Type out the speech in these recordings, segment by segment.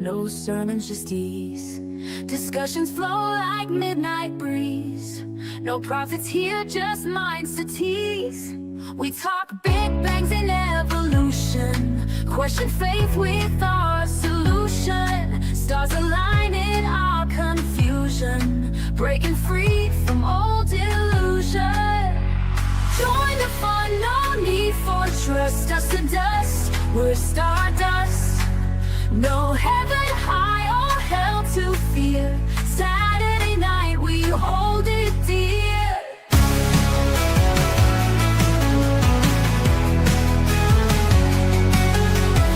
No sermons, just ease. Discussions flow like midnight breeze. No prophets here, just minds to tease. We talk big bangs and evolution, question faith with our solution. Stars align in our confusion, breaking free from old illusion. Join the fun, no need for trust. Dust to dust, we're stardust. No heaven high or hell to fear. Saturday night we hold it dear.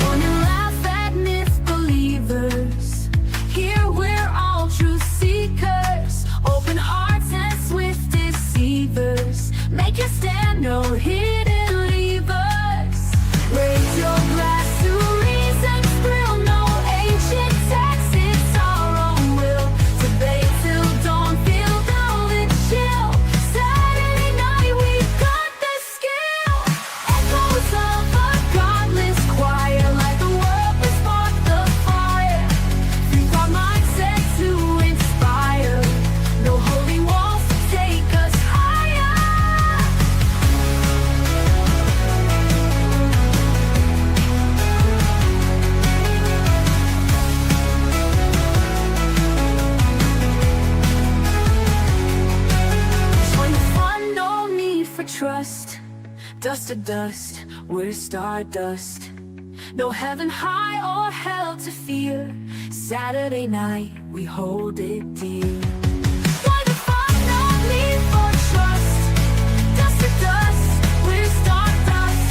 Fun and laugh at myth believers. Here we're all truth seekers. Open hearts and swift deceivers. Make your stand, no hidden levers. Raise your glass to reason's thrill. No ancient text, it's our own will. Debate till dawn, feel golden chill. Saturday night, we've got the skill. Echoes of a godless choir, like the world that sparked the fire. Through our mindset to inspire. No holy walls to take us higher. Join the fun, no need for trust. Dust to dust, we're stardust. No heaven high or hell to fear. Saturday night, we hold it dear. Join the fun, no need for trust. Dust to dust, we're stardust.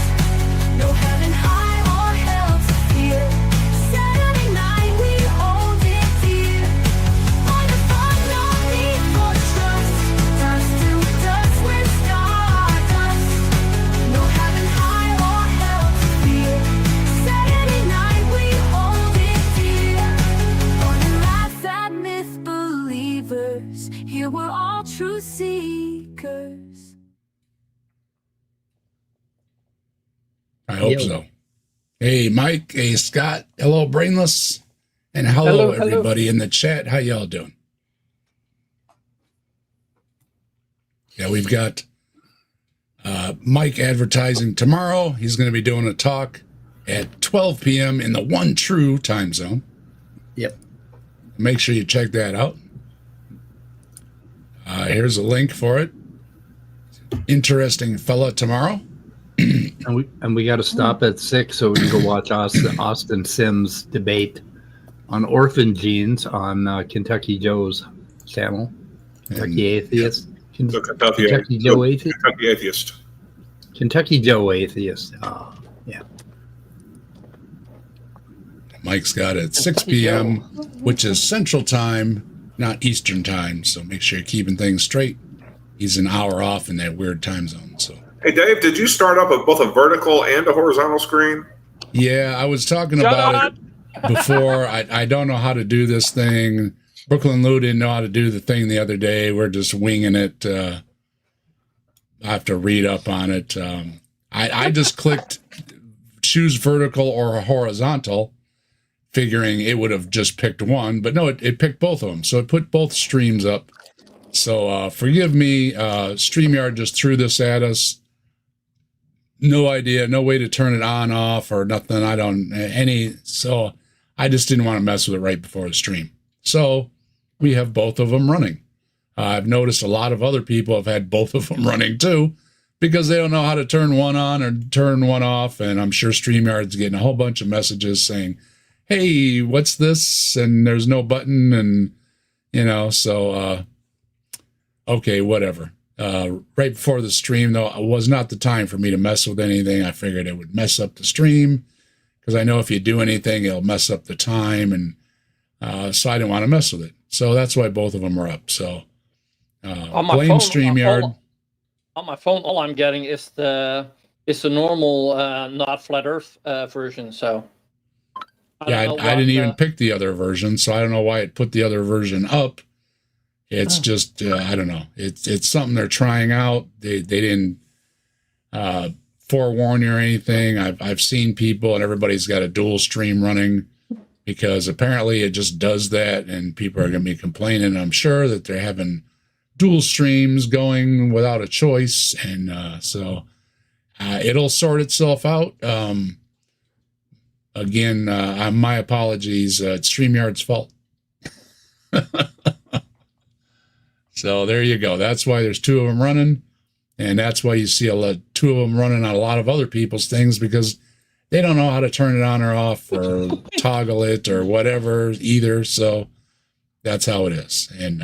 No heaven high or hell to fear. Saturday night, we hold it dear. Join the fun, no need for trust. Dust to dust, we're stardust. No heaven high or hell to fear. Saturday night, we hold it dear. Fun and laugh at myth believers. Here we're all truth seekers. I hope Yo. so. Hey, Mike. Hey, Scott. Hello, Brainless. And hello, Hello, hello. everybody in the chat. How y'all doing? Yeah, we've got Mike advertising tomorrow. He's going to be doing a talk at 12 p.m. in the one true time zone. Yep. Make sure you check that out. Here's a link for it. Interesting fella tomorrow. And we got to stop at 6 so we can go watch Austin Sims debate on orphan genes on Kentucky Joe's channel. Kentucky Atheist. The Kentucky Joe Atheist. Kentucky Atheist. Kentucky Joe Atheist. Oh, yeah. Mike's got it at 6 p.m., which is Central Time, not Eastern Time. So make sure you're keeping things straight. He's an hour off in that weird time zone. So Hey, Dave, did you start up both a vertical and a horizontal screen? yeah, I was talking about it before. I don't know how to do this thing. Brooklyn Lou didn't know how to do the thing the other day. We're just winging it. I have to read up on it. I just clicked choose vertical or horizontal, figuring it would have just picked one, but no, it picked both of them. So it put both streams up. So forgive me, StreamYard just threw this at us. No idea, no way to turn it on, off, or nothing. So I just didn't want to mess with it right before the stream. So we have both of them running. I've noticed a lot of other people have had both of them running too, because they don't know how to turn one on or turn one off. And I'm sure StreamYard's getting a whole bunch of messages saying, hey, what's this? And there's no button. And, okay, whatever. Right before the stream, though, it was not the time for me to mess with anything. I figured it would mess up the stream because I know if you do anything, it'll mess up the time. And so I didn't want to mess with it. So that's why both of them are up. So blame StreamYard. On my phone, all I'm getting is the normal, not flat Earth version. So I didn't even pick the other version, so I don't know why it put the other version up. It's just I don't know. It's something they're trying out. They didn't forewarn you or anything. I've seen people and everybody's got a dual stream running, because apparently it just does that, and people are going to be complaining, I'm sure, that they're having dual streams going without a choice. And so it'll sort itself out. Again, my apologies. It's StreamYard's fault. So there you go. That's why there's two of them running. And that's why you see two of them running on a lot of other people's things, because they don't know how to turn it on or off or toggle it or whatever either. So that's how it is. And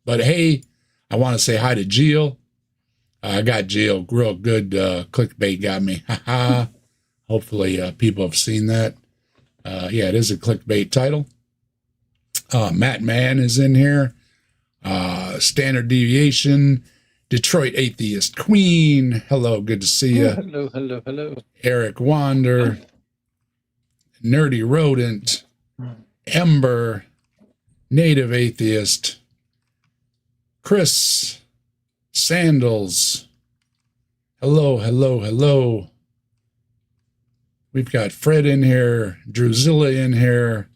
but hey, I want to say hi to Gio. I got Gio real good. Clickbait got me. Hopefully people have seen that. Yeah, it is a clickbait title. Matt Mann is in here. Standard Deviation. Detroit Atheist Queen. Hello, good to see you. Hello. Eric Wander. Nerdy Rodent. Ember. Native Atheist. Chris. Sandals. Hello. We've got Fred in here. Druzilla in here.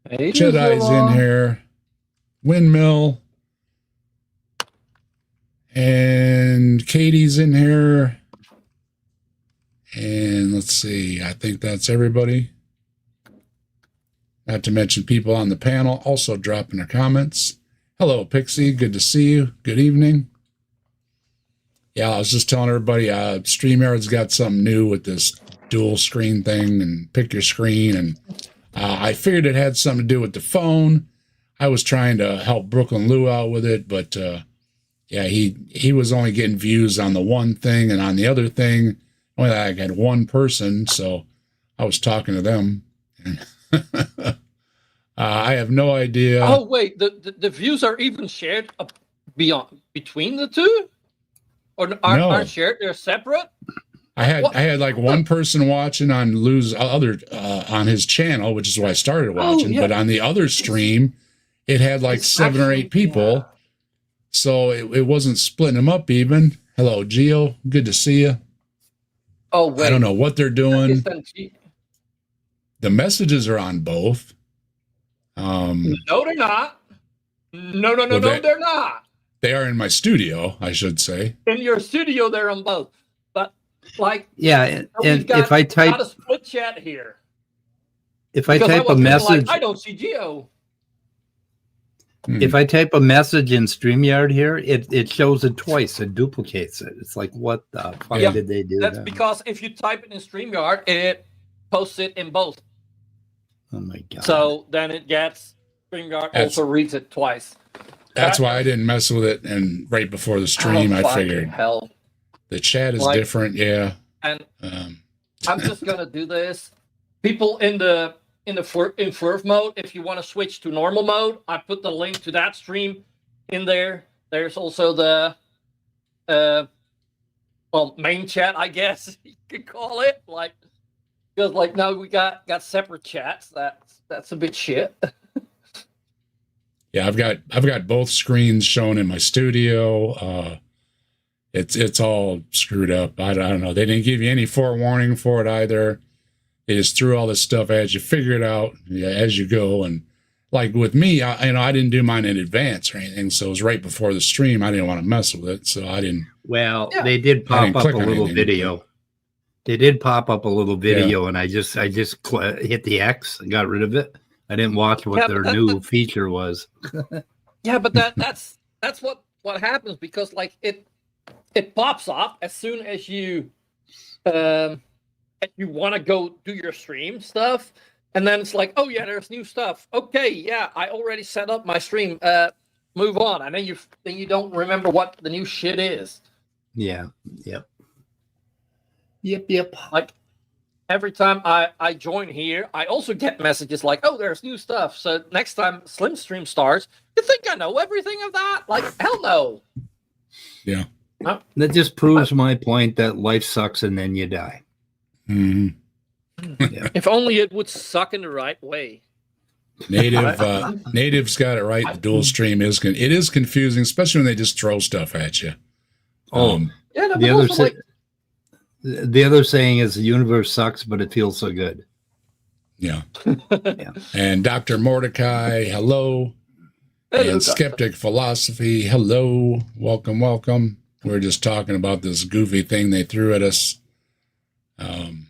Hey, Jedi's in here. Windmill. And Katie's in here. And let's see, I think that's everybody. Not to mention people on the panel also dropping their comments. Hello, Pixie. Good to see you. Good evening. Yeah, I was just telling everybody, StreamYard's got something new with this dual screen thing and pick your screen. And I figured it had something to do with the phone. I was trying to help Brooklyn Lou out with it, but yeah, he was only getting views on the one thing, and on the other thing, only I had one person, so I was talking to them. I have no idea. Oh wait, the views are even shared between the two, or aren't shared? They're separate. I had like one person watching on Lou's other on his channel, which is why I started watching. But on the other stream, it had like 7 or 8 people. Yeah. So it wasn't splitting them up even. Hello, Gio. Good to see you. Oh, wait. I don't know what they're doing. The messages are on both. No, they're not. No, they're not. They are in my studio, I should say. In your studio, they're on both. But like, yeah, and if I type a split chat here, if I type a message, I don't see Gio. If I type a message in StreamYard here, it shows it twice. It duplicates it. It's like, what the fuck did they do? That's because if you type it in StreamYard, it posts it in both. Oh my god! So then it gets StreamYard also reads it twice. That's why I didn't mess with it. And right before the stream, I figured the chat is different. Yeah, and I'm just gonna do this. People in Furf mode, if you want to switch to normal mode, I put the link to that stream in there. There's also the main chat, I guess you could call it. Like, because like now we got separate chats. That's a bit shit. Yeah, I've got both screens shown in my studio. It's all screwed up. I don't know. They didn't give you any forewarning for it either. They just threw all this stuff at you, figure it out as you go. And like with me, I didn't do mine in advance or anything, so it was right before the stream. I didn't want to mess with it, so I didn't. Well, they did pop up a little video. They did pop up a little video, and I just hit the X and got rid of it. I didn't watch what their new feature was. Yeah, but that's what happens, because like it pops up as soon as you if you want to go do your stream stuff, and then it's like, oh yeah, there's new stuff. Okay, yeah, I already set up my stream. Move on, and then you don't remember what the new shit is. Yeah. Yep. Like every time I join here, I also get messages like, oh, there's new stuff. So next time Slim Stream starts, you think I know everything of that? Like, hell no. Yeah. That just proves my point that life sucks and then you die. Mm-hmm. Yeah. If only it would suck in the right way. Native's got it right. The dual stream is confusing, especially when they just throw stuff at you. Yeah, no, the other saying is the universe sucks, but it feels so good. Yeah. Yeah. And Dr. Mordecai, hello. Hello, And Skeptic Philosophy, hello. Welcome, welcome. We're just talking about this goofy thing they threw at us. Can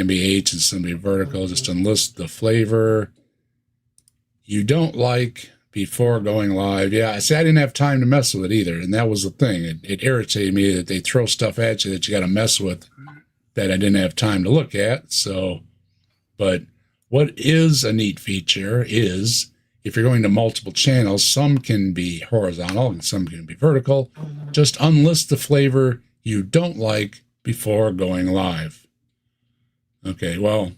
be H and some be vertical. Just enlist the flavor you don't like before going live. Yeah, see, I didn't have time to mess with it either. And that was the thing. It irritated me that they throw stuff at you that you got to mess with that I didn't have time to look at. So, but what is a neat feature is if you're going to multiple channels, some can be horizontal and some can be vertical. Just unlist the flavor you don't like before going live. Okay, well,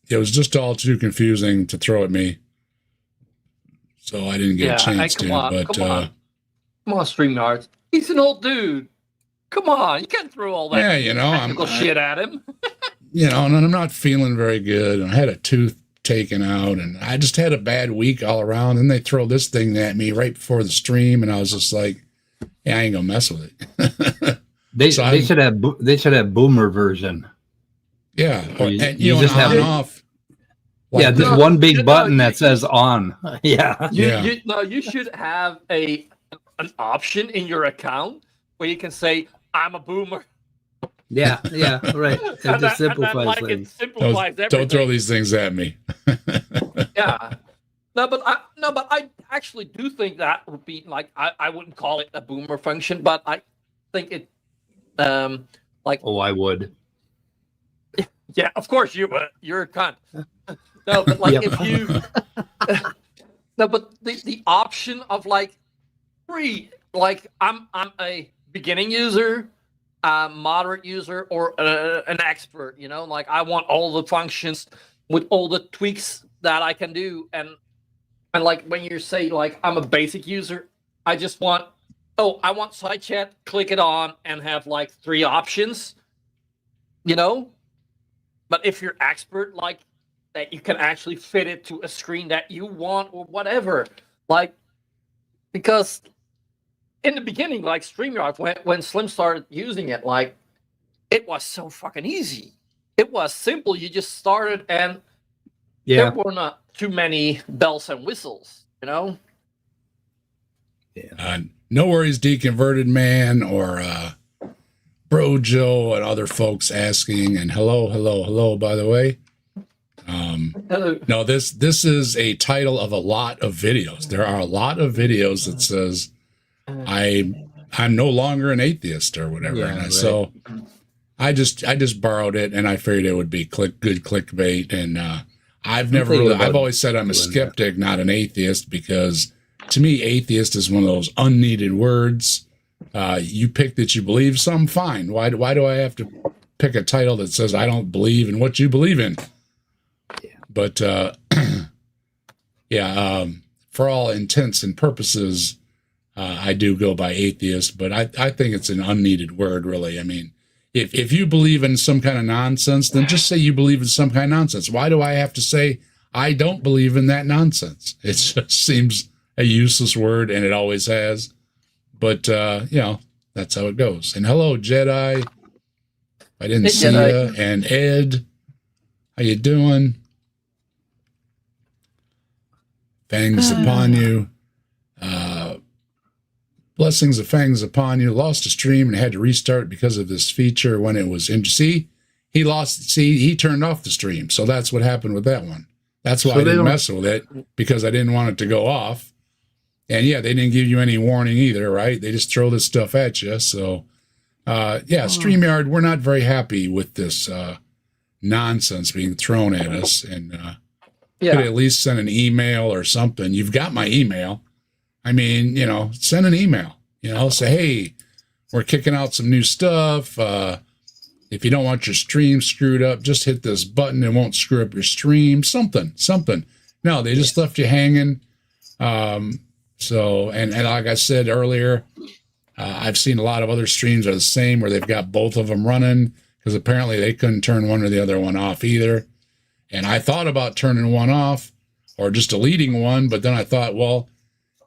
it was just all too confusing to throw at me. So I didn't get a chance to. Come on, StreamYard. He's an old dude. Come on, you can't throw all that technical shit at him. And I'm not feeling very good. And I had a tooth taken out, and I just had a bad week all around. And they throw this thing at me right before the stream, and I was just like, "Yeah, I ain't gonna mess with it." They should have boomer version. Yeah, you just have on off. Like just one big button that says on. Yeah. You should have an option in your account where you can say, "I'm a boomer." Yeah, right. It just simplifies things. It simplifies everything. Don't throw these things at me. Yeah. No, but I actually do think that would be like I wouldn't call it a boomer function, but I think it Oh, I would. Yeah, of course you would. You're a cunt. No, but like if you no, but the option of like free, like I'm a beginning user, moderate user, or an expert, like I want all the functions with all the tweaks that I can do. And like when you say like I'm a basic user, I just want, I want side chat, click it on and have like 3 options, But if you're expert, like that, you can actually fit it to a screen that you want or whatever. Like, because in the beginning, like StreamYard, when Slim started using it, like it was so fucking easy. It was simple. You just started and there were not too many bells and whistles, Yeah. No worries, Deconverted Man or Bro Joe and other folks asking, and hello, by the way. Hello. No, this is a title of a lot of videos. There are a lot of videos that says I'm no longer an atheist or whatever. Yeah, right. So I just borrowed it, and I figured it would be good clickbait. And I've always said I'm a skeptic, not an atheist, because to me, atheist is one of those unneeded words. You pick that you believe something, fine. Why do I have to pick a title that says I don't believe in what you believe in? Yeah. But for all intents and purposes, I do go by atheist, but I think it's an unneeded word, really. I mean, if you believe in some kind of nonsense, then just say you believe in some kind of nonsense. Why do I have to say I don't believe in that nonsense? It just seems a useless word, and it always has. But, that's how it goes. And hello, Jedi. I didn't see you. And Ed, how you doing? Fangs upon you. Blessings of fangs upon you. Lost a stream and had to restart because of this feature when it was in. He turned off the stream. So that's what happened with that one. That's why I didn't mess with it, because I didn't want it to go off. And they didn't give you any warning either, right? They just throw this stuff at you. So, StreamYard, we're not very happy with this nonsense being thrown at us. And could at least send an email or something. You've got my email. I mean, send an email. Say, hey, we're kicking out some new stuff. If you don't want your stream screwed up, just hit this button. It won't screw up your stream. Something. No, they just left you hanging. So, and like I said earlier, I've seen a lot of other streams are the same, where they've got both of them running, because apparently they couldn't turn one or the other one off either. And I thought about turning one off or just deleting one, but then I thought, well,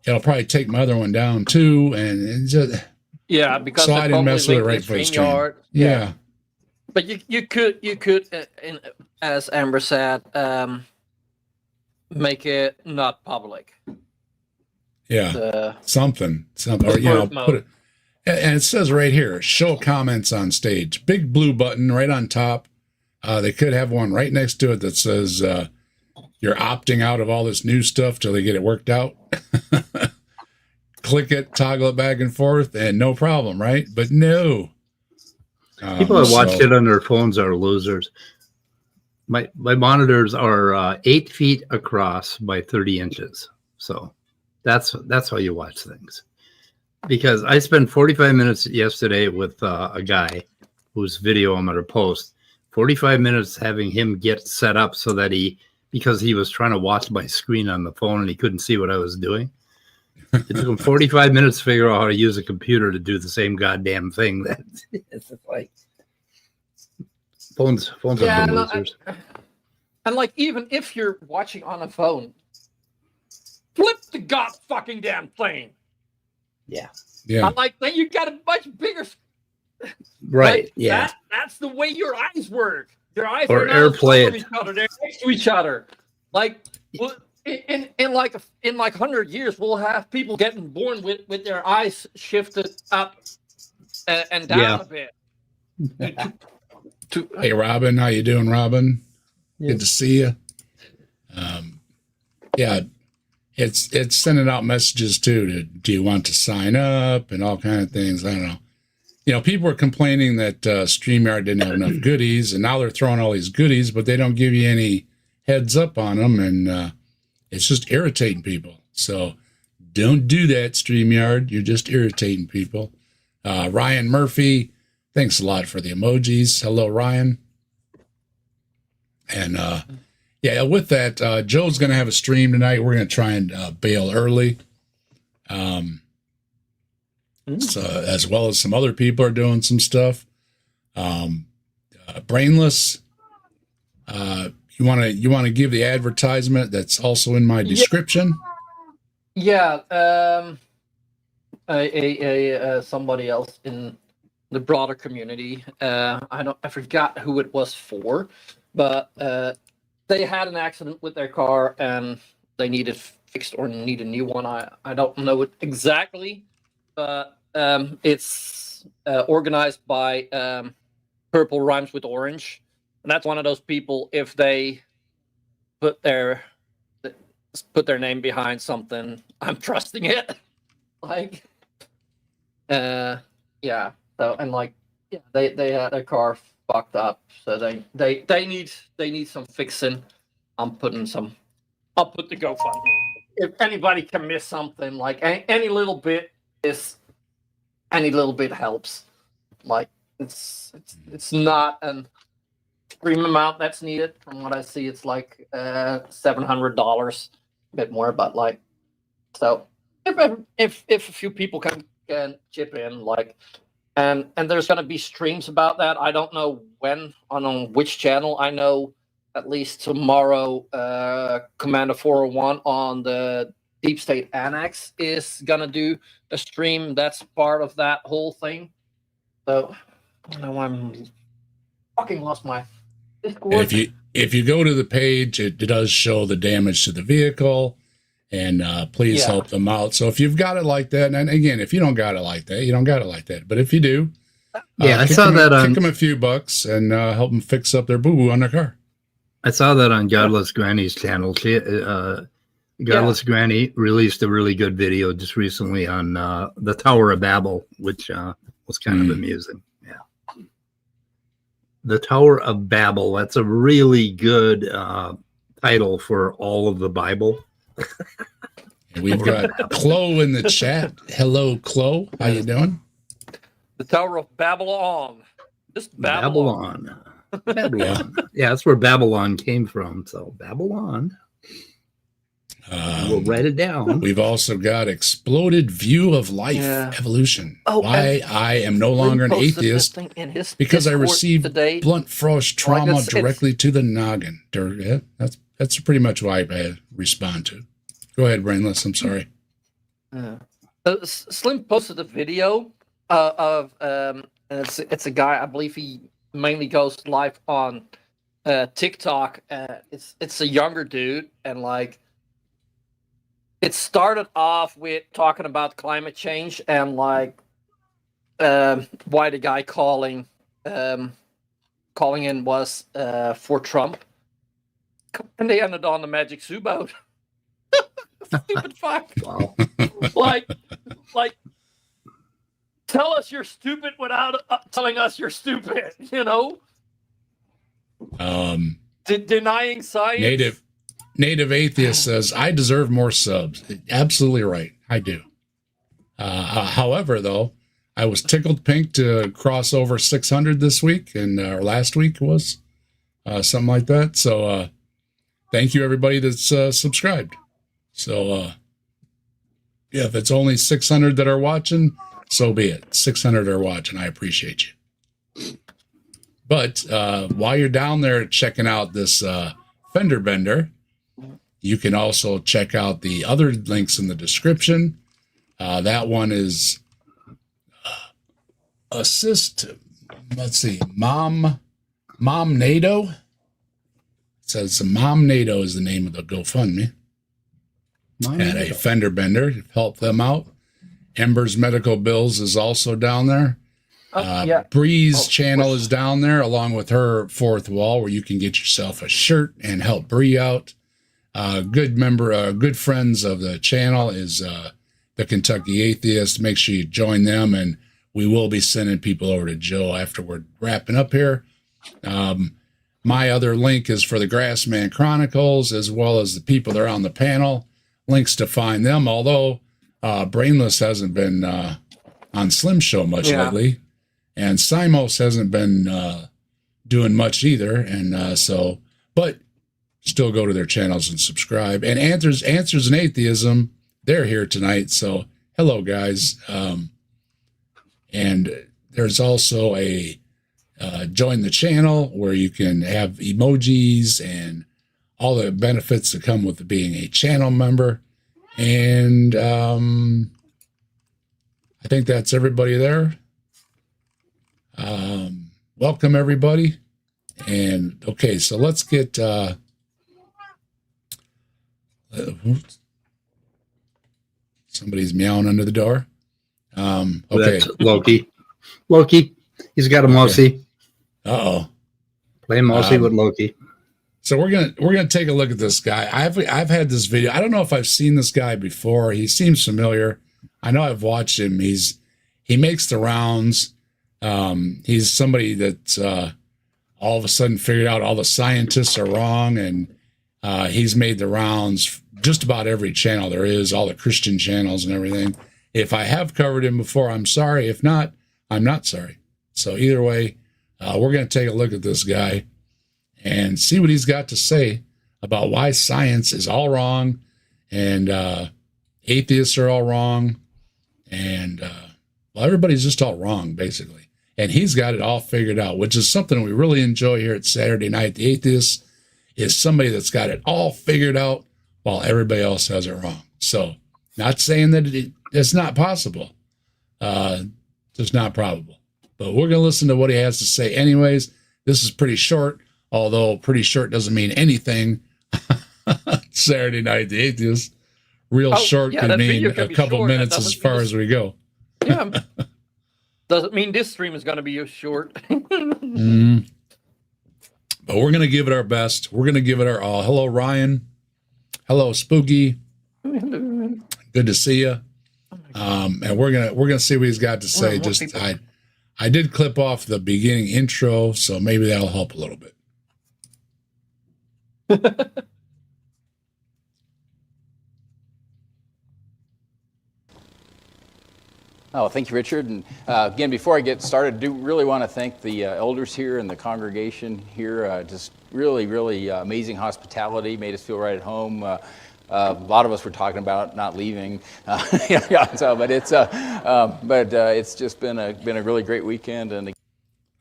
it'll probably take my other one down too. And just, because so I didn't mess with it right for the stream. Yeah. But you could as Amber said, make it not public. Yeah, something, or put it. And it says right here, show comments on stage. Big blue button right on top. They could have one right next to it that says you're opting out of all this new stuff till they get it worked out. Click it, toggle it back and forth, and no problem, right? But no. People that watch it on their phones are losers. My monitors are 8 feet across by 30 inches. So that's how you watch things. Because I spent 45 minutes yesterday with a guy whose video I'm going to post. 45 minutes having him get set up so that because he was trying to watch my screen on the phone and he couldn't see what I was doing. It took him 45 minutes to figure out how to use a computer to do the same goddamn thing. That it's like phones are the losers. And like, even if you're watching on a phone, flip the god fucking damn thing. Yeah. I'm like, then you got a much bigger. Right. Like, yeah. That's the way your eyes work. Your eyes or are not AirPlay it. each other. They're next to each other. Like, in like 100 years, we'll have people getting born with their eyes shifted up and down a bit. Hey, Robin, how you doing, Robin? Yeah. Good to see you. Yeah, it's sending out messages too. Do you want to sign up and all kind of things? I don't know. People were complaining that StreamYard didn't have enough goodies, and now they're throwing all these goodies, but they don't give you any heads up on them, and it's just irritating people. So don't do that, StreamYard. You're just irritating people. Ryan Murphy, thanks a lot for the emojis. Hello, Ryan. And with that, Joe's going to have a stream tonight. We're going to try and bail early. So, as well as some other people are doing some stuff. Brainless, you want to give the advertisement that's also in my description? Yeah. Somebody else in the broader community. I forgot who it was for, but they had an accident with their car and they needed fixed or need a new one. I don't know it exactly, but it's organized by Purple Rhymes with Orange, and that's one of those people. If they put their name behind something, I'm trusting it. Like, yeah. So they had their car fucked up, so they need some fixing. I'll put the GoFundMe. If anybody can miss something, like any little bit helps. Like, it's not an extreme amount that's needed. From what I see, it's like $700, a bit more. But like, so if a few people can chip in, like, and there's going to be streams about that. I don't know when on which channel. I know at least tomorrow, Commander 401 on the Deep State Annex is going to do a stream that's part of that whole thing. So, I'm fucking lost my Discord. If you go to the page, it does show the damage to the vehicle, and please help them out. So if you've got it like that, and again, if you don't got it like that, you don't got it like that. But if you do, I saw that kick them a few bucks and help them fix up their boo-boo on their car. I saw that on Godless Granny's channel. She, Godless Granny released a really good video just recently on the Tower of Babel, which was kind of amusing. Yeah. The Tower of Babel. That's a really good title for all of the Bible. We've got Chloe in the chat. Hello, Chloe. How you doing? The Tower of Babylon. Just Babylon. Babylon. Yeah, that's where Babylon came from. So Babylon. We'll write it down. We've also got Exploded View of Life Evolution. Why I am no longer an atheist because I received blunt force trauma directly to the noggin. Yeah, that's pretty much why I respond to. Go ahead, Brainless. I'm sorry. Slim posted a video of it's a guy. I believe he mainly goes live on TikTok. It's a younger dude, and like it started off with talking about climate change and like why the guy calling in was for Trump, and they ended on the Magic Zoo boat. Stupid fuck. Wow. like tell us you're stupid without telling us you're stupid, you know. Denying science. Native Atheist says, I deserve more subs. Absolutely right. I do. However, though, I was tickled pink to cross over 600 this week, and last week was something like that. So thank you, everybody that's subscribed. So, yeah, if it's only 600 that are watching, so be it. 600 are watching. I appreciate you. But while you're down there checking out this fender bender, you can also check out the other links in the description. That one is assist. Let's see, Mom NATO. It says Mom NATO is the name of the GoFundMe. And a fender bender to help them out. Ember's Medical Bills is also down there. Yeah. Bree's channel is down there along with her Fourth Wall, where you can get yourself a shirt and help Bree out. Good friends of the channel is the Kentucky Atheist. Make sure you join them, and we will be sending people over to Joe after we're wrapping up here. My other link is for the Grassman Chronicles, as well as the people that are on the panel. Links to find them, although Brainless hasn't been on Slim Show much lately, and Simos hasn't been doing much either, and but still go to their channels and subscribe. And Answers in Atheism, they're here tonight, so hello guys. And there's also a join the channel where you can have emojis and all the benefits that come with being a channel member. And I think that's everybody there. Welcome, everybody. And, okay, so let's get... somebody's meowing under the door. Okay. That's Loki. Loki. He's got a mousy. Uh-oh. Play mousy with Loki. So we're gonna take a look at this guy. I've had this video. I don't know if I've seen this guy before. He seems familiar. I know I've watched him. He makes the rounds. He's somebody that's all of a sudden figured out all the scientists are wrong, and he's made the rounds just about every channel there is, all the Christian channels and everything. If I have covered him before, I'm sorry. If not, I'm not sorry. So either way, we're going to take a look at this guy and see what he's got to say about why science is all wrong and atheists are all wrong. And, well, everybody's just all wrong, basically. And he's got it all figured out, which is something we really enjoy here at Saturday Night. The Atheist is somebody that's got it all figured out while everybody else has it wrong. So not saying that it's not possible. Just not probable. But we're going to listen to what he has to say anyways. This is pretty short, although pretty short doesn't mean anything. Saturday Night, the Atheist. Real short could mean a couple minutes as far as we go. Yeah. Doesn't mean this stream is going to be short. But we're going to give it our best. We're going to give it our all. Hello, Ryan. Hello, Spooky. Good to see you. And we're gonna see what he's got to say. Just I did clip off the beginning intro, so maybe that'll help a little bit. Oh, thank you, Richard. And again, before I get started, I do really want to thank the elders here and the congregation here. Just really, really amazing hospitality, made us feel right at home. A lot of us were talking about not leaving, but it's just been a really great weekend. And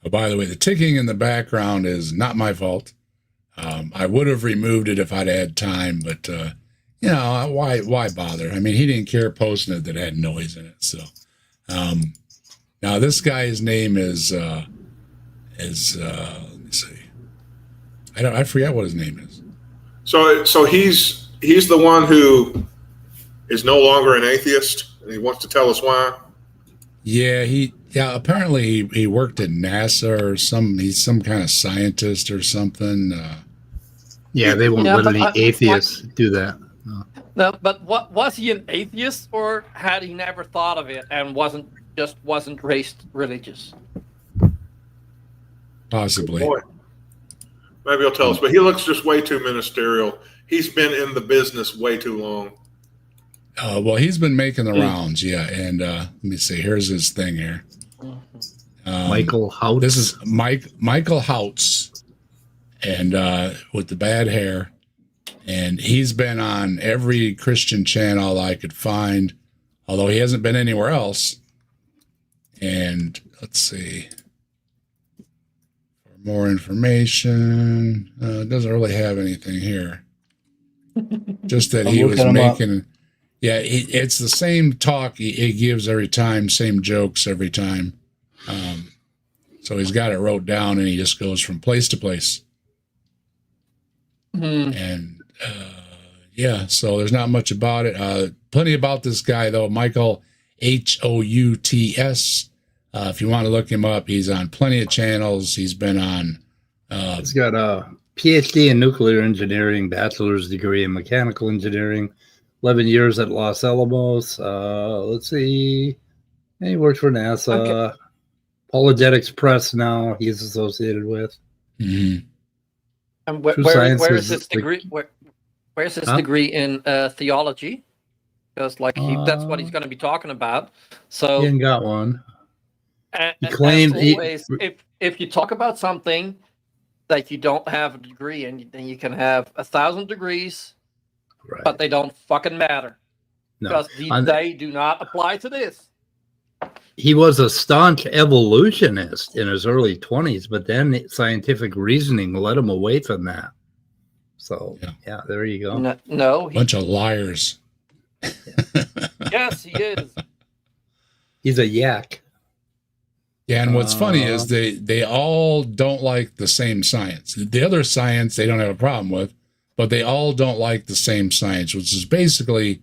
oh, by the way, the ticking in the background is not my fault. I would have removed it if I'd had time, but why bother? I mean, he didn't care posting it that had noise in it. So now this guy's name is let me see, I forget what his name is. So he's the one who is no longer an atheist, and he wants to tell us why. Yeah, apparently he worked at NASA or he's some kind of scientist or something. Yeah, they won't let any atheists do that. No, but what was he an atheist, or had he never thought of it and wasn't raised religious? Possibly. Boy. Maybe he'll tell us, but he looks just way too ministerial. He's been in the business way too long. Well, he's been making the rounds, yeah. And let me see. Here's his thing here. Michael Houts. This is Michael Houts, and with the bad hair. And he's been on every Christian channel I could find, although he hasn't been anywhere else. And let's see. For more information, it doesn't really have anything here. Just that he was making... Yeah, it's the same talk he gives every time, same jokes every time. So he's got it wrote down, and he just goes from place to place. And yeah, so there's not much about it. Plenty about this guy, though. Michael Houts. If you want to look him up, he's on plenty of channels. He's been on. He's got a PhD in nuclear engineering, bachelor's degree in mechanical engineering. 11 years at Los Alamos. Let's see. He works for NASA. Okay. Apologetics Press now he's associated with. Mm-hmm. And where is his degree? Where's his degree in theology? Because that's what he's going to be talking about. So he ain't got one. He claimed if you talk about something that you don't have a degree in, then you can have 1,000 degrees. Right. But they don't fucking matter because they do not apply to this. He was a staunch evolutionist in his early 20s, but then scientific reasoning led him away from that. So, yeah there you go. No, bunch of liars. Yes, he is. He's a yak. Yeah, and what's funny is they all don't like the same science. The other science they don't have a problem with, but they all don't like the same science, which is basically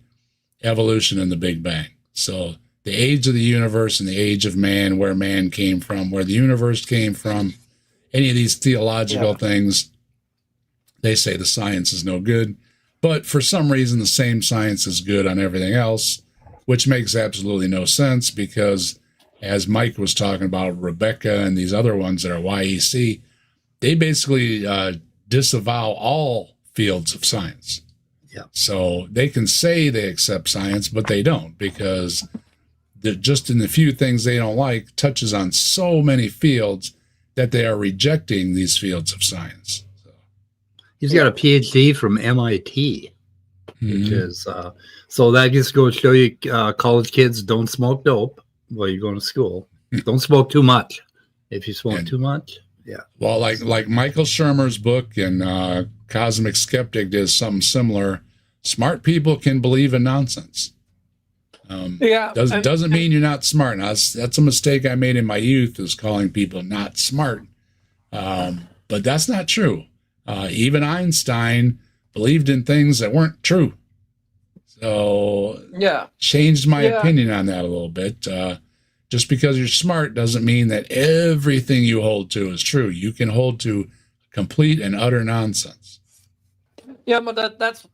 evolution and the Big Bang. So the age of the universe and the age of man, where man came from, where the universe came from, any of these theological things, they say the science is no good. But for some reason, the same science is good on everything else, which makes absolutely no sense because, as Mike was talking about, Rebecca and these other ones that are YEC, they basically disavow all fields of science. Yeah. So they can say they accept science, but they don't, because just in the few things they don't like touches on so many fields that they are rejecting these fields of science. So. He's got a PhD from MIT, which is so that just goes to show you college kids don't smoke dope while you're going to school. Don't smoke too much. If you smoke too much, well, like Michael Shermer's book and Cosmic Skeptic did something similar. Smart people can believe in nonsense. Doesn't mean you're not smart. Now, that's a mistake I made in my youth, is calling people not smart. But that's not true. Even Einstein believed in things that weren't true. So changed my opinion on that a little bit. Just because you're smart doesn't mean that everything you hold to is true. You can hold to complete and utter nonsense. Yeah, but that's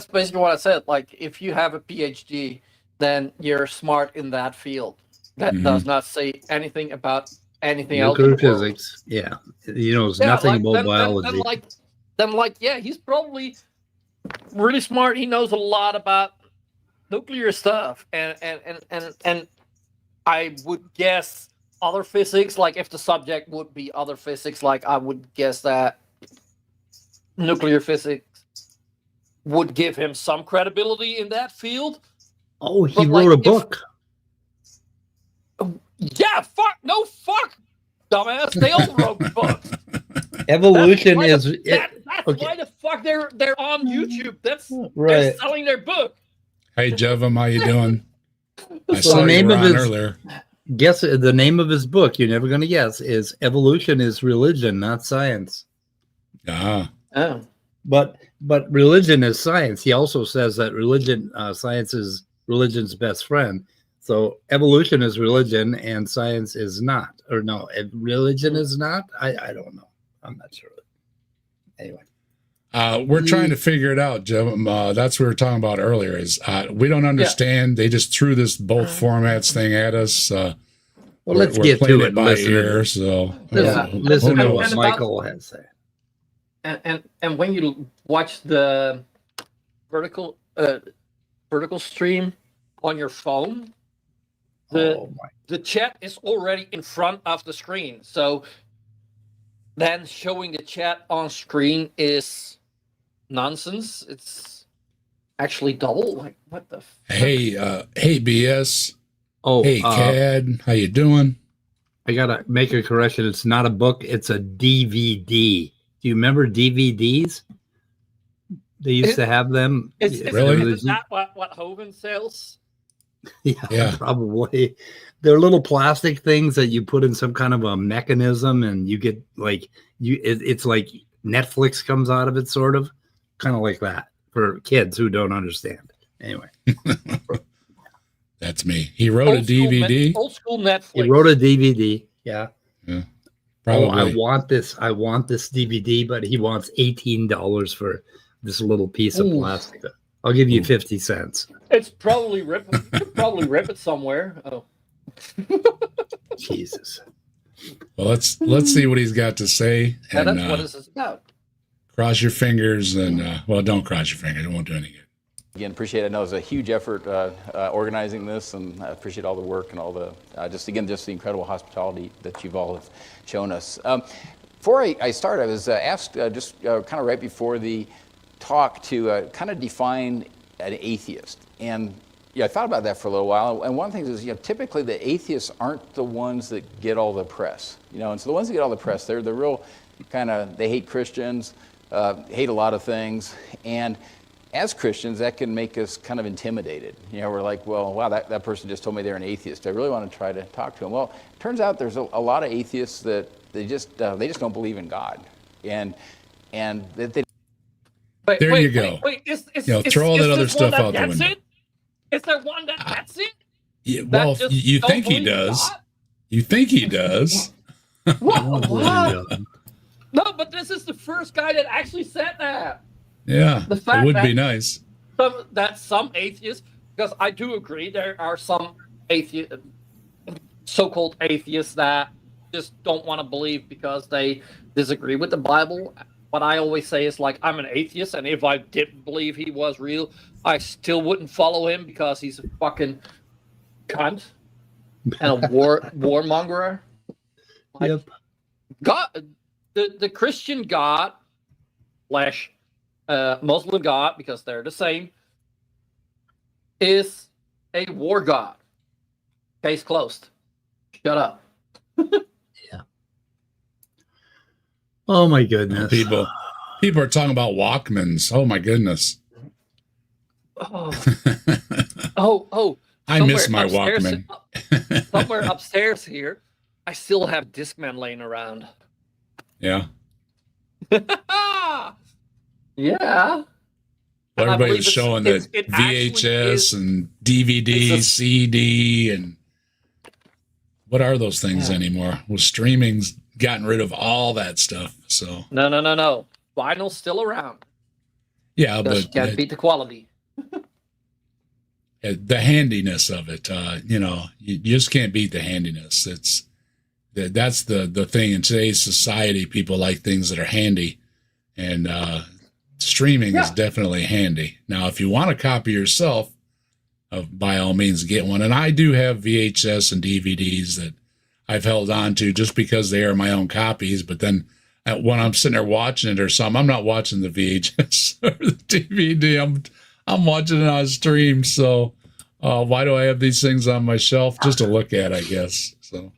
basically what I said. Like, if you have a PhD, then you're smart in that field. That does not say anything about anything else. Nuclear physics. Yeah. He knows nothing about biology. Then he's probably really smart. He knows a lot about nuclear stuff. And I would guess other physics, like if the subject would be other physics, like I would guess that nuclear physics would give him some credibility in that field. Oh, he wrote a book. Yeah, fuck, dumbass. They all wrote books. Evolution that's why the fuck they're on YouTube. That's right. They're selling their book. Hey, Jevim, how you doing? I So saw the name you of were on his earlier. guess the name of his book, you're never going to guess, is Evolution is Religion, Not Science. Ah, Oh. But religion is science. He also says that science is religion's best friend. So evolution is religion and science is not. Or no, religion is not. I don't know. I'm not sure. Anyway. we're trying to figure it out, Jim. That's what we were talking about earlier. Is we don't understand. They just threw this both formats thing at us. Well, let's get playing to it by ear. So listen to what And Michael has said. And when you watch the vertical stream on your phone, the chat is already in front of the screen. So then showing the chat on screen is nonsense. It's actually double. Like, what the fuck? hey, BS. Oh, Hey, Cad, how you doing? I gotta make a correction. It's not a book. It's a DVD. Do you remember DVDs? They used to have them. Really? Is that what Hovind sells? Yeah, probably. They're little plastic things that you put in some kind of a mechanism, and you get it's like Netflix comes out of it, sort of, kind of like that for kids who don't understand. Anyway, that's me. He wrote a DVD. Old school Netflix. he wrote a DVD. Yeah. Probably. Oh, I want this DVD, but he wants $18 for this little piece of plastic. I'll give you 50 cents. It's probably rip. You could probably rip it somewhere. Oh, Jesus. Well, let's see what he's got to say. yeah, And that's what this is about. cross your fingers and don't cross your fingers. It won't do any good. Again, appreciate it. I know it was a huge effort organizing this, and I appreciate all the work and all the just the incredible hospitality that you've all have shown us. Before I start, I was asked just kind of right before the talk to kind of define an atheist, and I thought about that for a little while. And one of the things is, typically the atheists aren't the ones that get all the press, and so the ones that get all the press, they're the real kind of, they hate Christians, hate a lot of things, and as Christians, that can make us kind of intimidated. We're like, well, wow, that person just told me they're an atheist. I really want to try to talk to them. Well, it turns out there's a lot of atheists that they just don't believe in God, and that they. There you go. Wait, throw all that other stuff out the window. Is there one that gets it? Yeah, well, you think he does. You think he does. What? No, but this is the first guy that actually said that. Yeah, The fact it would that be nice. Some atheists, because I do agree there are some so-called atheists that just don't want to believe because they disagree with the Bible. What I always say is, like, I'm an atheist, and if I didn't believe he was real, I still wouldn't follow him because he's a fucking cunt and a warmonger. Like, Yep. God, the Christian God / Muslim God, because they're the same, is a war god. Case closed. Shut up. Yeah. Oh my goodness. People are talking about Walkmans. Oh my goodness. Oh. I miss my Walkman. Somewhere upstairs here, I still have Discman laying around. Yeah. Yeah. Well, everybody was showing that it VHS and DVD, CD, and what are those things anymore? Well, streaming's gotten rid of all that stuff. So No. Vinyl's still around. Yeah, Just but can't beat the quality. The handiness of it, you just can't beat the handiness. That's the thing in today's society. People like things that are handy, and streaming is definitely handy. Now, if you want a copy yourself, by all means, get one. And I do have VHS and DVDs that I've held on to just because they are my own copies. But then when I'm sitting there watching it or something, I'm not watching the VHS or the DVD. I'm watching it on stream. So why do I have these things on my shelf? Just to look at, I guess. So.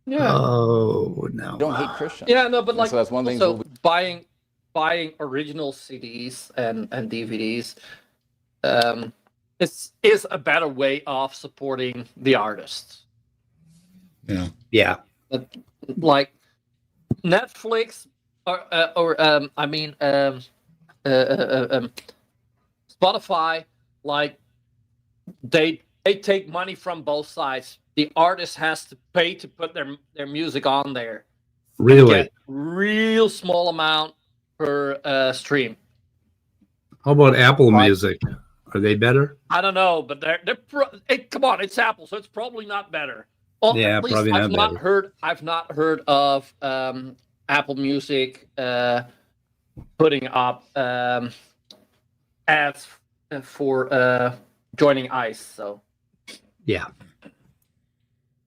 Yeah. Oh no. Don't hate Christians. Yeah, no, but like, so that's one thing. So buying original CDs and DVDs is a better way of supporting the artists. Yeah. Yeah. Like Netflix Spotify, like they take money from both sides. The artist has to pay to put their music on there. Really? Get real small amount per stream. How about Apple Music? Are they better? I don't know, but come on, it's Apple, so it's probably not better. Yeah, at least probably I've not not better. heard. I've not heard of Apple Music putting up ads for joining ICE. So Yeah.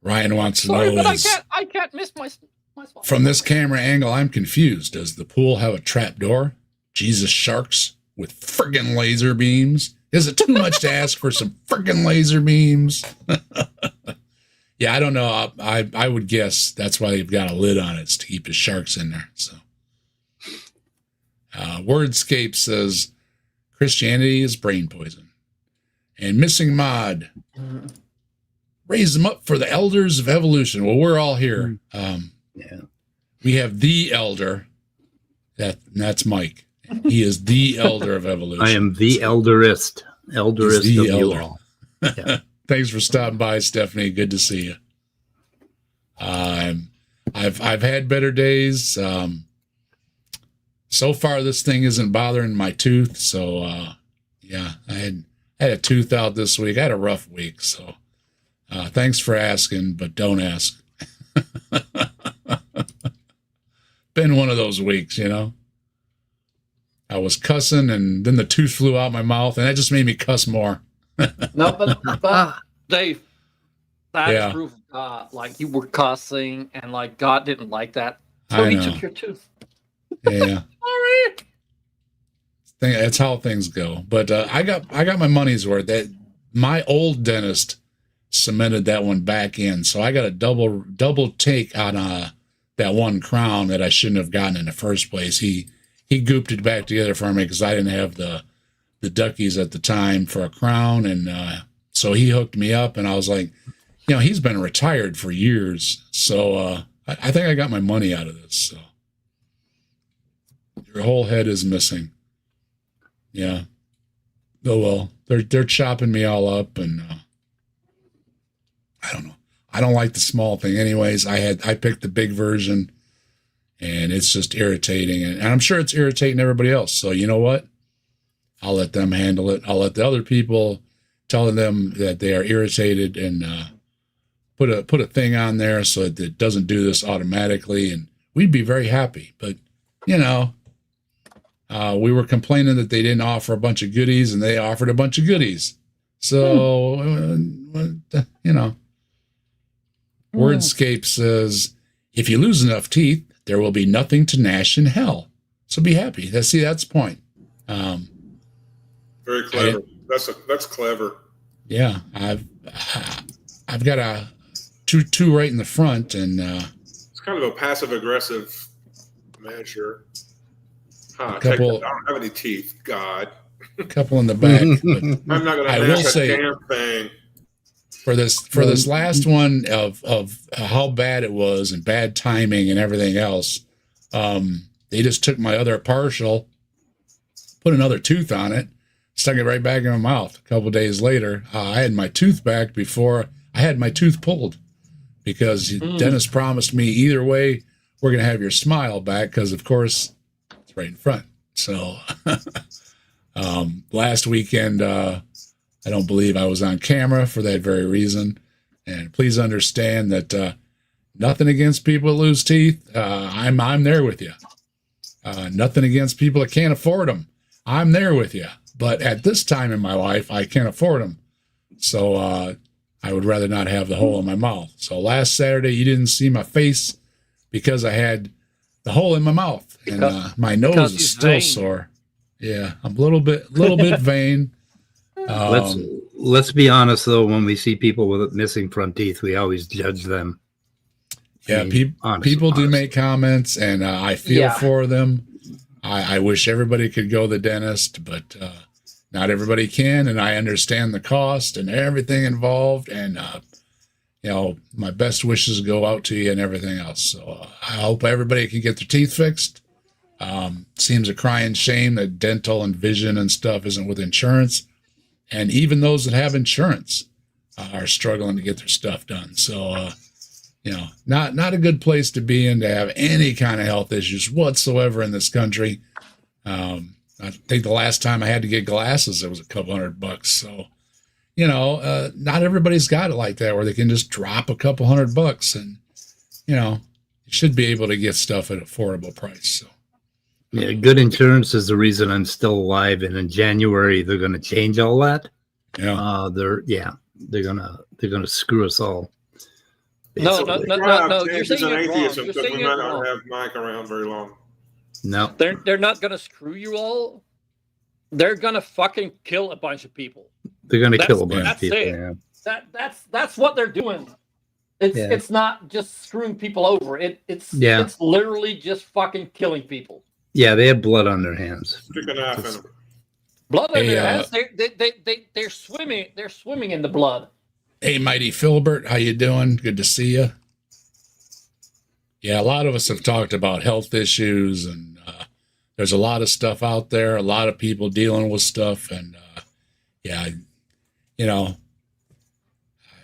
Ryan wants to sorry, know but is, I can't miss my spot. from this camera angle, I'm confused. Does the pool have a trap door? Jesus sharks with friggin' laser beams? Is it too much to ask for some friggin' laser beams? Yeah, I don't know. I would guess that's why you've got a lid on it, is to keep the sharks in there. So, Wordscape says Christianity is brain poison. And Missing Mod, raise them up for the elders of evolution. Well, we're all here. Yeah. We have the elder. That's Mike. He is the elder of evolution. I am the elderist He's of the you elder. all. Yeah. Thanks for stopping by, Stephanie. Good to see you. I've had better days. So far, this thing isn't bothering my tooth. So, yeah, I had a tooth out this week. I had a rough week. So, thanks for asking, but don't ask. Been one of those weeks, you know. I was cussing, and then the tooth flew out my mouth, and that just made me cuss more. No, but Dave, that's Yeah. proof of God. Like you were cussing, and like God didn't like that, I so He know. took your tooth. Yeah. Sorry. That's how things go. But I got my money's worth. That my old dentist cemented that one back in, so I got a double take on that one crown that I shouldn't have gotten in the first place. He gooped it back together for me because I didn't have the duckies at the time for a crown, and so he hooked me up, and I was like, you know, he's been retired for years, so I think I got my money out of this. So your whole head is missing. Yeah. Oh well, they're chopping me all up, and I don't know. I don't like the small thing, anyways. I picked the big version, and it's just irritating, and I'm sure it's irritating everybody else. So you know what? I'll let them handle it. I'll let the other people telling them that they are irritated, and put a thing on there so that it doesn't do this automatically, and we'd be very happy. But you know. We were complaining that they didn't offer a bunch of goodies, and they offered a bunch of goodies. So, you know, Wordscape says, if you lose enough teeth, there will be nothing to gnash in hell. So be happy. That's the point. Very clever. That's clever. Yeah, I've got a two right in the front, and It's kind of a passive aggressive measure. Huh, Couple- I don't have any teeth. God, a couple in the back. But I'm not going I to will mash say- a damn thing. for this last one of how bad it was and bad timing and everything else, they just took my other partial, put another tooth on it, stuck it right back in my mouth. A couple days later, I had my tooth back before I had my tooth pulled, because dentist promised me either way we're going to have your smile back, because of course it's right in front. So last weekend, I don't believe I was on camera for that very reason. And please understand that nothing against people that lose teeth. I'm there with you. Nothing against people that can't afford them. I'm there with you. But at this time in my life, I can't afford them. So I would rather not have the hole in my mouth. So last Saturday, you didn't see my face because I had the hole in my mouth, and my nose is still vain. sore. Yeah, I'm a little bit vain. Let's be honest though. When we see people with missing front teeth, we always judge them. Yeah, I mean, people do honestly. make comments, and I feel Yeah. for them. I wish everybody could go to the dentist, but not everybody can, and I understand the cost and everything involved, and you know, my best wishes go out to you and everything else. So I hope everybody can get their teeth fixed. Seems a crying shame that dental and vision and stuff isn't with insurance. And even those that have insurance are struggling to get their stuff done. So, not a good place to be in to have any kind of health issues whatsoever in this country. I think the last time I had to get glasses, it was a couple $100. So, not everybody's got it like that where they can just drop a couple $100 and, you should be able to get stuff at an affordable price. So. Yeah, good insurance is the reason I'm still alive, and in January they're going to change all that. Yeah, they're gonna screw us all. No. You're Changes saying in it wrong. atheism You're because saying we it might not wrong. have Mike around very long. No, They're not gonna screw you all. They're gonna fucking kill a bunch of people. they're gonna That's- kill a bunch of that's people. it. Yeah. That's what they're doing. It's not just screwing people over. It's literally just fucking killing people. Yeah, they have blood on their hands. Stick a knife in them. Blood on Hey, their hands. They're swimming. They're swimming in the blood. Hey, Mighty Filbert, how you doing? Good to see you. Yeah, a lot of us have talked about health issues, and there's a lot of stuff out there, a lot of people dealing with stuff, and it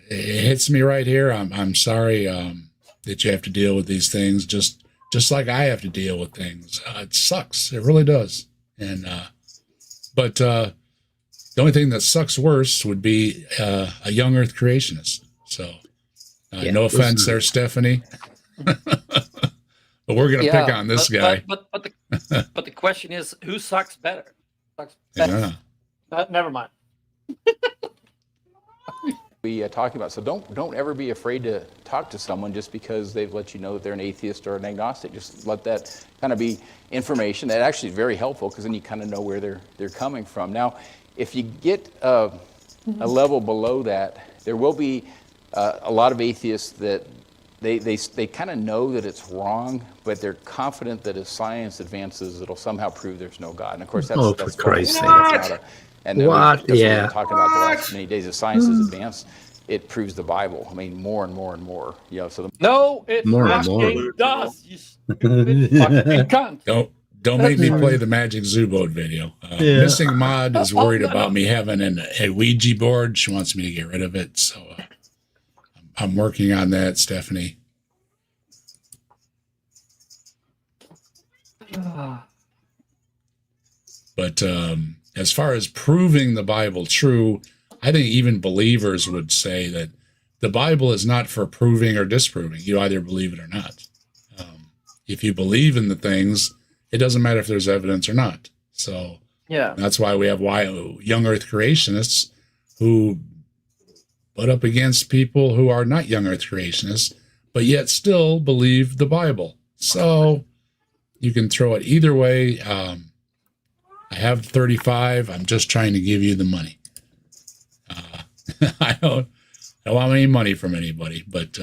hits me right here. I'm sorry that you have to deal with these things, just like I have to deal with things. It sucks. It really does. And but the only thing that sucks worse would be a young Earth creationist. So no offense there, Stephanie. But we're gonna pick on this guy. But the question is, who sucks better? Sucks better. Yeah. Never mind. We talking about. So don't ever be afraid to talk to someone just because they've let you know that they're an atheist or an agnostic. Just let that kind of be information. That actually is very helpful because then you kind of know where they're coming from. Now, if you get a level below that, there will be a lot of atheists that they kind of know that it's wrong, but they're confident that as science advances, it'll somehow prove there's no God. And of course, that's for Christ's sake. that's not a, and What? that's what Yeah. we've been talking about the last many days. As science has advanced, it proves the Bible. I mean, more and more and more. So No, it More and more. fucking does. You stupid fucking cunt. Don't make me play the Magic Zoo Boat video. Missing Mod is worried about me having a Ouija board. She wants me to get rid of it. So I'm working on that, Stephanie. But as far as proving the Bible true, I think even believers would say that the Bible is not for proving or disproving. You either believe it or not. If you believe in the things, it doesn't matter if there's evidence or not. So that's why we have young Earth creationists who butt up against people who are not young Earth creationists, but yet still believe the Bible. So you can throw it either way. I have 35. I'm just trying to give you the money. I don't want any money from anybody, but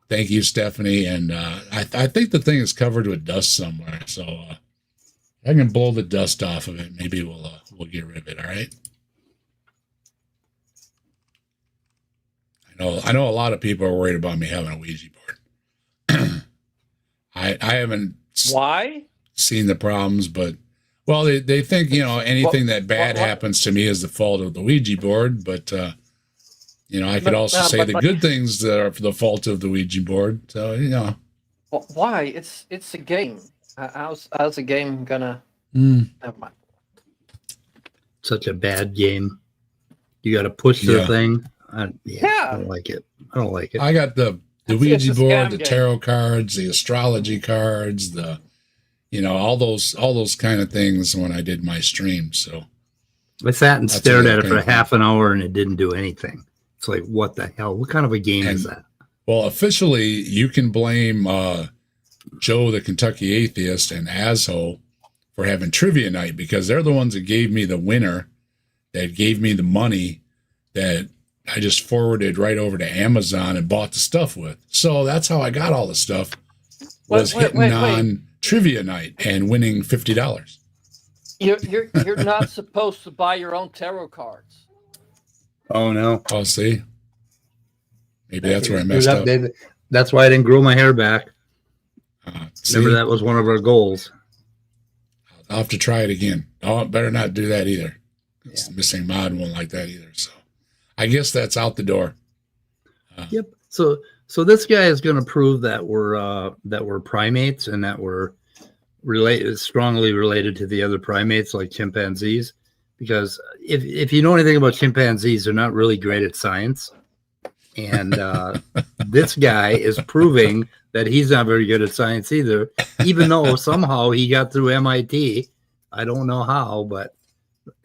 thank you, Stephanie. And I think the thing is covered with dust somewhere. So I can blow the dust off of it. Maybe we'll get rid of it. All right. I know a lot of people are worried about me having a Ouija board. I haven't seen the problems, but they think anything that bad happens to me is the fault of the Ouija board. But I could also say the good things that are for the fault of the Ouija board. So why? It's a game. How's a game gonna? Never mind. Such a bad game. You got to push the thing. I don't like it. I got the Ouija board, the tarot cards, the astrology cards, all those kind of things when I did my stream. So I sat and stared at it for half an hour and it didn't do anything. It's like, what the hell? What kind of a game is that? Well, officially, you can blame Joe, the Kentucky Atheist, and Asho for having trivia night because they're the ones that gave me the winner, that gave me the money that I just forwarded right over to Amazon and bought the stuff with. So that's how I got all the stuff, was hitting on trivia night and winning $50. You're not supposed to buy your own tarot cards. Oh no! Oh, see, maybe that's where I messed up. That's why I didn't grow my hair back. Remember, that was one of our goals. I'll have to try it again. Oh, better not do that either. It's the missing mod won't like that either. So I guess that's out the door. Yep. So this guy is going to prove that we're primates and that we're strongly related to the other primates like chimpanzees. Because if you know anything about chimpanzees, they're not really great at science. And this guy is proving that he's not very good at science either, even though somehow he got through MIT. I don't know how, but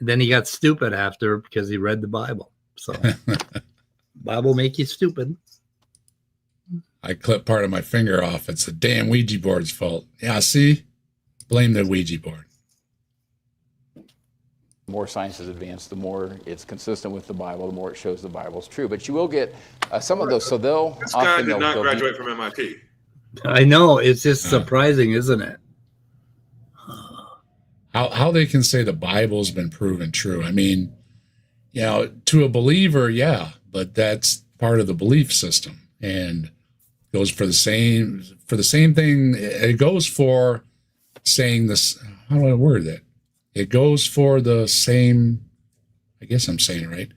then he got stupid after because he read the Bible. So Bible make you stupid. I clipped part of my finger off. It's the damn Ouija board's fault. Yeah, see? Blame the Ouija board. The more science is advanced, the more it's consistent with the Bible, the more it shows the Bible's true. But you will get some of those. So This guy did not graduate from MIT. I know. It's just surprising, isn't it? How they can say the Bible's been proven true. I mean, you know, to a believer, yeah, but that's part of the belief system and goes for the same thing. It goes for saying this. How do I word that? It goes for the same. I guess I'm saying it right.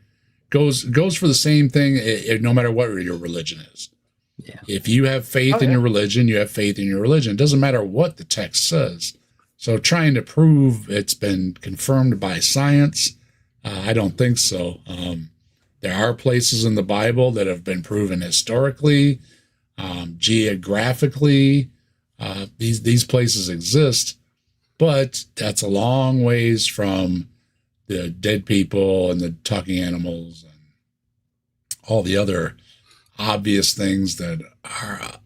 Goes for the same thing, no matter what your religion is. Yeah. If you have faith in your religion, you have faith in your religion. It doesn't matter what the text says. So trying to prove it's been confirmed by science, I don't think so. There are places in the Bible that have been proven historically, geographically. These places exist, but that's a long ways from the dead people and the talking animals and all the other obvious things that are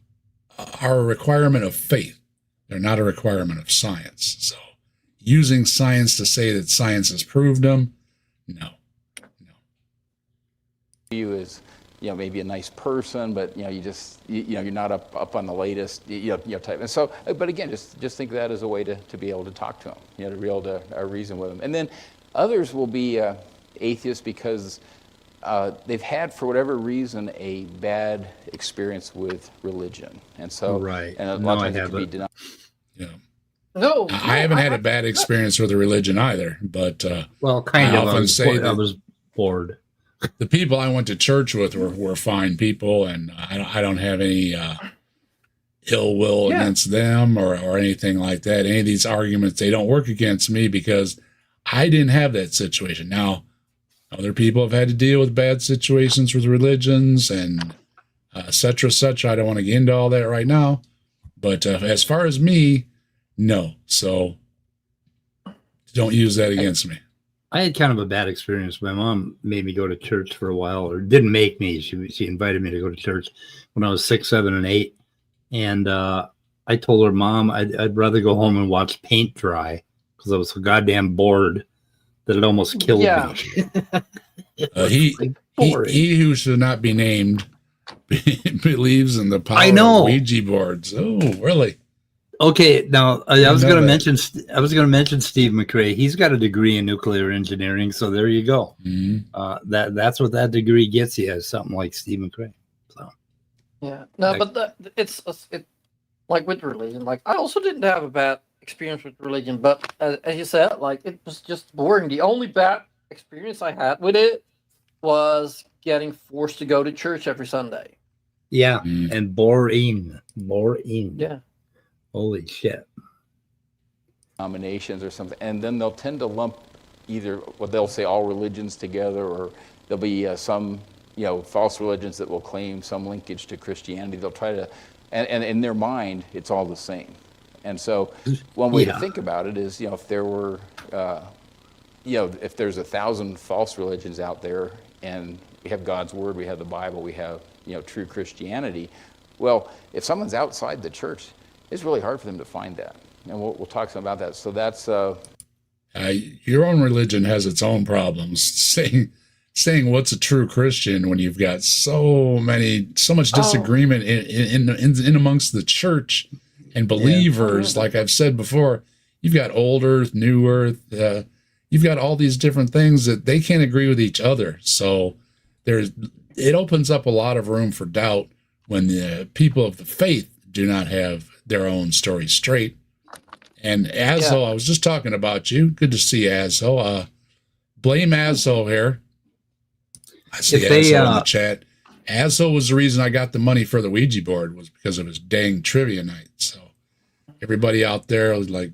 a requirement of faith. They're not a requirement of science. So using science to say that science has proved them, no. You as maybe a nice person, but you're not up on the latest type. And so, but again, just think of that as a way to be able to talk to them, to be able to reason with them. And then others will be atheists because they've had, for whatever reason, a bad experience with religion, and so right. And a lot of times it can be denied. Yeah. No, I haven't had a bad experience with a religion either, but well, kind of. I was bored. The people I went to church with were fine people, and I don't have any ill will against them or anything like that. Any of these arguments, they don't work against me because I didn't have that situation. Now, other people have had to deal with bad situations with religions and et cetera, et cetera. I don't want to get into all that right now. But as far as me, no. So don't use that against me. I had kind of a bad experience. My mom made me go to church for a while, or didn't make me. She invited me to go to church when I was 6, 7, and 8. And I told her, Mom, I'd rather go home and watch paint dry because I was so goddamn bored that it almost killed me. He who should not be named believes in the power of Ouija boards. Oh, really? Okay, now I was going to mention Steve McRae. He's got a degree in nuclear engineering, so there you go. Mm-hmm. That's what that degree gets you, is something like Steve McRae. So yeah, no, but it's like with religion. Like I also didn't have a bad experience with religion, but as you said, like it was just boring. The only bad experience I had with it was getting forced to go to church every Sunday. Yeah, and boring. Yeah. Holy shit. Denominations or something, and then they'll tend to lump either what they'll say all religions together, or there'll be some false religions that will claim some linkage to Christianity. They'll try to, and in their mind, it's all the same. And so, one way to think about it is, if there were, if there's 1,000 false religions out there, and we have God's word, we have the Bible, we have true Christianity. Well, if someone's outside the church, it's really hard for them to find that, and we'll talk some about that. So that's your own religion has its own problems. Saying what's a true Christian when you've got so much disagreement in amongst the church and believers. Like I've said before, you've got old earth, new earth. You've got all these different things that they can't agree with each other. So it opens up a lot of room for doubt when the people of the faith do not have their own story straight. And Azzo, I was just talking about you. Good to see Azzo. Blame Azzo here. I see Azzo in the chat. Azzo was the reason I got the money for the Ouija board, was because of his dang trivia night. So everybody out there was like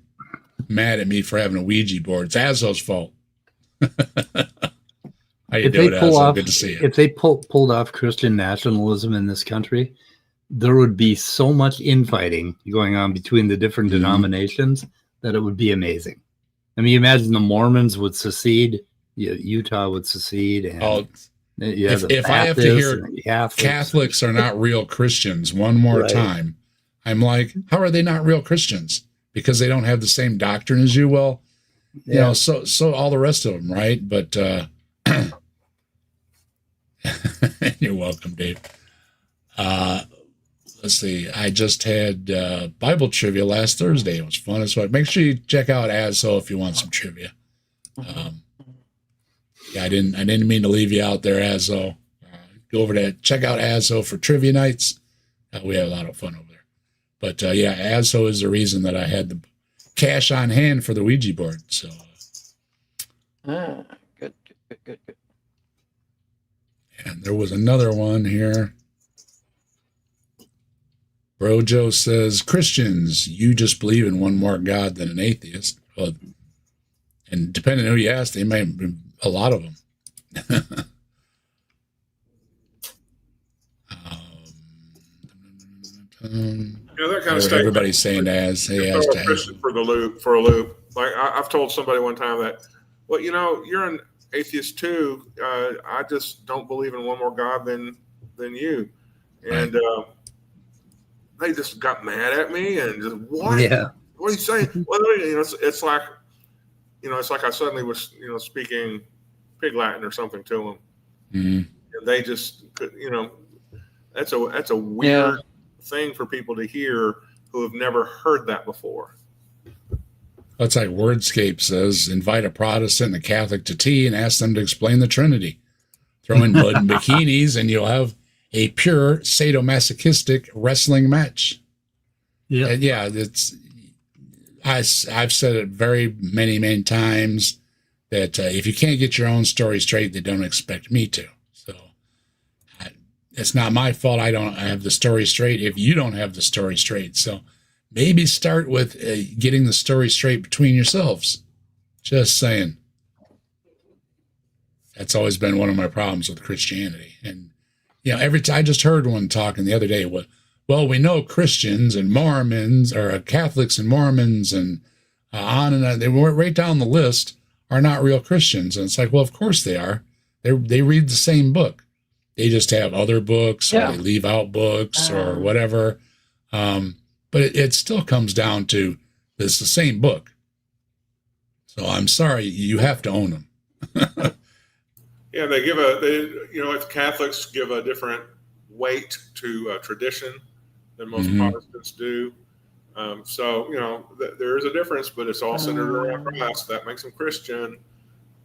mad at me for having a Ouija board. It's Azzo's fault. How you doing, Azzo? Good to see you. If they pulled off Christian nationalism in this country, there would be so much infighting going on between the different denominations that it would be amazing. I mean, imagine the Mormons would secede, Utah would secede, and if I have to hear Catholics are not real Christians one more time, I'm like, how are they not real Christians? Because they don't have the same doctrine as you. Well, you know, so all the rest of them, right? But you're welcome, Dave. Let's see. I just had Bible trivia last Thursday. It was fun as well. Make sure you check out Azzo if you want some trivia. Yeah, I didn't mean to leave you out there, Azzo. Go over to check out Azzo for trivia nights. We have a lot of fun over there. But yeah, Azzo is the reason that I had the cash on hand for the Ouija board. So. Good. And there was another one here. Bro Joe says, Christians, you just believe in one more God than an atheist. Well, and depending on who you ask, they might be a lot of them. That kind of stuff. Everybody's saying as Christian for a loop. Like I've told somebody one time that, well, you know, you're an atheist too. I just don't believe in one more God than you, and they just got mad at me and just what? Yeah. What are you saying? Well, you know, it's like, you know, it's like I suddenly was, you know, speaking Pig Latin or something to them, and they just, you know, that's a weird thing for people to hear who have never heard that before. That's like Wordscape says, invite a Protestant and a Catholic to tea and ask them to explain the Trinity. Throw in blood and bikinis and you'll have a pure sadomasochistic wrestling match. Yeah. And yeah, I've said it very many times that if you can't get your own story straight, they don't expect me to. So it's not my fault I have the story straight if you don't have the story straight. So maybe start with getting the story straight between yourselves. Just saying. That's always been one of my problems with Christianity. And, you know, I just heard one talking the other day. Well, we know Christians and Mormons, or Catholics and Mormons, and on and on. They went right down the list, are not real Christians. And it's like, well, of course they are. They read the same book. They just have other books, or they leave out books, or whatever. But it still comes down to it's the same book. So I'm sorry, you have to own them. Yeah, they you know, if Catholics give a different weight to tradition than most Protestants do. So, you know, there is a difference, but it's all centered around Christ. That makes them Christian.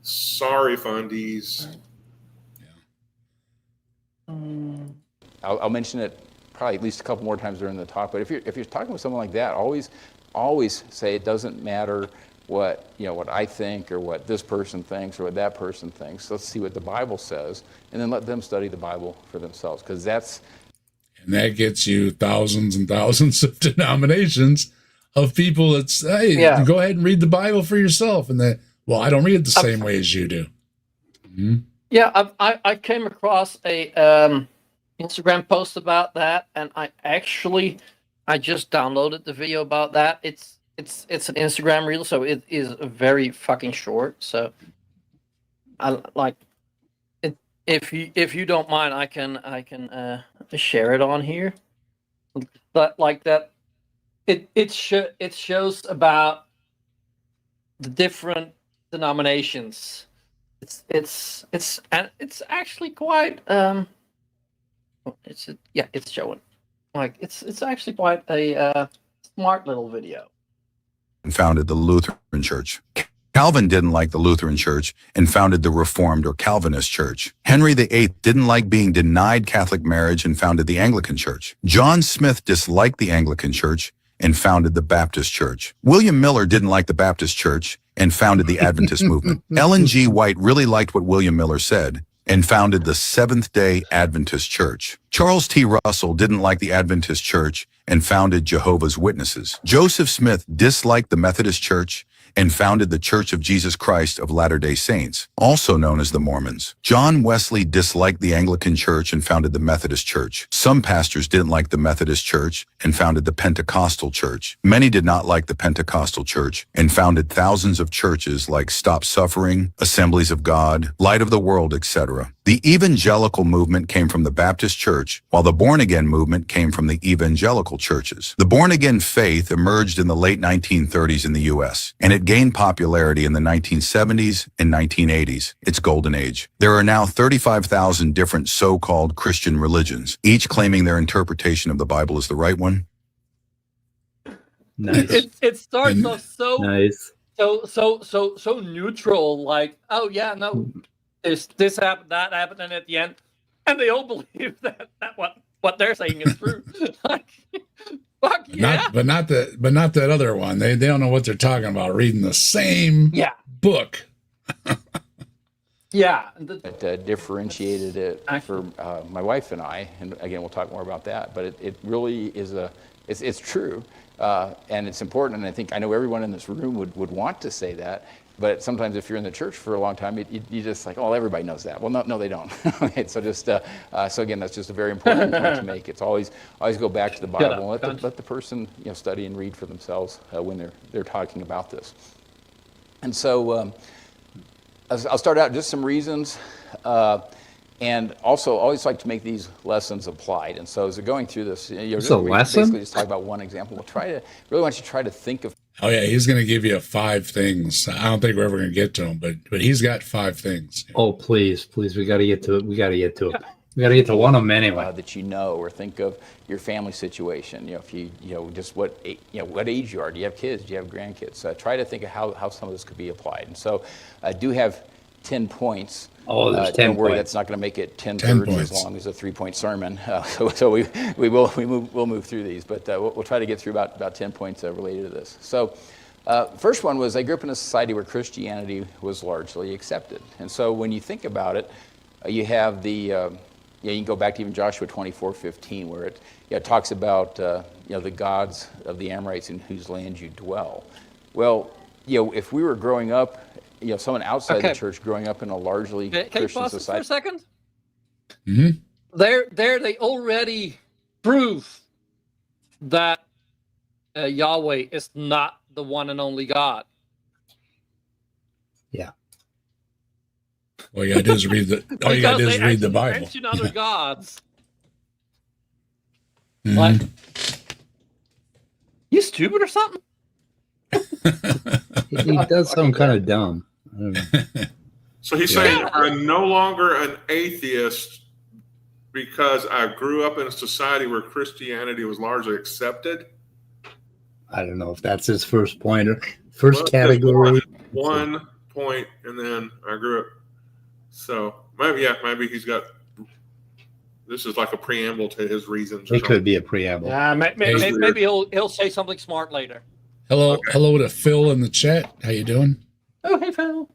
Sorry, fundies. I'll mention it probably at least a couple more times during the talk. But if you're talking with someone like that, always say it doesn't matter what I think or what this person thinks or what that person thinks. Let's see what the Bible says, and then let them study the Bible for themselves, because that gets you thousands and thousands of denominations of people that say, hey, go ahead and read the Bible for yourself. And well, I don't read it the same way as you do. Mm-hmm. Yeah, I came across a Instagram post about that, and I just downloaded the video about that. It's an Instagram reel, so it is very fucking short. So I like it. If you don't mind, I can share it on here. But like that, it shows about the different denominations. It's actually quite it's showing like it's actually quite a smart little video. And founded the Lutheran Church. Calvin didn't like the Lutheran Church and founded the Reformed or Calvinist Church. Henry VIII didn't like being denied Catholic marriage and founded the Anglican Church. John Smith disliked the Anglican Church and founded the Baptist Church. William Miller didn't like the Baptist Church and founded the Adventist movement. Ellen G. White really liked what William Miller said and founded the Seventh-day Adventist Church. Charles T. Russell didn't like the Adventist Church and founded Jehovah's Witnesses. Joseph Smith disliked the Methodist Church and founded the Church of Jesus Christ of Latter-day Saints, also known as the Mormons. John Wesley disliked the Anglican Church and founded the Methodist Church. Some pastors didn't like the Methodist Church and founded the Pentecostal Church. Many did not like the Pentecostal Church and founded thousands of churches like Stop Suffering, Assemblies of God, Light of the World, etc. The evangelical movement came from the Baptist Church, while the born-again movement came from the evangelical churches. The born-again faith emerged in the late 1930s in the U.S., and it gained popularity in the 1970s and 1980s, its golden age. There are now 35,000 different so-called Christian religions, each claiming their interpretation of the Bible is the right one. Nice. It starts off so Nice. so neutral, like, oh yeah, no, this happened, that happened, and at the end, and they all believe that what they're saying is true. Like, fuck yeah. But not that other one. They don't know what they're talking about. Reading the same book. Yeah. It differentiated it for my wife and I, and again, we'll talk more about that, but it really is it's true, and it's important, and I think I know everyone in this room would want to say that, but sometimes if you're in the church for a long time, you just like, oh, everybody knows that. Well, no, they don't. Okay, so just so again, that's just a very important point to make. It's always go back to the Bible and let the person study and read for themselves when they're talking about this. And so I'll start out just some reasons, and also always like to make these lessons applied. And so as we're going through this, it's a lesson. Basically just talk about one example. Really want you to try to think of. Oh yeah, he's going to give you 5 things. I don't think we're ever going to get to them, but he's got 5 things. Oh please, we got to get to it. We got to get to it. We got to get to one of them anyway. That or think of your family situation. If you just what age you are. Do you have kids? Do you have grandkids? Try to think of how some of this could be applied. And so I do have 10 points. Oh, there's 10 Don't worry, points. that's not going to make it 10 thirds points. as long as a 3-point sermon. So we'll move through these, but we'll try to get through about 10 points related to this. So first one was I grew up in a society where Christianity was largely accepted. And so when you think about it, you have you can go back to even Joshua 24:15, where it talks about the gods of the Amorites in whose land you dwell. Well, if we were growing up, someone outside the church growing up in a largely Can Christian you pause society. for a second? Mm-hmm. There they already prove that Yahweh is not the one and only God. Yeah. All you got to do is read the Bible. Mention other gods. Mhm. Like, you stupid or something? He does sound kind of dumb. I don't know. So he's saying I'm no longer an atheist because I grew up in a society where Christianity was largely accepted. I don't know if that's his first point or first category. One point, and then I grew up. So maybe he's got. This is like a preamble to his reasons. It could be a preamble. Yeah, maybe he'll say something smart later. Hello to Phil in the chat. How you doing? Oh, hey, Phil.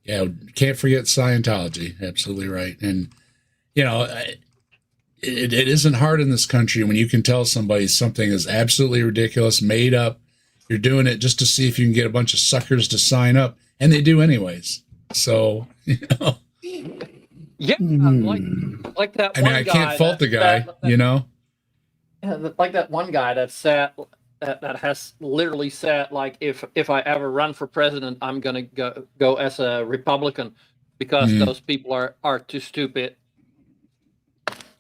Yeah, can't forget Scientology. Absolutely right. And it isn't hard in this country when you can tell somebody something is absolutely ridiculous, made up. You're doing it just to see if you can get a bunch of suckers to sign up, and they do anyways. So, Yeah, like that. I mean, I can't fault the guy, Yeah, like that one guy that said that has literally said, like, if I ever run for president, I'm gonna go as a Republican because those people are too stupid.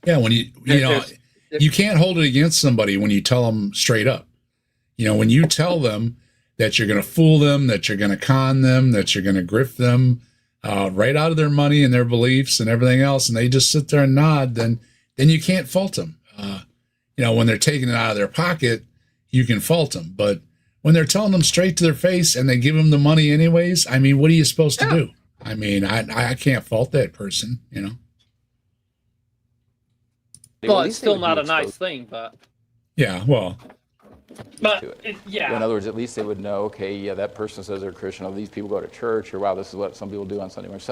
Yeah, when you can't hold it against somebody when you tell them straight up. When you tell them that you're going to fool them, that you're going to con them, that you're going to grift them right out of their money and their beliefs and everything else, and they just sit there and nod, then you can't fault them. When they're taking it out of their pocket, you can fault them. But when they're telling them straight to their face and they give them the money anyways, I mean, what are you supposed to do? I mean, I can't fault that person, Well, it's still not a nice thing, but Yeah, well, But to it. yeah. In other words, at least they would know, okay, yeah, that person says they're Christian, or these people go to church, or wow, this is what some people do on Sunday morning.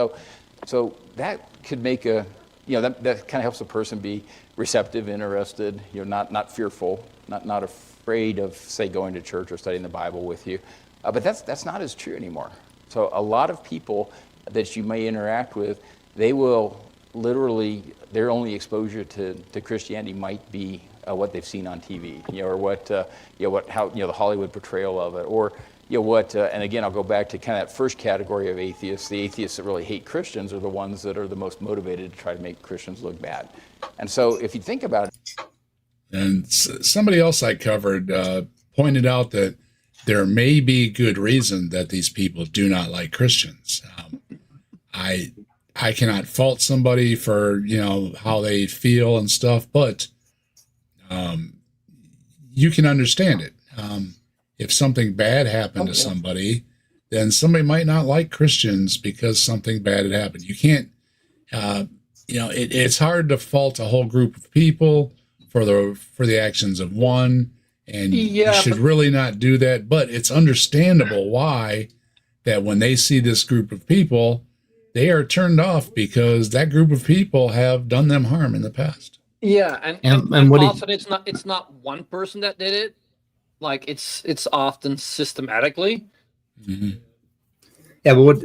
So that could make that kind of helps a person be receptive, interested, not fearful, not afraid of, say, going to church or studying the Bible with you. But that's not as true anymore. So a lot of people that you may interact with, they will literally, their only exposure to Christianity might be what they've seen on TV, or the Hollywood portrayal of it, or and again, I'll go back to kind of that first category of atheists. The atheists that really hate Christians are the ones that are the most motivated to try to make Christians look bad. And so if you think about it. And somebody else I covered pointed out that there may be good reason that these people do not like Christians. I cannot fault somebody for, how they feel and stuff, but you can understand it. If something bad happened to somebody, then somebody might not like Christians because something bad had happened. You can't, it's hard to fault a whole group of people for the actions of one, and you should really not do that. But it's understandable why that when they see this group of people, they are turned off because that group of people have done them harm in the past. Yeah, and often it's not one person that did it. Like it's often systematically. Mm-hmm. Yeah, but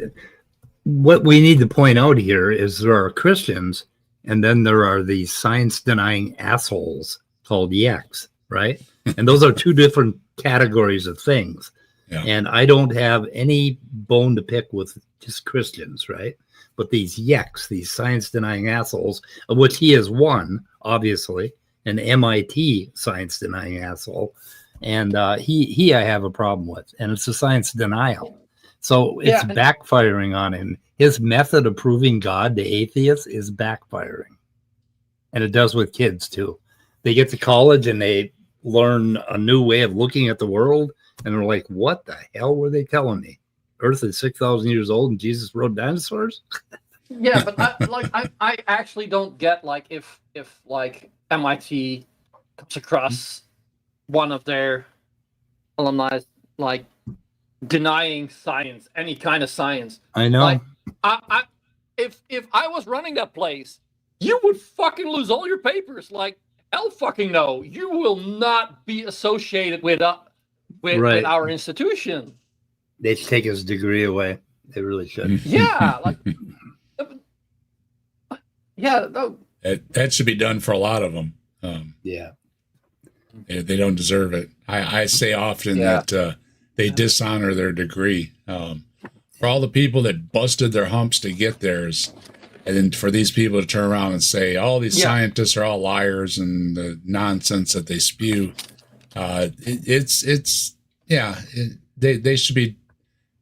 what we need to point out here is there are Christians, and then there are these science-denying assholes called yaks, right? And those are two different categories of things. Yeah. And I don't have any bone to pick with just Christians, right? But these yaks, these science-denying assholes, of which he is one, obviously, an MIT science-denying asshole. And he I have a problem with, and it's a science denial. So it's backfiring on him. His method of proving God to atheists is backfiring. And it does with kids too. They get to college and they learn a new way of looking at the world, and they're like, what the hell were they telling me? Earth is 6,000 years old and Jesus rode dinosaurs? Yeah, but I actually don't get if MIT comes across one of their alumni denying science, any kind of science. I know. If I was running that place, you would fucking lose all your papers. Hell fucking no. You will not be associated with our institution. They should take his degree away. They really should. Yeah, no. That should be done for a lot of them. Yeah. They don't deserve it. I say often that they dishonor their degree. For all the people that busted their humps to get theirs, and then for these people to turn around and say, all these scientists are all liars and the nonsense that they spew, they should be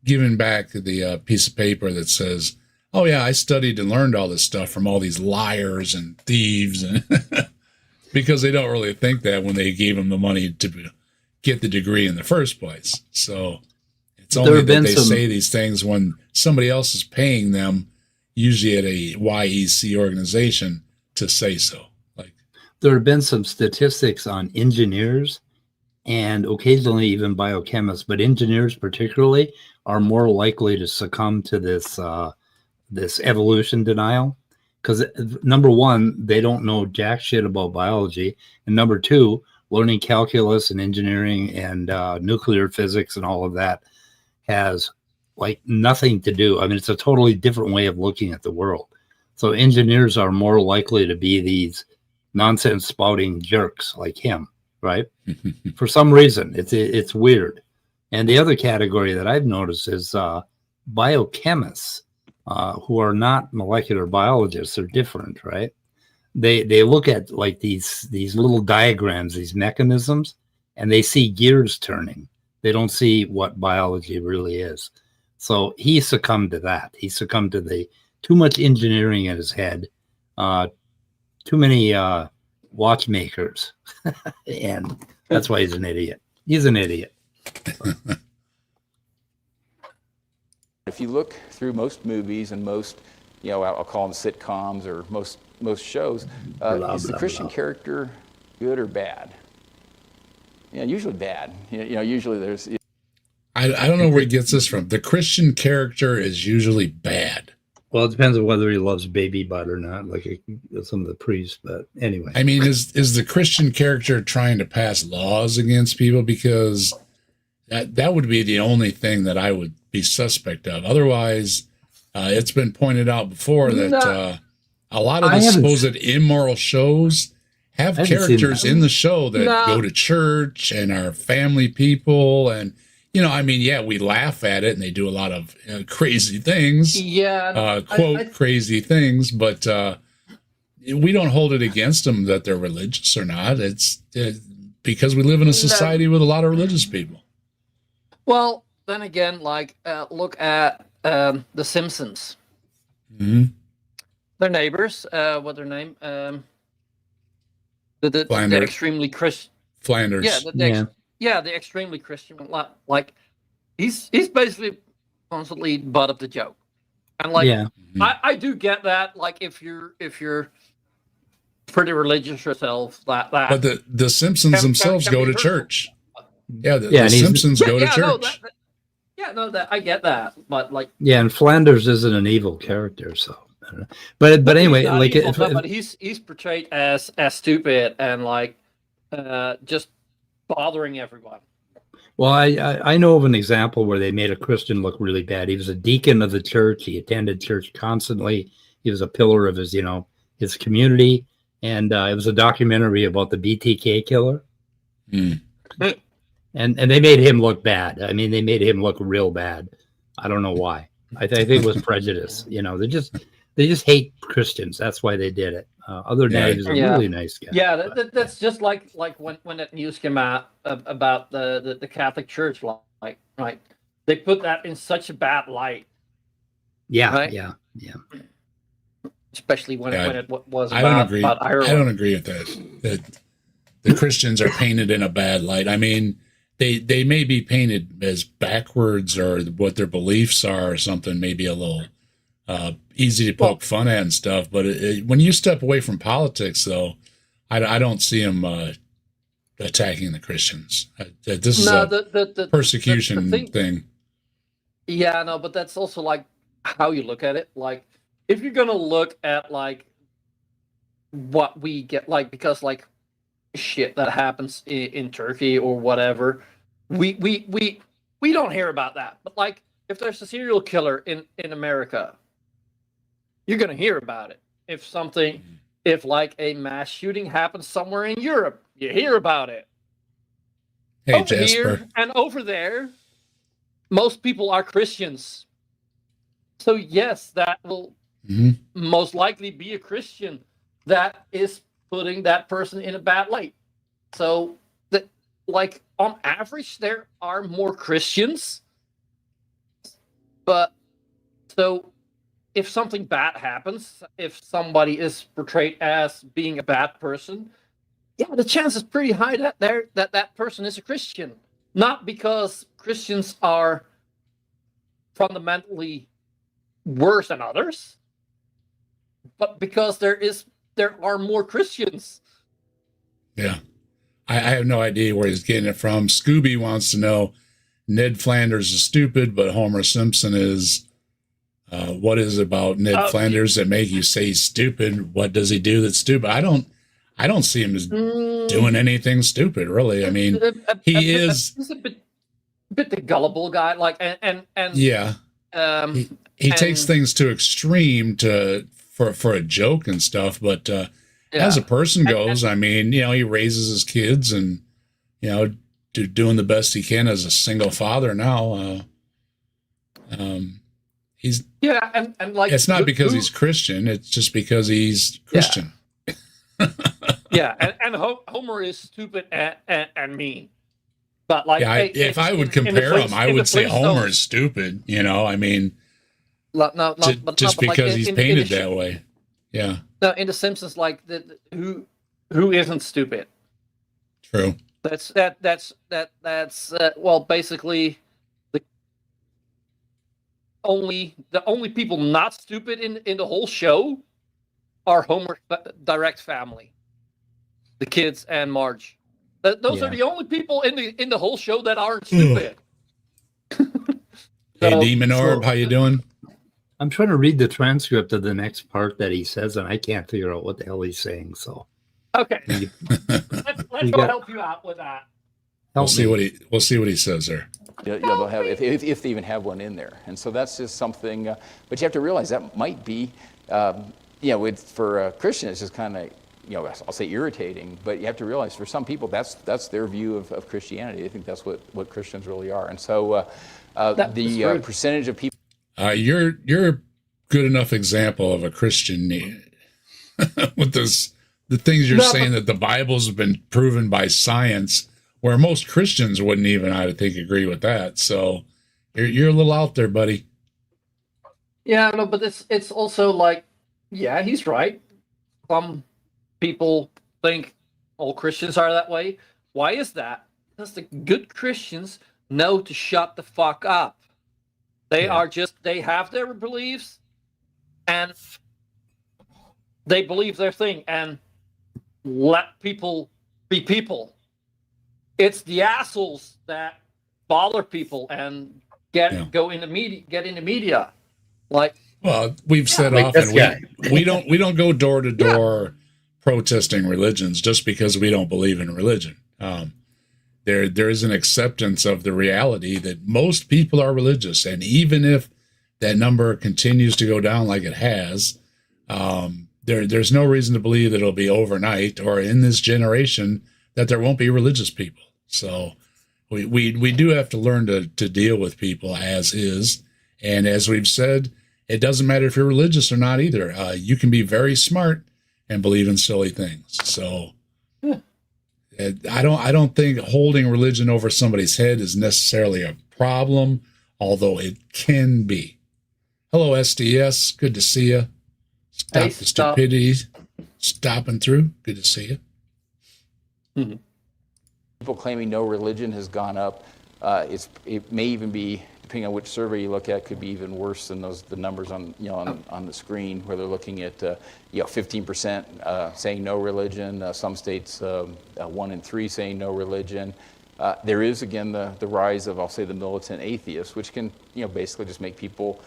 given back the piece of paper that says, oh yeah, I studied and learned all this stuff from all these liars and thieves, and because they don't really think that when they gave them the money to get the degree in the first place. So it's only that they say these things when somebody else is paying them, usually at a YEC organization, to say so. There have been some statistics on engineers and occasionally even biochemists, but engineers particularly are more likely to succumb to this evolution denial. Because number one, they don't know jack shit about biology. And number two, learning calculus and engineering and nuclear physics and all of that has nothing to do. I mean, it's a totally different way of looking at the world. So engineers are more likely to be these nonsense spouting jerks like him, right? For some reason, it's weird. And the other category that I've noticed is biochemists. Who are not molecular biologists. Are different, right? They look at these little diagrams, these mechanisms, and they see gears turning. They don't see what biology really is. So he succumbed to that. He succumbed to the too much engineering in his head, too many watchmakers, and that's why he's an idiot. He's an idiot. If you look through most movies and most, I'll call them sitcoms or most shows, is the Christian character good or bad? usually bad. Usually there's. I don't know where he gets this from. The Christian character is usually bad. Well, it depends on whether he loves baby butt or not, like some of the priests. But anyway, I mean, is the Christian character trying to pass laws against people? Because that would be the only thing that I would be suspect of. Otherwise, it's been pointed out before that a lot of the supposed immoral shows have characters in the show that go to church and are family people. And, I mean, yeah, we laugh at it and they do a lot of crazy things. Yeah. Crazy things, but we don't hold it against them that they're religious or not. It's because we live in a society with a lot of religious people. Well, then again, like, look at The Simpsons. Mm-hmm. Their neighbors, what's their name? The extremely Christian. Flanders. Yeah, the extremely Christian. Like, he's basically constantly butt of the joke. And like, I do get that. Like, if you're pretty religious yourself, that. But the Simpsons themselves go to church. Yeah, the Simpsons go to church. I get that, but like, and Flanders isn't an evil character, so. But anyway, like, but he's portrayed as stupid and like just bothering everyone. Well, I know of an example where they made a Christian look really bad. He was a deacon of the church. He attended church constantly. He was a pillar of his community, and it was a documentary about the BTK killer. Mm. And they made him look bad. I mean, they made him look real bad. I don't know why. I think it was prejudice. They just hate Christians. That's why they did it. Other than that, he was a really nice guy. Yeah, that's just like when that news came out about the Catholic Church, like, right? They put that in such a bad light. Yeah, right? yeah. Especially when it was I don't agree. about Ireland. I don't agree with that the Christians are painted in a bad light. I mean, they may be painted as backwards, or what their beliefs are or something, maybe a little easy to poke fun at and stuff. But when you step away from politics, though, I don't see them attacking the Christians. This is a persecution thing. Yeah, no, but that's also like how you look at it. Like, if you're gonna look at like what we get, like, because like shit that happens in Turkey or whatever, we don't hear about that. But like, if there's a serial killer in America, you're gonna hear about it. If like a mass shooting happens somewhere in Europe, you hear about it. Hey, over Jasper. here and over there, most people are Christians. So yes, that will most likely be a Christian that is putting that person in a bad light. So that, like, on average, there are more Christians. But so if something bad happens, if somebody is portrayed as being a bad person, yeah, the chance is pretty high that person is a Christian. Not because Christians are fundamentally worse than others, but because there are more Christians. Yeah. I have no idea where he's getting it from. Scooby wants to know, Ned Flanders is stupid, but Homer Simpson is. What is it about Ned Flanders that make you say he's stupid? What does he do that's stupid? I don't see him as doing anything stupid, really. I mean, he's a bit the gullible guy, like, and yeah. He takes things to extreme for a joke and stuff, but as a person goes, I mean, he raises his kids and doing the best he can as a single father now. He's and like, it's not because he's Christian; it's just because he's Christian. Yeah, and Homer is stupid and mean. But like, if I would compare them, I would say Homer is stupid. I mean, just because he's painted that way. Yeah. No, in The Simpsons, like, who isn't stupid? True. That's well, basically the only people not stupid in the whole show are Homer's direct family, the kids and Marge. Those are the only people in the whole show that aren't stupid. Hey, Demon Orb, how you doing? I'm trying to read the transcript of the next part that he says, and I can't figure out what the hell he's saying. So, okay, let's go help you out with that. We'll see what he says there. Yeah, they'll have if they even have one in there, and so that's just something. But you have to realize that might be, for a Christian, it's just kind of, I'll say irritating. But you have to realize for some people, that's their view of Christianity. They think that's what Christians really are, and so the percentage of people. You're a good enough example of a Christian with the things you're saying that the Bible's been proven by science, where most Christians wouldn't even, I think, agree with that. So you're a little out there, buddy. Yeah, no, but it's also like, yeah, he's right. Some people think all Christians are that way. Why is that? Because the good Christians know to shut the fuck up. They have their beliefs, and they believe their thing, and let people be people. It's the assholes that bother people and get into media. Like, well, we've said often we don't go door to door protesting religions just because we don't believe in religion. There is an acceptance of the reality that most people are religious, and even if that number continues to go down like it has, there's no reason to believe that it'll be overnight or in this generation that there won't be religious people. So we do have to learn to deal with people as is, and as we've said, it doesn't matter if you're religious or not either. You can be very smart and believe in silly things. So. I don't think holding religion over somebody's head is necessarily a problem, although it can be. Hello, SDS. Good to see you. Stop the stupidity. Stopping through. Good to see you. Mm-hmm. People claiming no religion has gone up. It may even be, depending on which survey you look at, could be even worse than the numbers on the screen, where they're looking at 15% saying no religion. Some states 1 in 3 saying no religion. There is again the rise of, I'll say, the militant atheists, which can basically just make people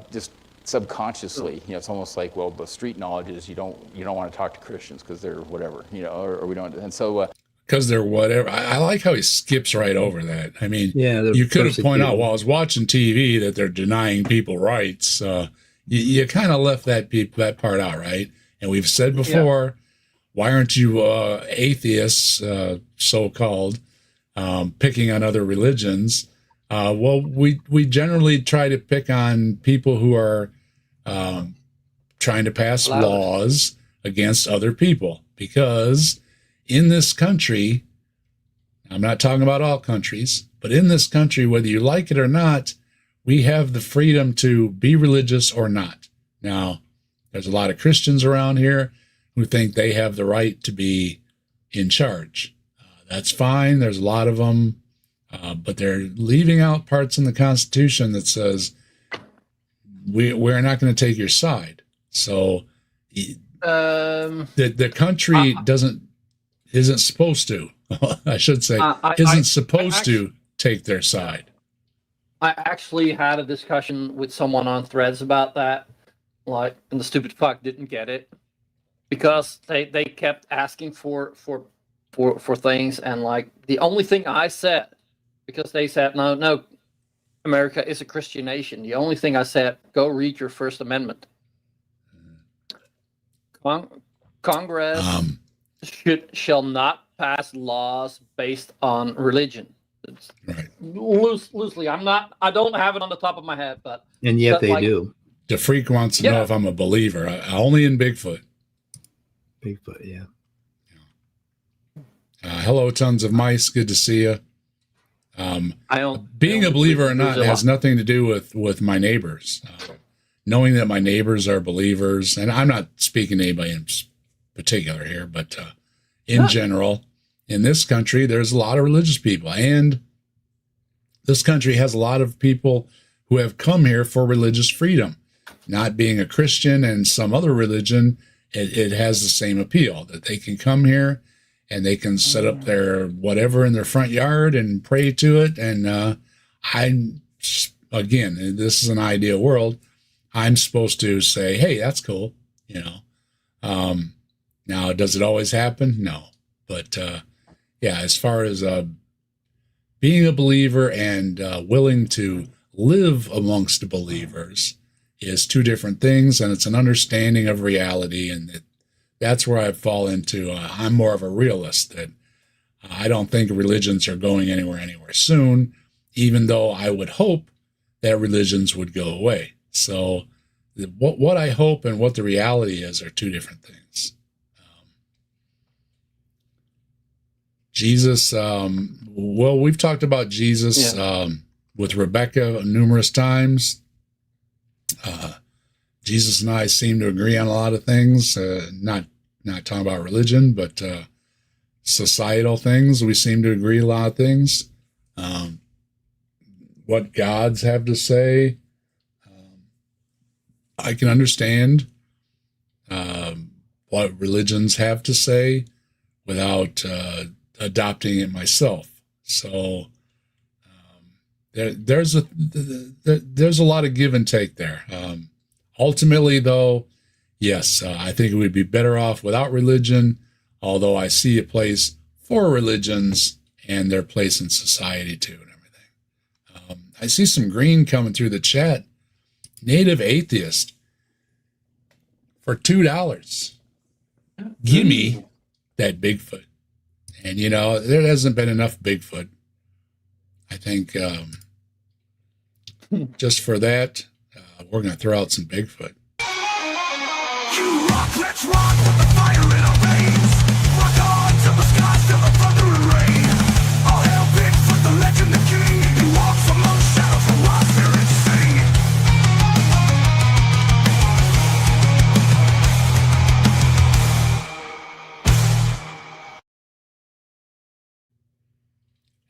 just subconsciously, it's almost like, well, the street knowledge is you don't want to talk to Christians because they're whatever, or we don't, and so. Because they're whatever. I like how he skips right over that. I mean, you could have pointed out while I was watching TV that they're denying people rights. You kind of left that part out, right? And we've said before, why aren't you atheists, so-called, picking on other religions? Well, we generally try to pick on people who are trying to pass laws against other people, because in this country, I'm not talking about all countries, but in this country, whether you like it or not, we have the freedom to be religious or not. Now, there's a lot of Christians around here who think they have the right to be in charge. That's fine. There's a lot of them, but they're leaving out parts in the Constitution that says we're not going to take your side. So the country isn't supposed to, I should say, isn't supposed to take their side. I actually had a discussion with someone on Threads about that, and the stupid fuck didn't get it, because they kept asking for things, and the only thing I said, because they said no, America is a Christian nation. The only thing I said, go read your First Amendment. Congress shall not pass laws based on religion. It's right. Loosely. I don't have it on the top of my head, but they do. The freak wants to know if I'm a believer. Only in Bigfoot. Bigfoot, yeah. Hello, tons of mice. Good to see you. Being a believer or not has nothing to do with my neighbors. Knowing that my neighbors are believers, and I'm not speaking to anybody in particular here, but in general, in this country, there's a lot of religious people, and this country has a lot of people who have come here for religious freedom. Not being a Christian and some other religion, it has the same appeal, that they can come here and they can set up their whatever in their front yard and pray to it. And again, this is an ideal world. I'm supposed to say, hey, that's cool, you know. Now, does it always happen? No. But yeah, as far as being a believer and willing to live amongst the believers is two different things, and it's an understanding of reality, and that's where I fall into. I'm more of a realist, that I don't think religions are going anywhere soon, even though I would hope that religions would go away. So what I hope and what the reality is are two different things. Jesus, well, we've talked about Jesus with Rebecca numerous times. Jesus and I seem to agree on a lot of things, not talking about religion, but societal things. We seem to agree a lot of things. What gods have to say, I can understand what religions have to say without adopting it myself. So there's a lot of give and take there. Ultimately, though, yes, I think it would be better off without religion, although I see a place for religions and their place in society too and everything. I see some green coming through the chat. Native Atheist for $2. Give me that Bigfoot. And, you know, there hasn't been enough Bigfoot. I think just for that, we're going to throw out some Bigfoot. You rock, let's rock with the fire in our veins. Rock on to the skies, till the thunder and rain. All hail Bigfoot, the legend, the king. He walks among shadows, the wild spirits sing.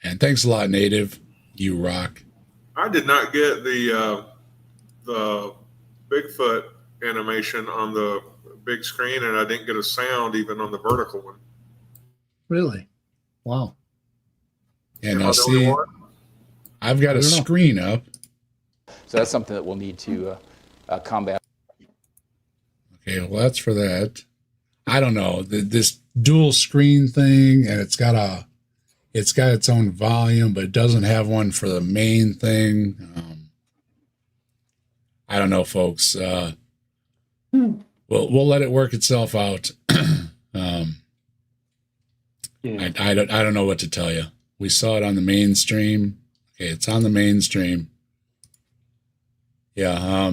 And thanks a lot, Native. You rock. I did not get the Bigfoot animation on the big screen, and I didn't get a sound even on the vertical one. Really? Wow. And Am I I'll the only see, one? I've got a screen up. So that's something that we'll need to combat. Okay, well, that's for that. I don't know. This dual screen thing, and it's got its own volume, but it doesn't have one for the main thing. I don't know, folks. We'll let it work itself out. I don't know what to tell you. We saw it on the mainstream. Okay, it's on the mainstream. Yeah.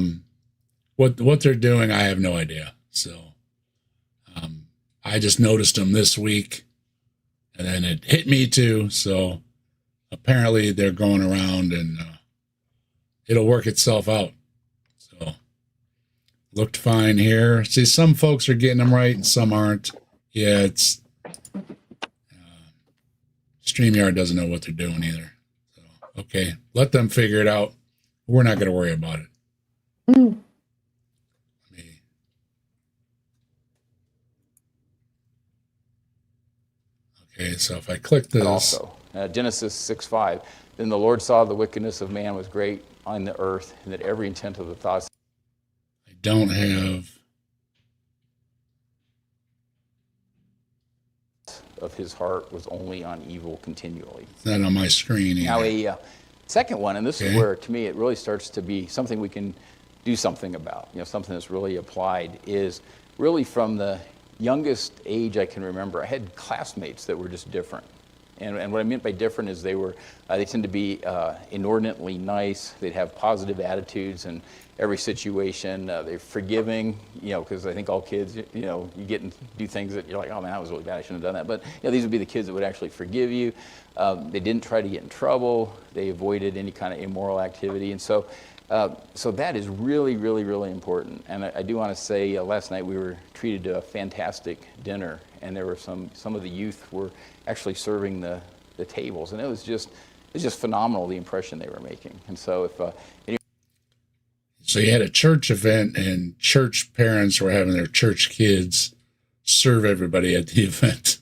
What they're doing, I have no idea. So, I just noticed them this week, and then it hit me too. So, apparently they're going around, and it'll work itself out. So, looked fine here. See, some folks are getting them right, and some aren't. Yeah, it's StreamYard doesn't know what they're doing either. So, okay, let them figure it out. We're not going to worry about it. Okay, so if I click this. Also, Genesis 6:5. Then the Lord saw the wickedness of man was great on the earth, and that every intent of the thoughts. I don't have. Of his heart was only on evil continually. It's not on my screen either. Now a second one, and this is where to me it really starts to be something we can do something about, something that's really applied, is really from the youngest age I can remember. I had classmates that were just different. And what I meant by different is they tend to be inordinately nice. They'd have positive attitudes in every situation. They're forgiving, because I think all kids, you get and do things that you're like, oh man, that was really bad. I shouldn't have done that. But these would be the kids that would actually forgive you. They didn't try to get in trouble. They avoided any kind of immoral activity. And so that is really, really, really important. And I do want to say, last night we were treated to a fantastic dinner, and there were some of the youth were actually serving the tables, and it was just phenomenal, the impression they were making. And so So you had a church event, and church parents were having their church kids serve everybody at the event.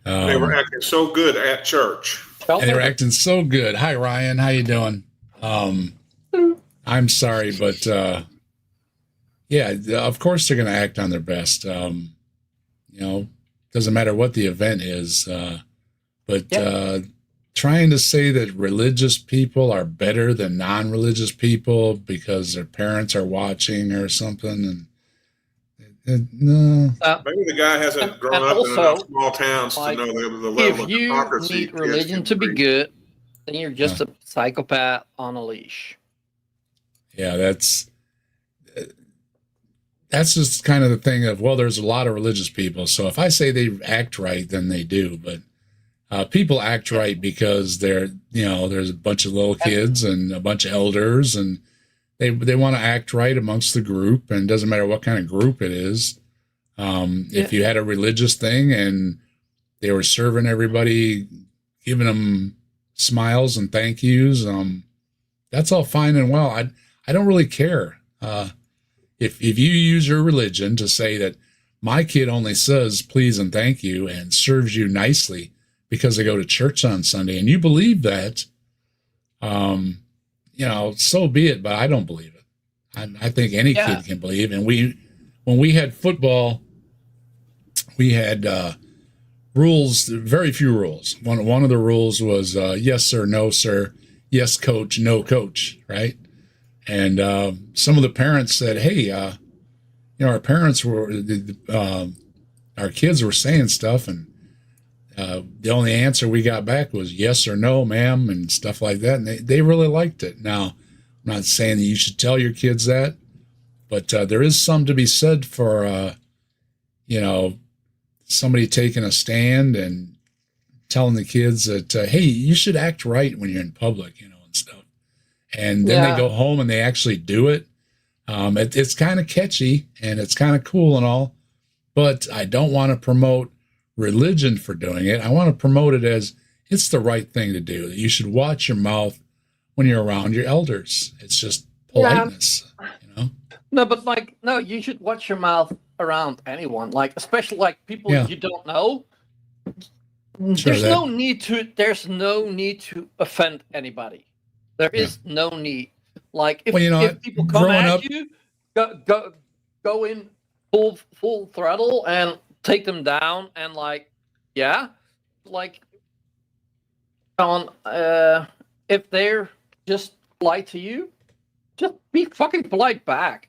They were acting so good at church. And they were acting so good. Hi, Ryan. How you doing? I'm sorry, but yeah, of course they're going to act on their best. You know, doesn't matter what the event is. But trying to say that religious people are better than non-religious people because their parents are watching or something, no. Maybe the guy hasn't grown up in enough small towns to know the level of hypocrisy. If you need religion to be good, then you're just a psychopath on a leash. Yeah, that's just kind of the thing of, well, there's a lot of religious people, so if I say they act right, then they do. But people act right because they're, you know, there's a bunch of little kids and a bunch of elders, and they want to act right amongst the group, and it doesn't matter what kind of group it is. If you had a religious thing and they were serving everybody, giving them smiles and thank yous, that's all fine and well. I don't really care. If you use your religion to say that my kid only says please and thank you and serves you nicely because they go to church on Sunday, and you believe that, you know, so be it, but I don't believe it. I think any kid can believe. And when we had football, we had rules, very few rules. One of the rules was yes, sir, no, sir, yes, coach, no, coach, right? And some of the parents said, hey, you know, our parents were, our kids were saying stuff, and the only answer we got back was yes or no, ma'am, and stuff like that. And they really liked it. Now, I'm not saying that you should tell your kids that, but there is some to be said for, you know, somebody taking a stand and telling the kids that, hey, you should act right when you're in public, you know, and stuff. And then they go home and they actually do it. It's kind of catchy and it's kind of cool and all, but I don't want to promote religion for doing it. I want to promote it as it's the right thing to do. You should watch your mouth when you're around your elders. It's just politeness, you know? No, but like, no, you should watch your mouth around anyone, like, especially like people you don't know. Sure, there's no need to offend anybody. There is no need. Like if people come at you, go in full throttle and take them down, and like if they're just polite to you, just be fucking polite back.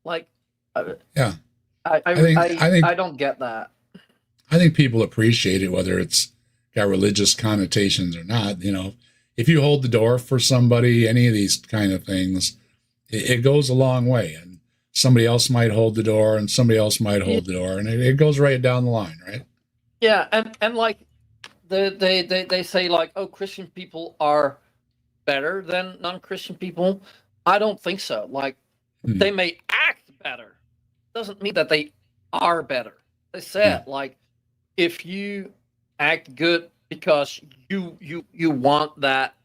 Like I don't get that. I think people appreciate it, whether it's got religious connotations or not. You know, if you hold the door for somebody, any of these kind of things, it goes a long way. And somebody else might hold the door, and somebody else might hold the door, and it goes right down the line, right? Yeah, and like they say like, oh, Christian people are better than non-Christian people. I don't think so. Like they may act better, doesn't mean that they are better. They said like, if you act good because you want that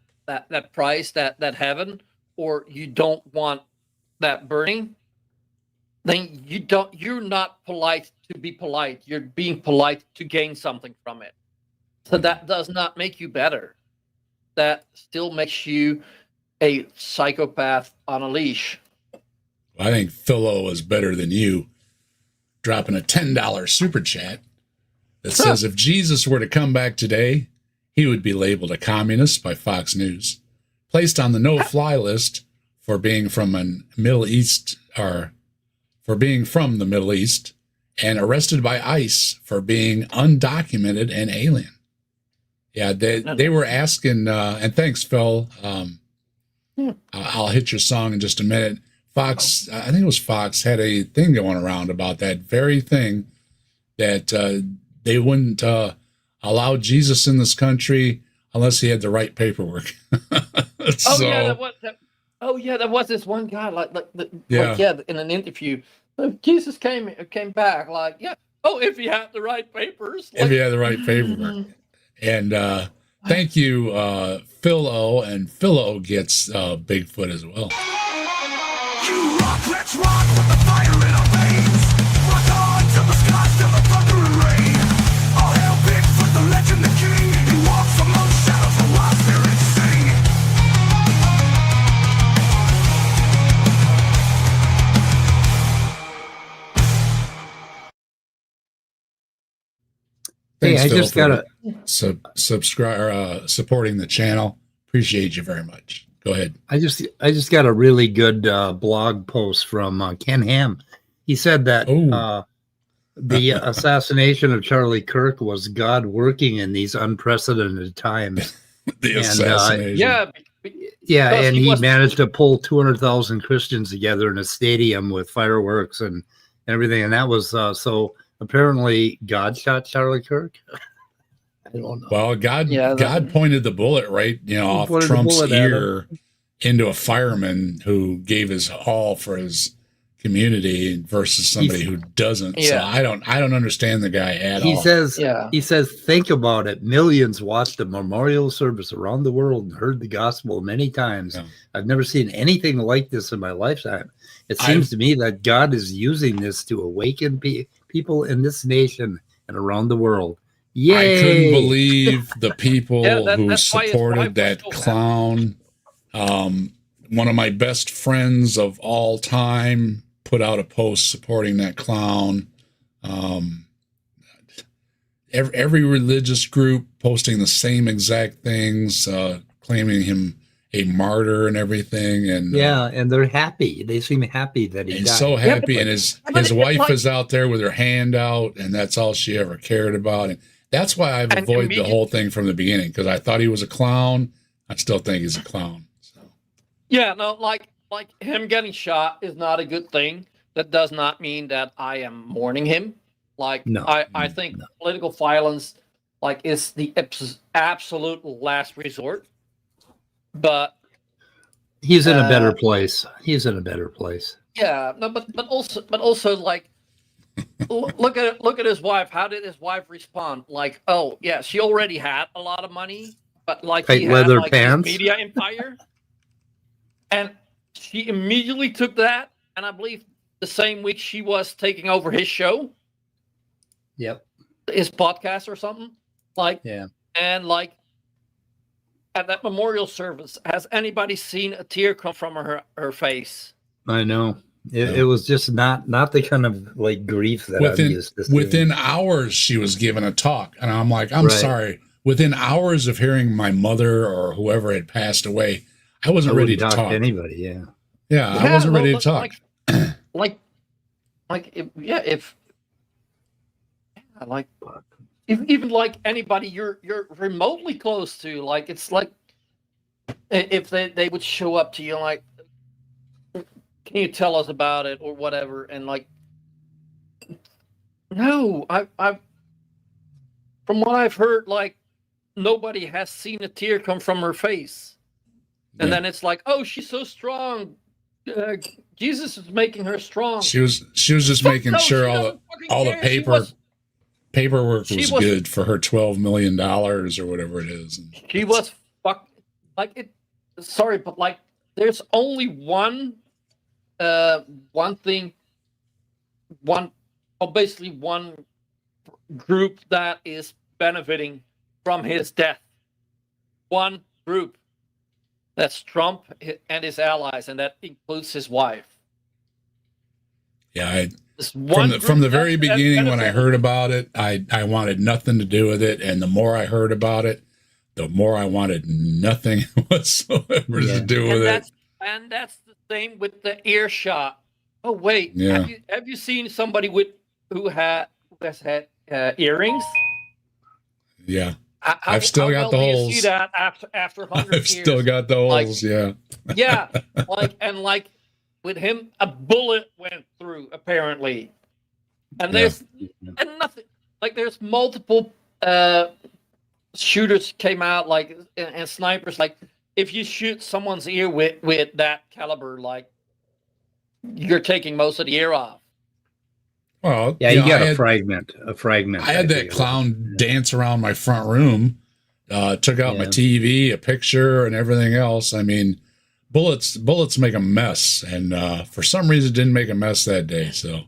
prize, that heaven, or you don't want that burning, then you're not polite to be polite. You're being polite to gain something from it. So that does not make you better. That still makes you a psychopath on a leash. I think Philo is better than you, dropping a $10 super chat that says if Jesus were to come back today, he would be labeled a communist by Fox News, placed on the no-fly list for being from the Middle East, and arrested by ICE for being undocumented and alien. Yeah, they were asking, and thanks, Phil. I'll hit your song in just a minute. Fox, I think it was Fox, had a thing going around about that very thing, that they wouldn't allow Jesus in this country unless he had the right paperwork. There was this one guy in an interview. Jesus came back if he had the right papers. If he had the right paperwork. And thank you, Philo, and Philo gets Bigfoot as well. You rock, let's rock with the fire in our veins. Rock on to the skies, till the thunder and rain. All hail Bigfoot, the legend. Thanks, I Phil, just for got subscribe supporting the channel. Appreciate you very much. Go ahead. I just got a really good blog post from Ken Ham. He said that Oh. the assassination of Charlie Kirk was God working in these unprecedented times. The And, assassination. Yeah. Yeah, Because and he he was- managed to pull 200,000 Christians together in a stadium with fireworks and everything. And that was so apparently God shot Charlie Kirk. I don't know. Well, God pointed the bullet right, off pointed the Trump's bullet at him. ear into a fireman who gave his all for his community versus somebody who doesn't. So Yeah. I don't understand the guy at all. He says, think about it. Millions watched a memorial service around the world and heard the gospel many times. Yeah. I've never seen anything like this in my lifetime. It seems to me that God is using this to awaken people in this nation and around the world. Yay! I couldn't believe the people who that's why his wife supported was that so clown. One of my best friends of all time put out a post supporting that clown. Every religious group posting the same exact things, claiming him a martyr and everything. And and they're happy. They seem happy that he he's died. so happy. Yeah, and his but wife is out there with her hand out, and that's all she ever cared about. And that's why I've avoided the whole thing from the beginning, because I thought he was a clown. I still think he's a clown. So. Yeah, no, like him getting shot is not a good thing. That does not mean that I am mourning him. I think political violence is the absolute last resort. But he's in a better place. He's in a better place. Yeah, no, but also look at his wife. How did his wife respond? Oh yeah, she already had a lot of money, but he had leather his pants, media empire, and she immediately took that. And I believe the same week she was taking over his show. Yep. His podcast or something. And at that memorial service, has anybody seen a tear come from her face? I know. It was just not the kind of grief that I'm used to seeing. Within hours, she was given a talk, and I'm like, I'm sorry. Within hours of hearing my mother or whoever had passed away, I wasn't ready to talk to anybody. Yeah. Yeah, I wasn't ready to talk. Even anybody you're remotely close to, it's if they would show up to you can you tell us about it or whatever, and no, I've from what I've heard, nobody has seen a tear come from her face. And then it's oh, she's so strong. Jesus is making her strong. She was just making sure all the paperwork was good for her $12 million or whatever it is. And she was sorry, but there's only one group that is benefiting from his death. One group. That's Trump and his allies, and that includes his wife. Yeah, from the very beginning when I heard about it, I wanted nothing to do with it, and the more I heard about it, the more I wanted nothing whatsoever to do with it. And that's the same with the earshot. Oh wait, have you seen somebody who has had earrings? Yeah. I've still got the holes. Do you see that after 100 years? I've still got the holes. Yeah. Yeah, with him, a bullet went through apparently, and there's nothing. There's multiple shooters came out and snipers. If you shoot someone's ear with that caliber, you're taking most of the ear off. Well, yeah, you got a fragment. I had that clown dance around my front room, took out my TV, a picture, and everything else. I mean, bullets make a mess, and for some reason, didn't make a mess that day. So,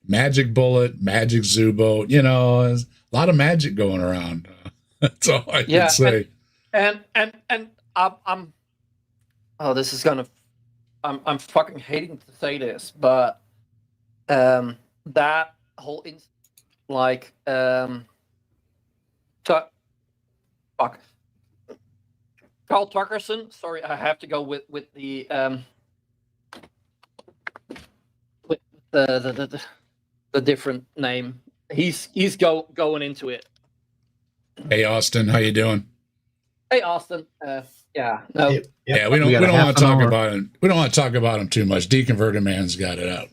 magic bullet, magic zoo boat. There's a lot of magic going around. That's all I can say. And I'm. Oh, this is gonna. I'm fucking hating to say this, but that whole Fuck. Carl Tuckerson. Sorry, I have to go with the with the different name. He's going into it. Hey, Austin, how you doing? Hey, Austin. Yeah. No. Yeah, we don't want to talk about him. We don't want to talk about him too much. Deconverted man's got it out.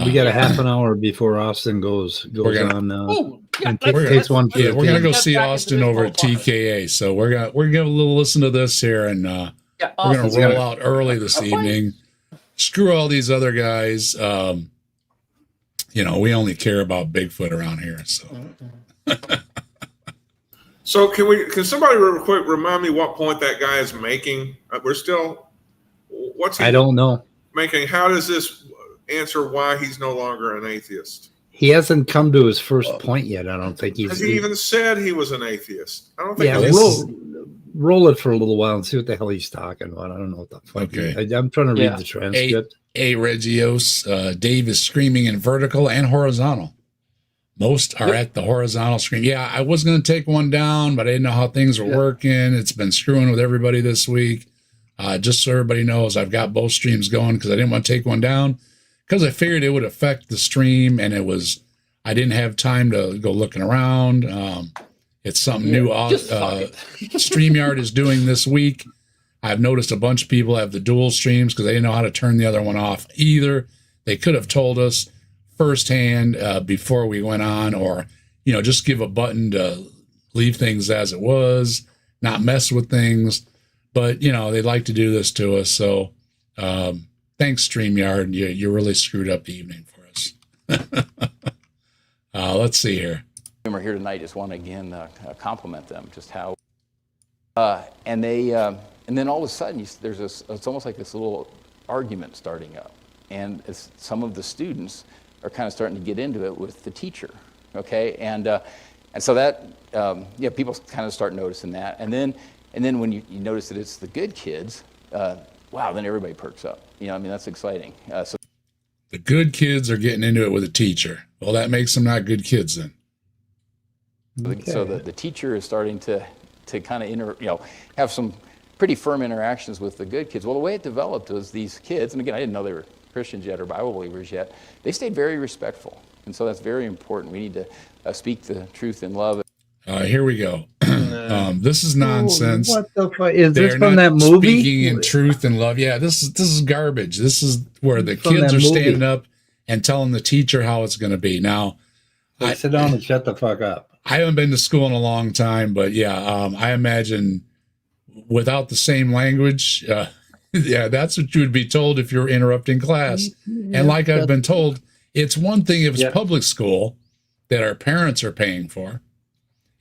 We got a half an hour before Austin goes on. And takes one. Yeah, we're gonna go see Austin over at TKA. So we're gonna give a little listen to this here, and we're gonna roll out early this evening. Screw all these other guys. We only care about Bigfoot around here. So. So can somebody real quick remind me what point that guy is making? What's he I don't know. making? How does this answer why he's no longer an atheist? He hasn't come to his first point yet. I don't think Has he even said he was an atheist? I don't think. Yeah, roll it for a little while and see what the hell he's talking about. I don't know what the fuck. Okay. I'm trying to read the transcript. Regios, Dave is screaming in vertical and horizontal. Most are at the horizontal screen. Yeah, I was going to take one down, but I didn't know how things were working. It's been screwing with everybody this week. Just so everybody knows, I've got both streams going because I didn't want to take one down because I figured it would affect the stream, and I didn't have time to go looking around. It's something new StreamYard is doing this week. I've noticed a bunch of people have the dual streams because they didn't know how to turn the other one off either. They could have told us firsthand before we went on, or just give a button to leave things as it was, not mess with things. But they'd like to do this to us. So thanks, StreamYard. You really screwed up the evening for us. Let's see here. We're here tonight. Just want to again compliment them. Just how and then all of a sudden there's this. It's almost like this little argument starting up, and some of the students are kind of starting to get into it with the teacher, okay? And so that, people kind of start noticing that. And then when you notice that it's the good kids, wow, then everybody perks up. That's exciting. So the good kids are getting into it with a teacher. Well, that makes them not good kids then. Okay. So the teacher is starting to kind of have some pretty firm interactions with the good kids. Well, the way it developed was these kids, and again, I didn't know they were Christians yet or Bible believers yet, they stayed very respectful. And so that's very important. We need to speak the truth in love. Here we go. This is nonsense. What the fuck? Is this They're from not that movie? Speaking in truth and love. Yeah, this is garbage. This is where the kids are standing up and telling the teacher how it's going to be. Now, sit down and shut the fuck up. I haven't been to school in a long time, but I imagine without the same language, that's what you would be told if you're interrupting class. And like I've been told, it's one thing if it's public school that our parents are paying for.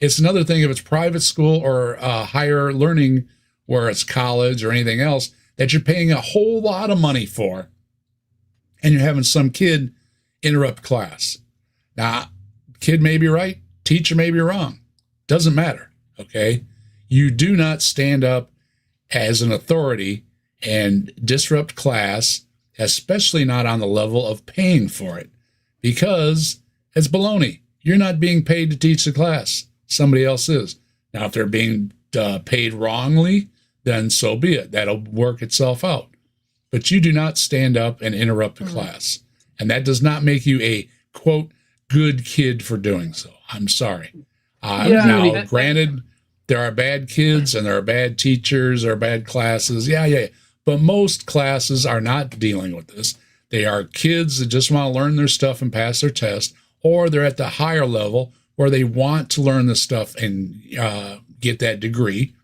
It's another thing if it's private school or higher learning where it's college or anything else that you're paying a whole lot of money for, and you're having some kid interrupt class. Now, kid may be right, teacher may be wrong. Doesn't matter, okay? You do not stand up as an authority and disrupt class, especially not on the level of paying for it, because it's baloney. You're not being paid to teach the class. Somebody else is. Now, if they're being paid wrongly, then so be it. That'll work itself out. But you do not stand up and interrupt the class. And that does not make you a, quote, good kid for doing so. I'm sorry. Now, granted, there are bad kids and there are bad teachers or bad classes. Yeah. But most classes are not dealing with this. They are kids that just want to learn their stuff and pass their test, or they're at the higher level where they want to learn this stuff and get that degree.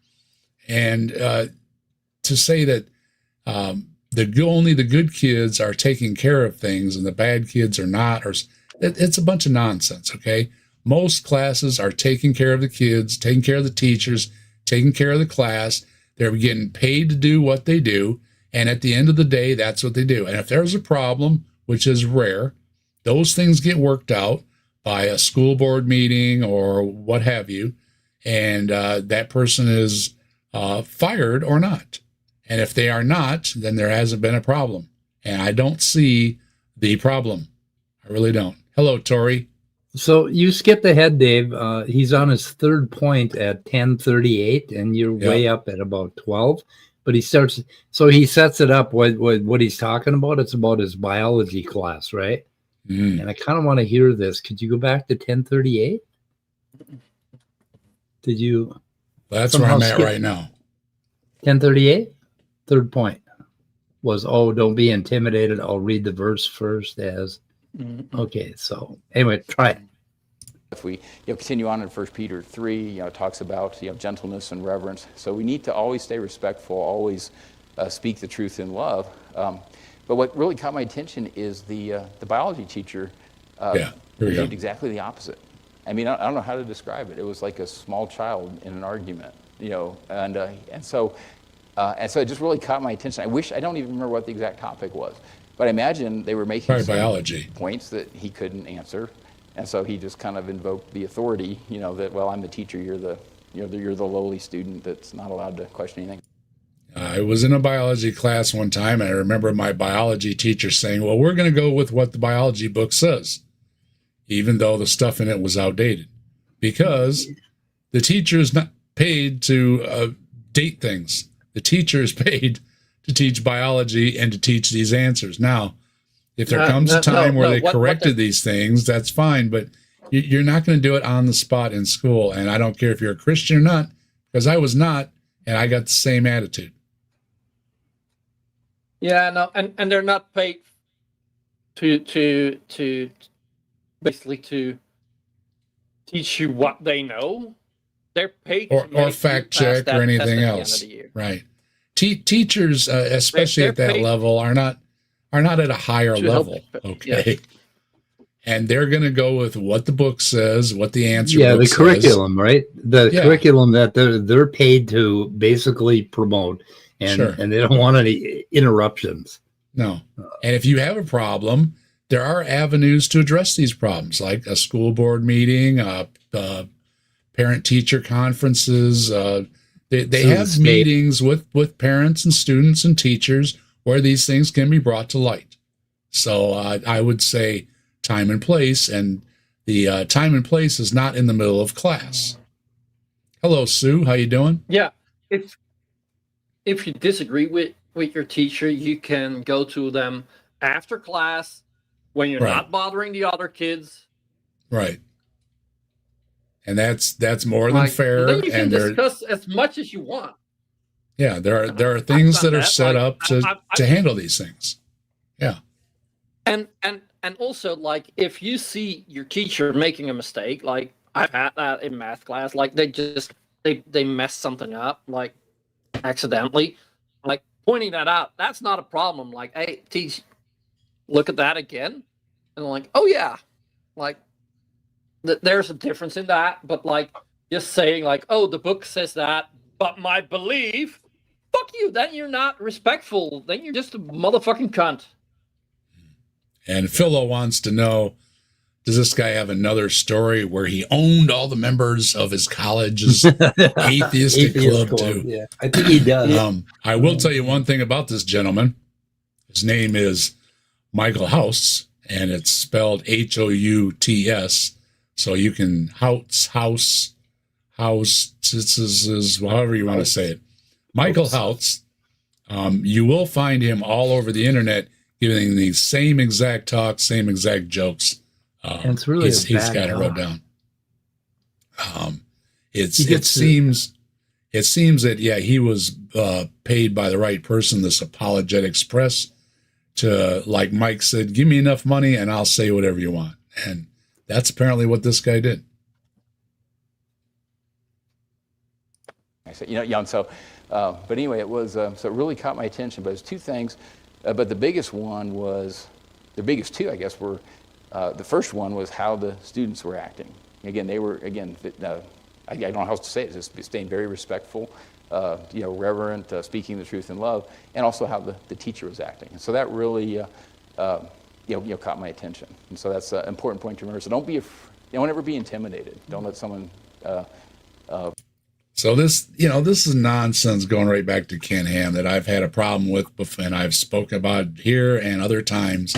And to say that only the good kids are taking care of things and the bad kids are not, it's a bunch of nonsense, okay? Most classes are taking care of the kids, taking care of the teachers, taking care of the class. They're getting paid to do what they do. And at the end of the day, that's what they do. And if there's a problem, which is rare, those things get worked out by a school board meeting or what have you. And that person is fired or not. And if they are not, then there hasn't been a problem. And I don't see the problem. I really don't. Hello, Tori. So you skipped ahead, Dave. He's on his third point at 10:38, and you're way up at about 12. But he starts, so he sets it up. What he's talking about? It's about his biology class, right? Mm. And I kind of want to hear this. Could you go back to 10:38? Did you? That's where I'm at right now. 10:38. Third point was, don't be intimidated. I'll read the verse first as. Okay, so anyway, try it. If we continue on in 1 Peter 3, it talks about gentleness and reverence. So we need to always stay respectful, always speak the truth in love. But what really caught my attention is the biology teacher did exactly the opposite. I mean, I don't know how to describe it. It was like a small child in an argument, and so it just really caught my attention. I don't even remember what the exact topic was. But I imagine they were making biology points that he couldn't answer, and so he just kind of invoked the authority, that I'm the teacher, you're the lowly student that's not allowed to question anything. I was in a biology class one time, and I remember my biology teacher saying, "Well, we're going to go with what the biology book says," even though the stuff in it was outdated, because the teacher is not paid to date things. The teacher is paid to teach biology and to teach these answers. Now, if there comes a time where they corrected these things, that's fine, but you're not going to do it on the spot in school. And I don't care if you're a Christian or not, because I was not, and I got the same attitude. Yeah, no, and they're not paid to basically to teach you what they know. They're paid or fact check or anything else. Right. Teachers, especially at that level, are not at a higher level. Okay. Yeah. And they're going to go with what the book says, what the answer book the says. curriculum, right? The curriculum that they're paid to basically promote, and they don't want any interruptions. No. And if you have a problem, there are avenues to address these problems, like a school board meeting, parent-teacher conferences. They have meetings with parents and students and teachers where these things can be brought to light. So I would say time and place, and the time and place is not in the middle of class. Hello, Sue. How you doing? Yeah. If you disagree with your teacher, you can go to them after class when you're not bothering the other kids. Right. And that's more than fair. Then you can discuss as much as you want. Yeah, there are things that are set up to handle these things. Yeah. And also, like, if you see your teacher making a mistake, like I've had that in math class, like they mess something up, like accidentally, like pointing that out, that's not a problem. Like, hey, teach, look at that again. And I'm like, oh yeah, like there's a difference in that, but like just saying like, oh, the book says that, but my belief, fuck you, then you're not respectful, then you're just a motherfucking cunt. And Philo wants to know, does this guy have another story where he owned all the members of his college's atheistic club too? Yeah, I think he does. I will tell you one thing about this gentleman. His name is Michael Houts, and it's spelled Houts. So you can Houts, however you want to say it. Michael Houts. You will find him all over the internet giving the same exact talk, same exact jokes. And it's really he's got it wrote down. It seems that he was paid by the right person, this apologetics press, to, like Mike said, give me enough money and I'll say whatever you want. And that's apparently what this guy did. But anyway, it was so it really caught my attention. But it's two things. But the biggest one was, the biggest two, I guess, were the first one was how the students were acting. Again, they were I don't know how else to say it. Just staying very respectful, reverent, speaking the truth in love, and also how the teacher was acting. And so that really caught my attention. And so that's an important point to remember. So don't ever be intimidated. Don't let someone. So this is nonsense going right back to Ken Ham that I've had a problem with, and I've spoken about here and other times.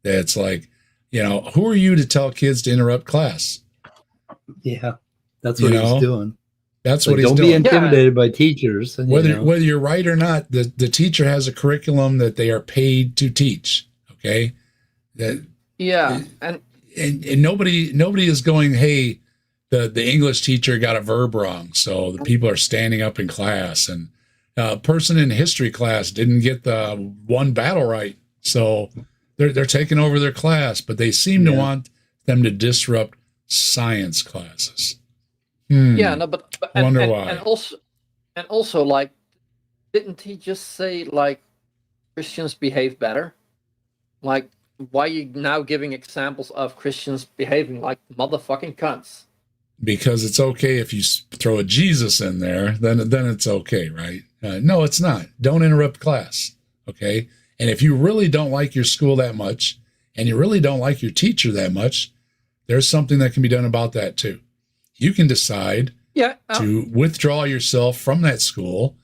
That it's like, who are you to tell kids to interrupt class? Yeah, that's what he's doing. That's Like, what he's don't doing. be intimidated by teachers. Whether you're right or not, the teacher has a curriculum that they are paid to teach. Okay, and nobody is going, hey, the English teacher got a verb wrong, so the people are standing up in class, and a person in history class didn't get the one battle right, so they're taking over their class, but they seem to want them to disrupt science classes. Yeah, no, but wonder why. And also, like, didn't he just say, like, Christians behave better? Like, why are you now giving examples of Christians behaving like motherfucking cunts? Because it's okay if you throw a Jesus in there, then it's okay, right? No, it's not. Don't interrupt class, okay? And if you really don't like your school that much, and you really don't like your teacher that much, there's something that can be done about that too. You can decide to withdraw yourself from that school,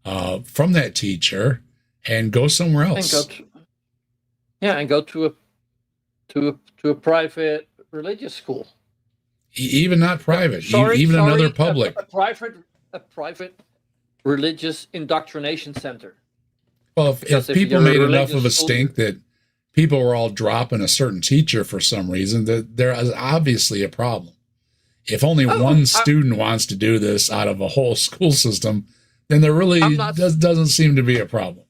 from that teacher, and go somewhere else. And go to a private religious school. Even not private, even another public. A private religious indoctrination center. Well, if people made enough of a stink that people were all dropping a certain teacher for some reason, that there is obviously a problem. If only one student wants to do this out of a whole school system, then there really doesn't seem to be a problem.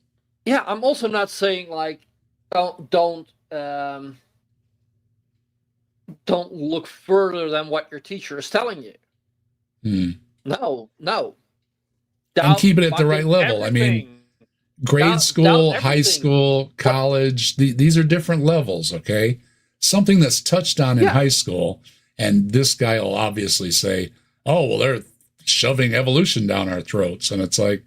Yeah, I'm also not saying, like, don't look further than what your teacher is telling you. No. And keep it at the right level. I mean, grade school, high school, college, these are different levels, okay? Something that's touched on in high school, and this guy will obviously say, oh, well, they're shoving evolution down our throats. And it's like,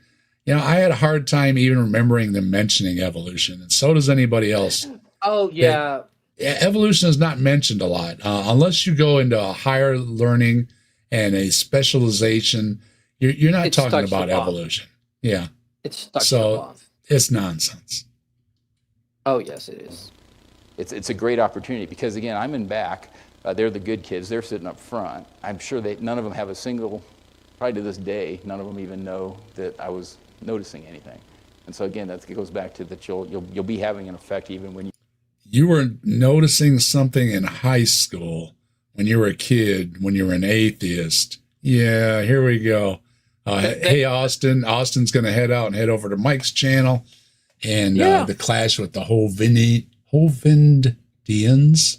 I had a hard time even remembering them mentioning evolution, and so does anybody else. Oh, yeah. Evolution is not mentioned a lot. Unless you go into a higher learning and a specialization, you're not talking about evolution. Yeah. It's nonsense. Oh, yes, it is. It's a great opportunity because, again, I'm in back. They're the good kids. They're sitting up front. I'm sure none of them have a single, probably to this day, none of them even know that I was noticing anything. And so, again, that goes back to that you'll be having an effect even when you were noticing something in high school when you were a kid, when you were an atheist. Yeah, here we go. Hey, Austin. Austin's going to head out and head over to Mike's channel and the clash with the Hovindians.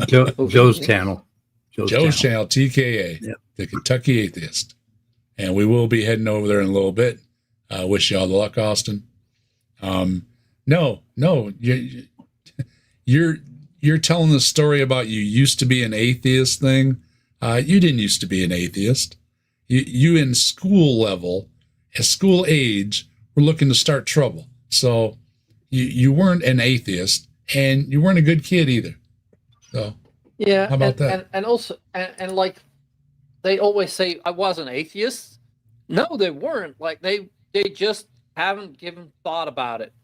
Joe's channel. Joe's channel, TKA, the Kentucky Atheist. And we will be heading over there in a little bit. Wish you all the luck, Austin. No, you're telling the story about you used to be an atheist thing. You didn't used to be an atheist. You in school level, at school age, were looking to start trouble. So you weren't an atheist, and you weren't a good kid either. So yeah, how about that? And also, like, they always say I was an atheist. No, they weren't. Like, they just haven't given thought about it.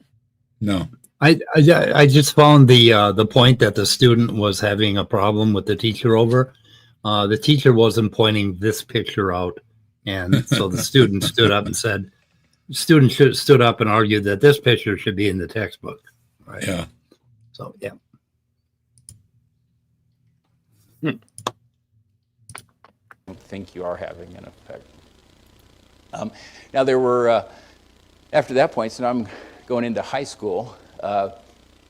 No. I just found the point that the student was having a problem with the teacher over. The teacher wasn't pointing this picture out, and so the student stood up and said, stood up and argued that this picture should be in the textbook. Right? Yeah. So yeah. I don't think you are having an effect. Now there were after that point, so now I'm going into high school.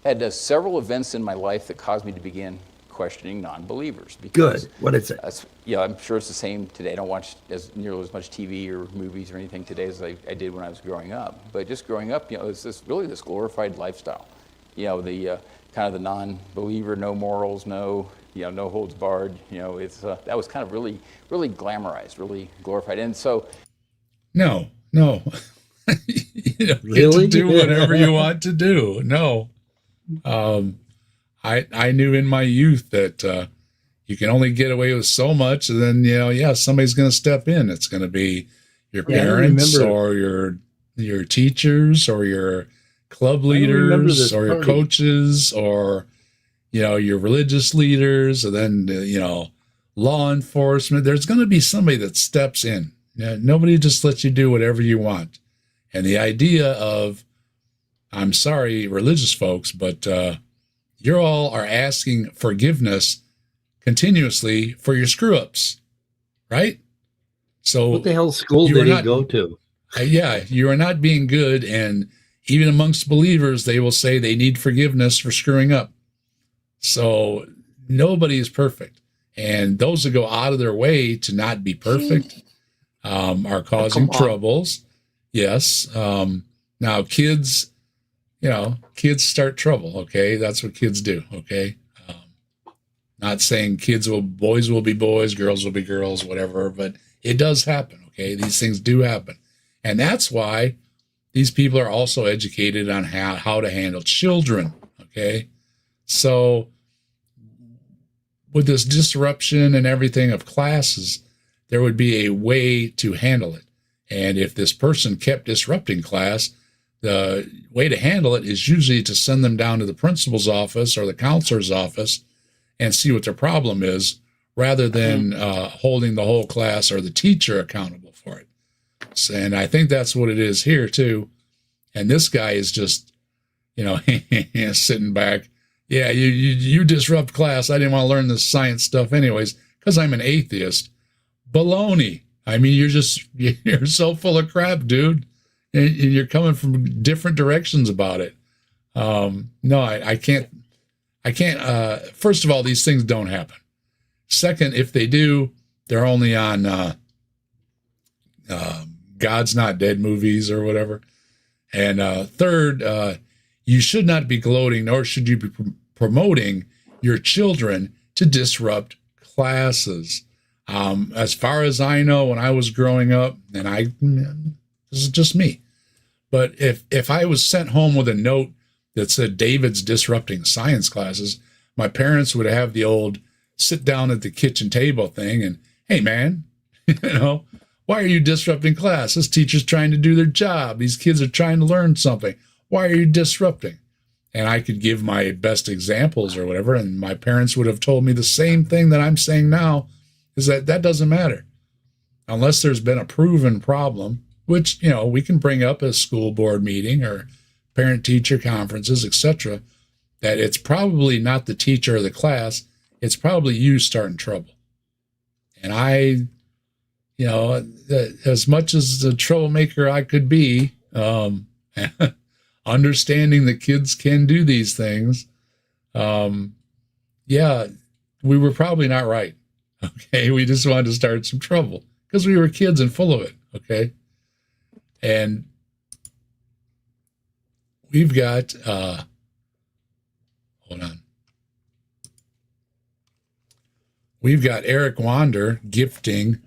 Had several events in my life that caused me to begin questioning non-believers. Good. What is it? I'm sure it's the same today. I don't watch nearly as much TV or movies or anything today as I did when I was growing up. But just growing up, it's this glorified lifestyle. The kind of the non-believer, no morals, no holds barred. It's that was kind of really, really glamorized, really glorified. And so, no. You don't really? get to do whatever you want to do. No. I knew in my youth that you can only get away with so much, and then somebody's going to step in. It's going to be your parents or your teachers or your club leaders or your coaches or your religious leaders, and then, law enforcement. There's going to be somebody that steps in. Nobody just lets you do whatever you want. And the idea of, I'm sorry, religious folks, but you all are asking forgiveness continuously for your screw-ups, right? So What the hell school did he go to? Yeah, you are not being good, and even amongst believers, they will say they need forgiveness for screwing up. So nobody is perfect, and those that go out of their way to not be perfect are causing troubles. Yes. Now kids, kids start trouble. Okay, that's what kids do. Okay. Not saying boys will be boys, girls will be girls, whatever, but it does happen. Okay, these things do happen. And that's why these people are also educated on how to handle children, okay? So with this disruption and everything of classes, there would be a way to handle it. And if this person kept disrupting class, the way to handle it is usually to send them down to the principal's office or the counselor's office and see what their problem is, rather than holding the whole class or the teacher accountable for it. And I think that's what it is here too. And this guy is just, sitting back. Yeah, you disrupt class. I didn't want to learn this science stuff anyways, because I'm an atheist. Baloney. I mean, you're so full of crap, dude. And you're coming from different directions about it. No, I can't. First of all, these things don't happen. Second, if they do, they're only on God's Not Dead movies or whatever. And third, you should not be gloating, nor should you be promoting your children to disrupt classes. As far as I know, when I was growing up, and this is just me, but if I was sent home with a note that said David's disrupting science classes, my parents would have the old sit down at the kitchen table thing and, hey man, why are you disrupting class? This teacher's trying to do their job. These kids are trying to learn something. Why are you disrupting? And I could give my best examples or whatever, and my parents would have told me the same thing that I'm saying now, is that doesn't matter. Unless there's been a proven problem, which, we can bring up at a school board meeting or parent-teacher conferences, etc., that it's probably not the teacher or the class, it's probably you starting trouble. And I, as much as the troublemaker I could be, understanding that kids can do these things, yeah, we were probably not right. Okay, we just wanted to start some trouble because we were kids and full of it. Okay, and we've got, hold on. We've got Eric Wander gifting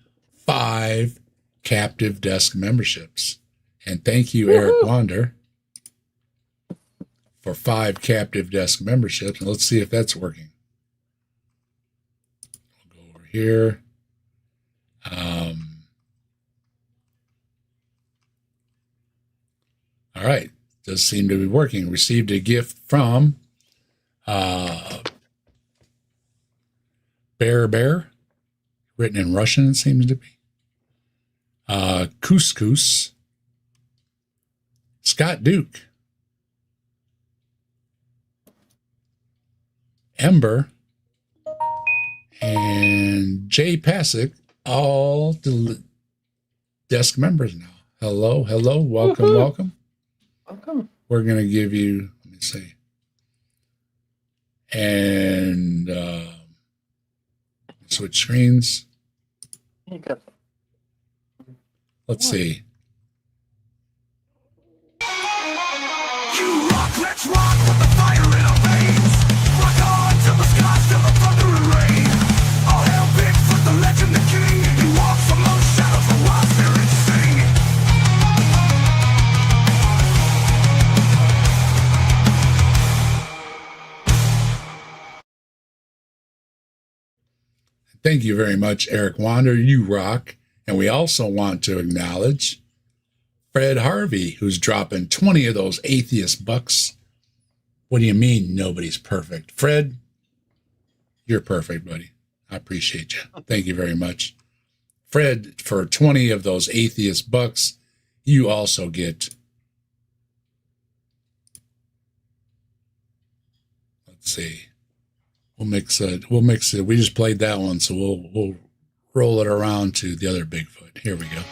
5 captive desk memberships. And thank you, Eric Wander, for 5 captive desk memberships. And let's see if that's working. We'll go over here. All right. Does seem to be working. Received a gift from Bear, written in Russian, it seems to be. Couscous, Scott Duke, Ember, and Jay Pasick, all desk members now. Hello, welcome, welcome. We're going to give you, let me see. And switch screens. Let's see. You rock, let's rock with the fire in our veins. Rock on till the skies fill the thunder and rain. All hail Bigfoot, the legend, the king. He walks among shadows, the wild spirits sing. Thank you very much, Eric Wander. You rock. And we also want to acknowledge Fred Harvey, who's dropping 20 of those atheist bucks. What do you mean nobody's perfect? Fred, You're perfect, buddy. I appreciate you. Thank you very much. Fred, for 20 of those atheist bucks, you also get, let's see, we'll mix it. We just played that one, so we'll roll it around to the other Bigfoot. Here we go.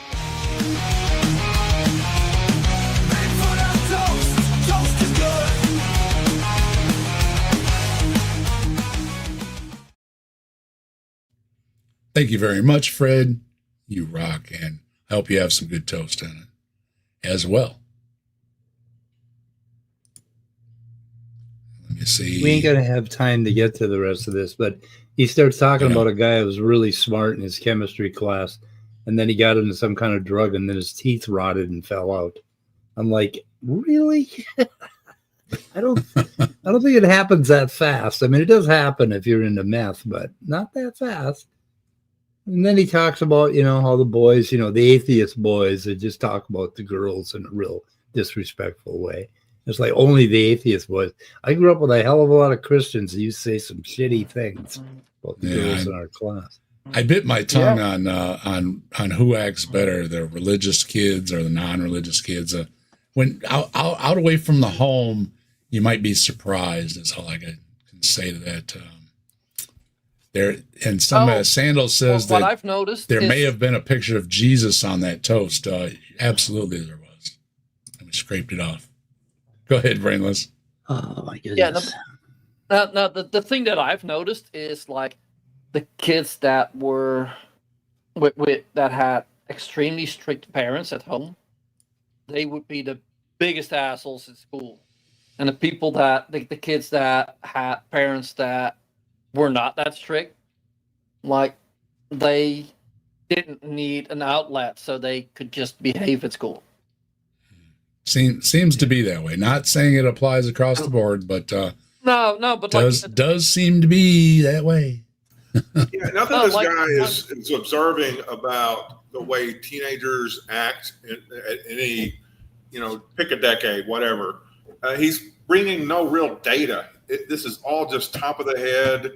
Thank you very much, Fred. You rock, and I hope you have some good toast on it as well. Let me see. We ain't gonna have time to get to the rest of this, but he starts talking about a guy who was really smart in his chemistry class, and then he got into some kind of drug, and then his teeth rotted and fell out. I'm like, really? I don't think it happens that fast. I mean, it does happen if you're into meth, but not that fast. And then he talks about, how the boys, the atheist boys, they just talk about the girls in a real disrespectful way. It's like only the atheist boys. I grew up with a hell of a lot of Christians who used to say some shitty things about the girls in our class. I bit my tongue on who acts better, the religious kids or the non-religious kids. When out away from the home, you might be surprised. Is all I can say to that. There and Sandals says what that I've noticed there may have been a picture of Jesus on that toast. Absolutely, there was. And we scraped it off. Go ahead, Brainless. Oh my goodness. Yeah. Now the thing that I've noticed is like the kids that were that had extremely strict parents at home, they would be the biggest assholes at school, and the people that the kids that had parents that were not that strict, like they didn't need an outlet, so they could just behave at school. Seems to be that way. Not saying it applies across the board, but no, but does seem to be that way. Yeah, nothing this guy is observing about the way teenagers act at any, pick a decade, whatever. He's bringing no real data. This is all just top of the head,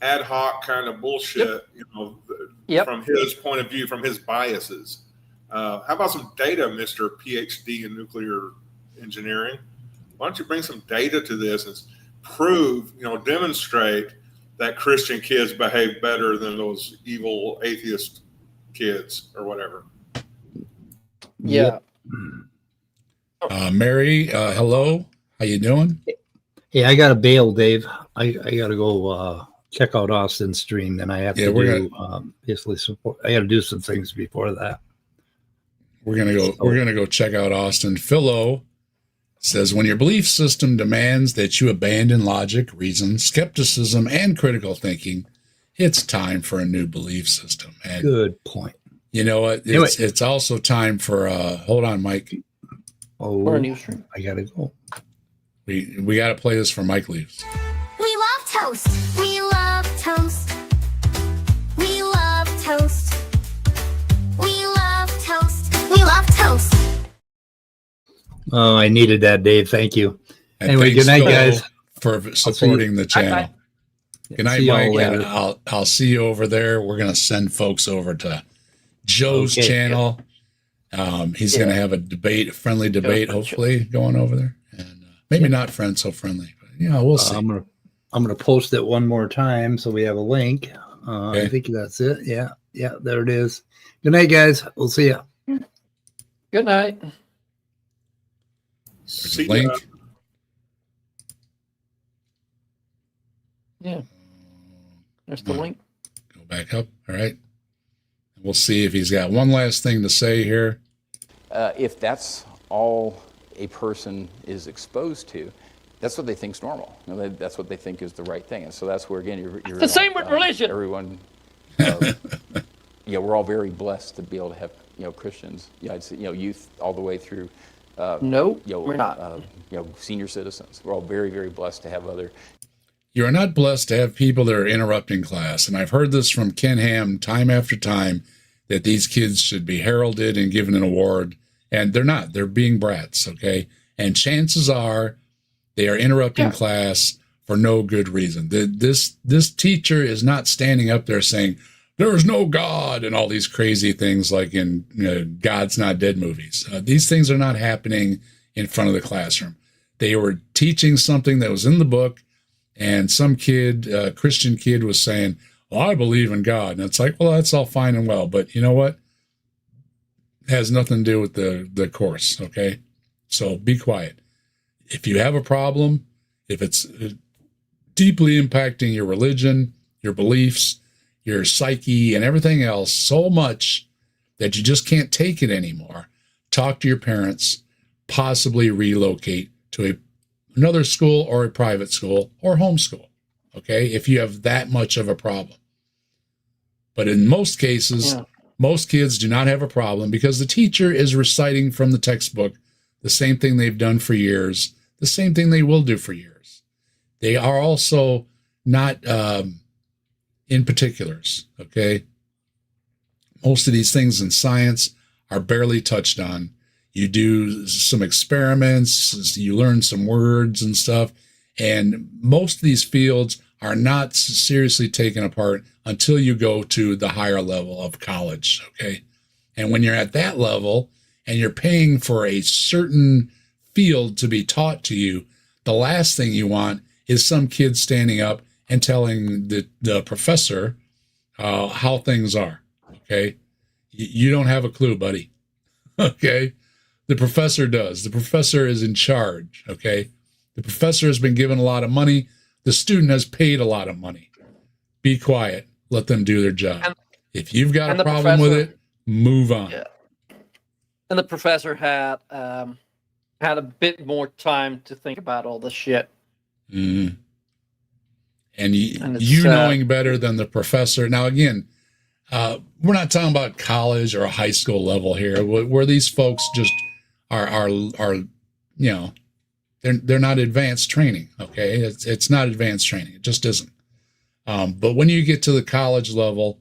ad hoc kind of bullshit, from his point of view, from his biases. How about some data, Mr. PhD in nuclear engineering? Why don't you bring some data to this and prove, demonstrate that Christian kids behave better than those evil atheist kids or whatever? Yeah. Mary, hello. How you doing? Hey, I got to bail, Dave. I got to go check out Austin's stream, and I have to do basically support. I got to do some things before that. We're gonna go check out Austin. Philo says, when your belief system demands that you abandon logic, reason, skepticism, and critical thinking, it's time for a new belief system. And good point. You know what? It's also time for hold on, Mike. Or a new stream. I gotta go. We got to play this for Mike leaves. We love toast. We love toast. We love toast. We love toast. We love toast. Oh, I needed that, Dave. Thank you. And anyway, good night, guys. For supporting the channel. Good night, Mike. And I'll see you over there. We're going to send folks over to Joe's channel. He's going to have a friendly debate, hopefully, going over there. And maybe not so friendly, but we'll see. I'm gonna post it one more time so we have a link. I think that's it. Yeah, there it is. Good night, guys. We'll see you. Good night. There's a link. Yeah. There's the link. Go back up. All right. We'll see if he's got one last thing to say here. If that's all a person is exposed to, that's what they think is normal. That's what they think is the right thing. And so that's where, again, you're the same with religion. Everyone, we're all very blessed to be able to have, Christians, I'd say, youth all the way through. No, we're not. Senior citizens. We're all very, very blessed to have other. You are not blessed to have people that are interrupting class. And I've heard this from Ken Ham time after time, that these kids should be heralded and given an award. And they're not. They're being brats, okay? And chances are they are interrupting class for no good reason. This teacher is not standing up there saying, there is no God, and all these crazy things like in God's Not Dead movies. These things are not happening in front of the classroom. They were teaching something that was in the book, and some kid, Christian kid, was saying, well, I believe in God. And it's like, well, that's all fine and well, but you know what? It has nothing to do with the course, okay? So be quiet. If you have a problem, if it's deeply impacting your religion, your beliefs, your psyche, and everything else so much that you just can't take it anymore, talk to your parents, possibly relocate to another school or a private school or homeschool, okay, if you have that much of a problem. But in most cases, most kids do not have a problem because the teacher is reciting from the textbook the same thing they've done for years, the same thing they will do for years. They are also not in particulars, okay? Most of these things in science are barely touched on. You do some experiments, you learn some words and stuff, and most of these fields are not seriously taken apart until you go to the higher level of college, okay? And when you're at that level and you're paying for a certain field to be taught to you, the last thing you want is some kid standing up and telling the professor how things are, okay? You don't have a clue, buddy, okay? The professor does. The professor is in charge, okay? The professor has been given a lot of money. The student has paid a lot of money. Be quiet. Let them do their job. If you've got a problem with it, move on. Yeah. And the professor had a bit more time to think about all this shit. Mm-hmm. And you knowing better than the professor. Now, again, we're not talking about college or a high school level here, where these folks just are they're not advanced training. Okay, it's not advanced training. It just isn't. But when you get to the college level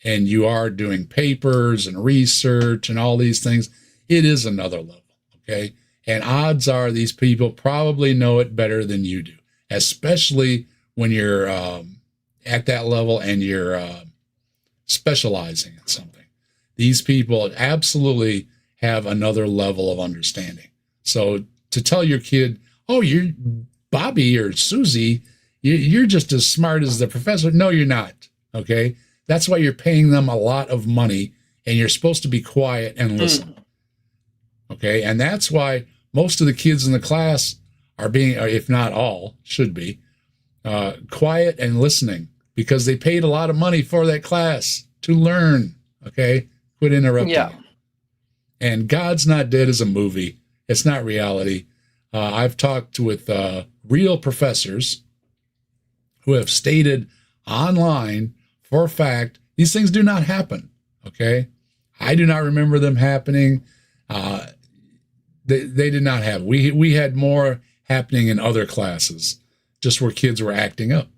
and you are doing papers and research and all these things, it is another level. Okay, and odds are these people probably know it better than you do, especially when you're at that level and you're specializing in something. These people absolutely have another level of understanding. So to tell your kid, oh, you're Bobby or Susie, you're just as smart as the professor. No, you're not. Okay. That's why you're paying them a lot of money and you're supposed to be quiet and listen. Okay. And that's why most of the kids in the class are being, or if not all, should be quiet and listening because they paid a lot of money for that class to learn. Okay. Quit interrupting. Yeah. And God's Not Dead is a movie. It's not reality. I've talked with real professors who have stated online for a fact these things do not happen. Okay, I do not remember them happening. They did not happen. We had more happening in other classes, just where kids were acting up.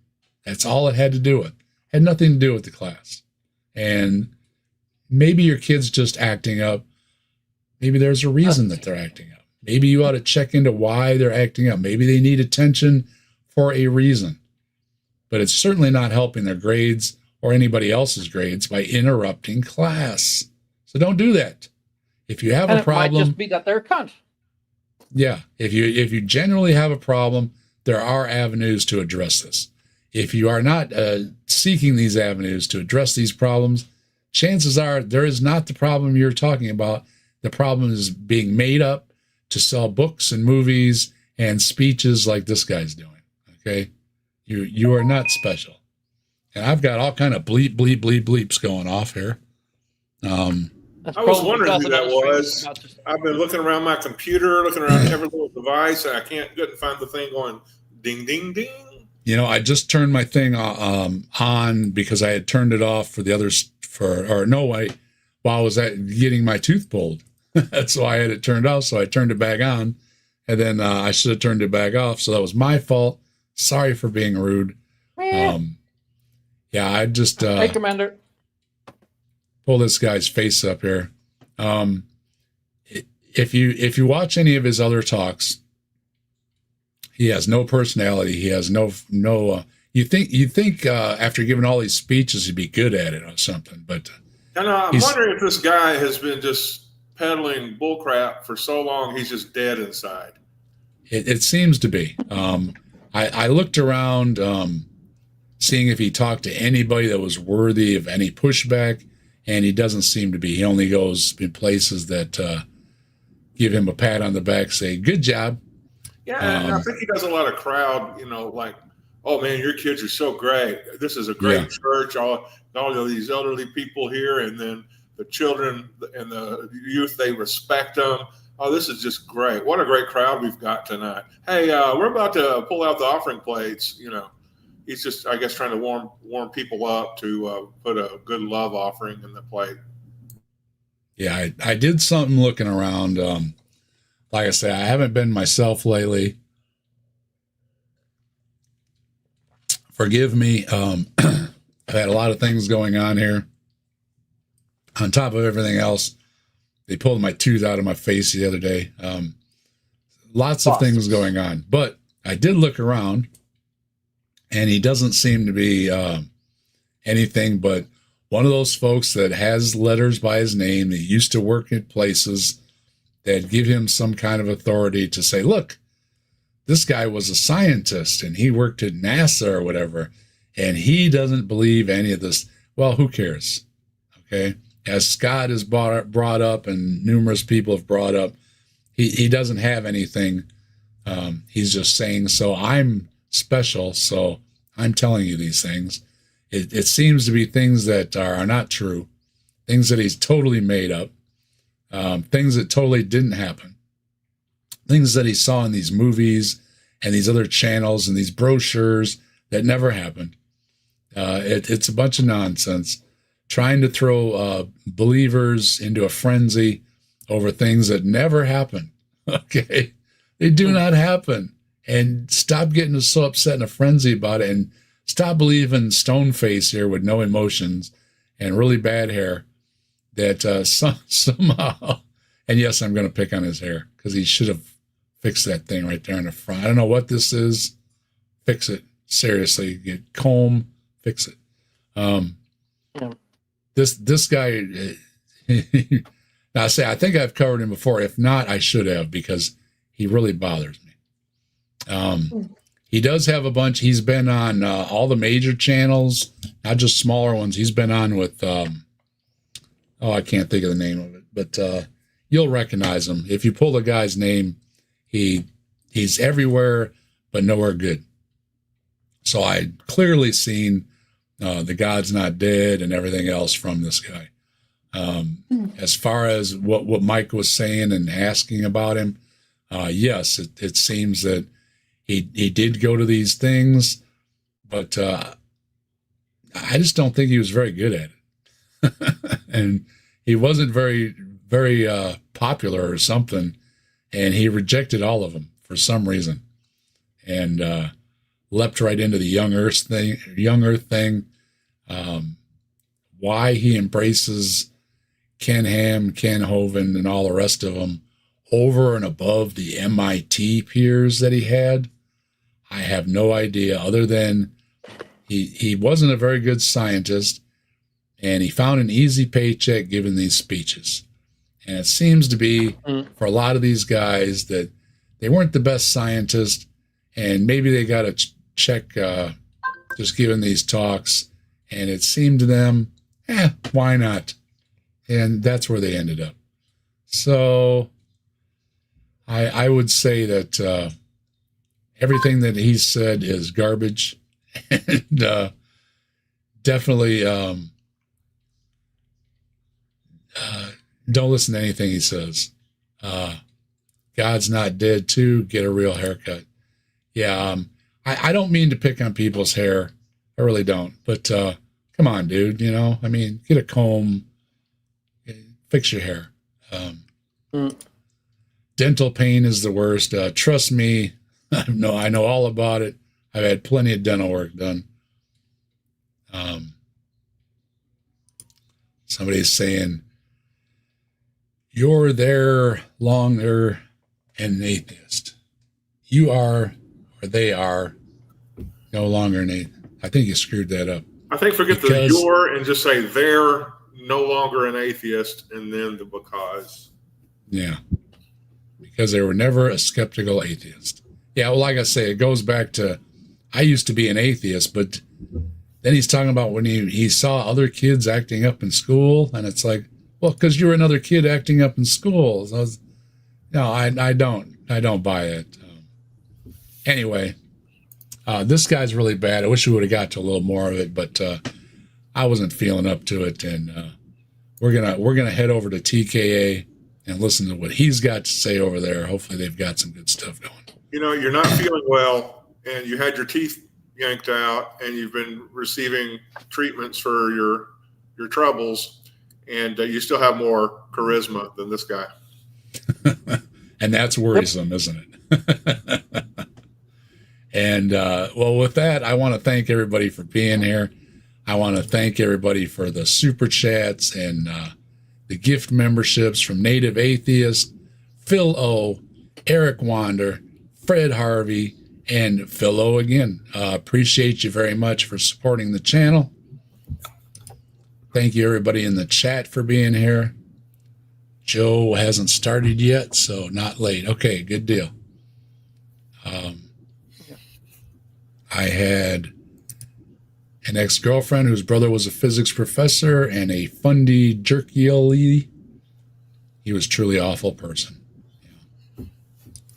That's all it had to do with. Had nothing to do with the class. And maybe your kid's just acting up. Maybe there's a reason that they're acting up. Maybe you ought to check into why they're acting up. Maybe they need attention for a reason. But it's certainly not helping their grades or anybody else's grades by interrupting class. So don't do that. If you have a problem, it might just be that they're cunts. Yeah, if you genuinely have a problem, there are avenues to address this. If you are not seeking these avenues to address these problems, chances are there is not the problem you're talking about. The problem is being made up to sell books and movies and speeches like this guy's doing. Okay, you are not special. And I've got all kind of bleep bleeps going off here. I was wondering who that was. I've been looking around my computer, looking around every little device, and I couldn't find the thing going ding ding ding. You know, I just turned my thing on because I had turned it off for the others while I was getting my tooth pulled. That's why I had it turned off. So I turned it back on, and then I should have turned it back off. So that was my fault. Sorry for being rude. Yeah, I just hey, Commander. Pull this guy's face up here. If you watch any of his other talks, he has no personality. He has no. You think after giving all these speeches, he'd be good at it or something. But And I'm wondering if this guy has been just peddling bullcrap for so long, he's just dead inside. it seems to be. I looked around, seeing if he talked to anybody that was worthy of any pushback, and he doesn't seem to be. He only goes in places that give him a pat on the back, say, good job. Yeah, and I think he does a lot of crowd, like, oh man, your kids are so great. This is a great church. All of these elderly people here, and then the children and the youth, they respect them. Oh, this is just great. What a great crowd we've got tonight. Hey, we're about to pull out the offering plates. He's just, I guess, trying to warm people up to put a good love offering in the plate. Yeah, I did something looking around. Like I say, I haven't been myself lately. Forgive me. I've had a lot of things going on here. On top of everything else, they pulled my tooth out of my face the other day. Lots of things going on. But I did look around, and he doesn't seem to be anything but one of those folks that has letters by his name, that used to work at places that give him some kind of authority to say, look, this guy was a scientist and he worked at NASA or whatever, and he doesn't believe any of this. Well, who cares? Okay. As Scott has brought up and numerous people have brought up, he doesn't have anything. He's just saying, so I'm special, so I'm telling you these things. It seems to be things that are not true, things that he's totally made up, things that totally didn't happen, things that he saw in these movies and these other channels and these brochures that never happened. It's a bunch of nonsense, trying to throw believers into a frenzy over things that never happened. Okay, they do not happen. And stop getting so upset in a frenzy about it, and stop believing Stoneface here with no emotions and really bad hair that somehow, and yes, I'm going to pick on his hair because he should have fixed that thing right there in the front. I don't know what this is. Fix it. Seriously, get comb, fix it. This guy, now I think I've covered him before. If not, I should have, because he really bothers me. He does have a bunch. He's been on all the major channels, not just smaller ones. He's been on with, I can't think of the name of it, but you'll recognize him. If you pull the guy's name, he's everywhere, but nowhere good. So I'd clearly seen the God's Not Dead and everything else from this guy. As far as what Mike was saying and asking about him, yes, it seems that he did go to these things, but I just don't think he was very good at it. And he wasn't very, very popular or something, and he rejected all of them for some reason, and leapt right into the young earth thing. Why he embraces Ken Ham, Ken Hovind, and all the rest of them over and above the MIT peers that he had, I have no idea, other than he wasn't a very good scientist, and he found an easy paycheck giving these speeches. And it seems to be for a lot of these guys that they weren't the best scientists, and maybe they got a check just giving these talks, and it seemed to them, why not? And that's where they ended up. So I would say that everything that he said is garbage, and definitely don't listen to anything he says. God's Not Dead too. Get a real haircut. Yeah, I don't mean to pick on people's hair. I really don't. But come on, dude. Get a comb, fix your hair. Dental pain is the worst. Trust me, I know all about it. I've had plenty of dental work done. Somebody's saying, you're there longer and an atheist. You are or they are no longer an atheist. I think you screwed that up. I think forget the "you're" and just say they're no longer an atheist, and then the because. Yeah, because they were never a skeptical atheist. Yeah, well, like I say, it goes back to I used to be an atheist, but then he's talking about when he saw other kids acting up in school, and it's like, well, because you're another kid acting up in school. So I don't buy it. Anyway, this guy's really bad. I wish we would have got to a little more of it, but I wasn't feeling up to it, and we're gonna head over to TKA and listen to what he's got to say over there. Hopefully, they've got some good stuff going. You know, you're not feeling well, and you had your teeth yanked out, and you've been receiving treatments for your troubles, and you still have more charisma than this guy. And that's worrisome, isn't it? And well, with that, I want to thank everybody for being here. I want to thank everybody for the super chats and the gift memberships from Native Atheist, Phil O, Eric Wander, Fred Harvey, and Phil O again. Appreciate you very much for supporting the channel. Thank you, everybody in the chat, for being here. Joe hasn't started yet, so not late. Okay, good deal. I had an ex-girlfriend whose brother was a physics professor and a fundy jerky. He was truly awful person. Yeah.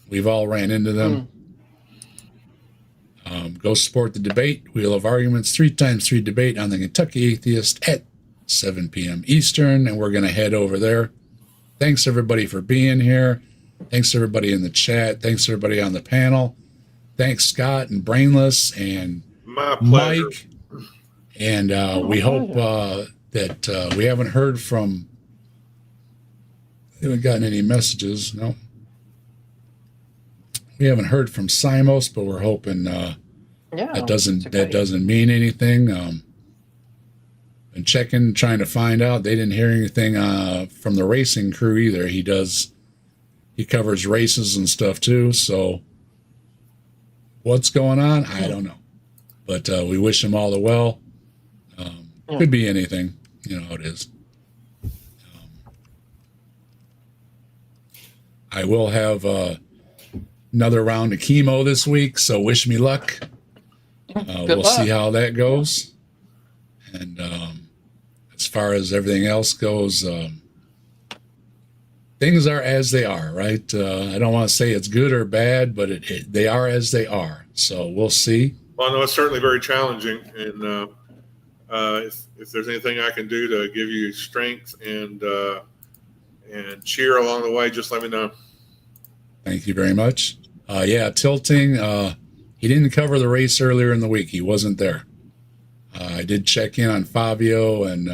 We've all ran into them. Go support the debate. Wheel of Arguments 3x3 debate on the Kentucky Atheist at 7 p.m. Eastern, and we're going to head over there. Thanks, everybody, for being here. Thanks, everybody in the chat. Thanks, everybody on the panel. Thanks, Scott and Brainless and Mike. And we hope that we haven't heard from, we haven't gotten any messages. No. We haven't heard from Simos, but we're hoping that doesn't mean anything. And checking, trying to find out. They didn't hear anything from the racing crew either. He covers races and stuff too. So what's going on? I don't know. But we wish him all the well. Could be anything. You know how it is. I will have another round of chemo this week, so wish me luck. We'll see how that goes. And as far as everything else goes, things are as they are, right? I don't want to say it's good or bad, but they are as they are. So we'll see. Well, I know it's certainly very challenging, and if there's anything I can do to give you strength and cheer along the way, just let me know. Thank you very much. Tilting. He didn't cover the race earlier in the week. He wasn't there. I did check in on Fabio, and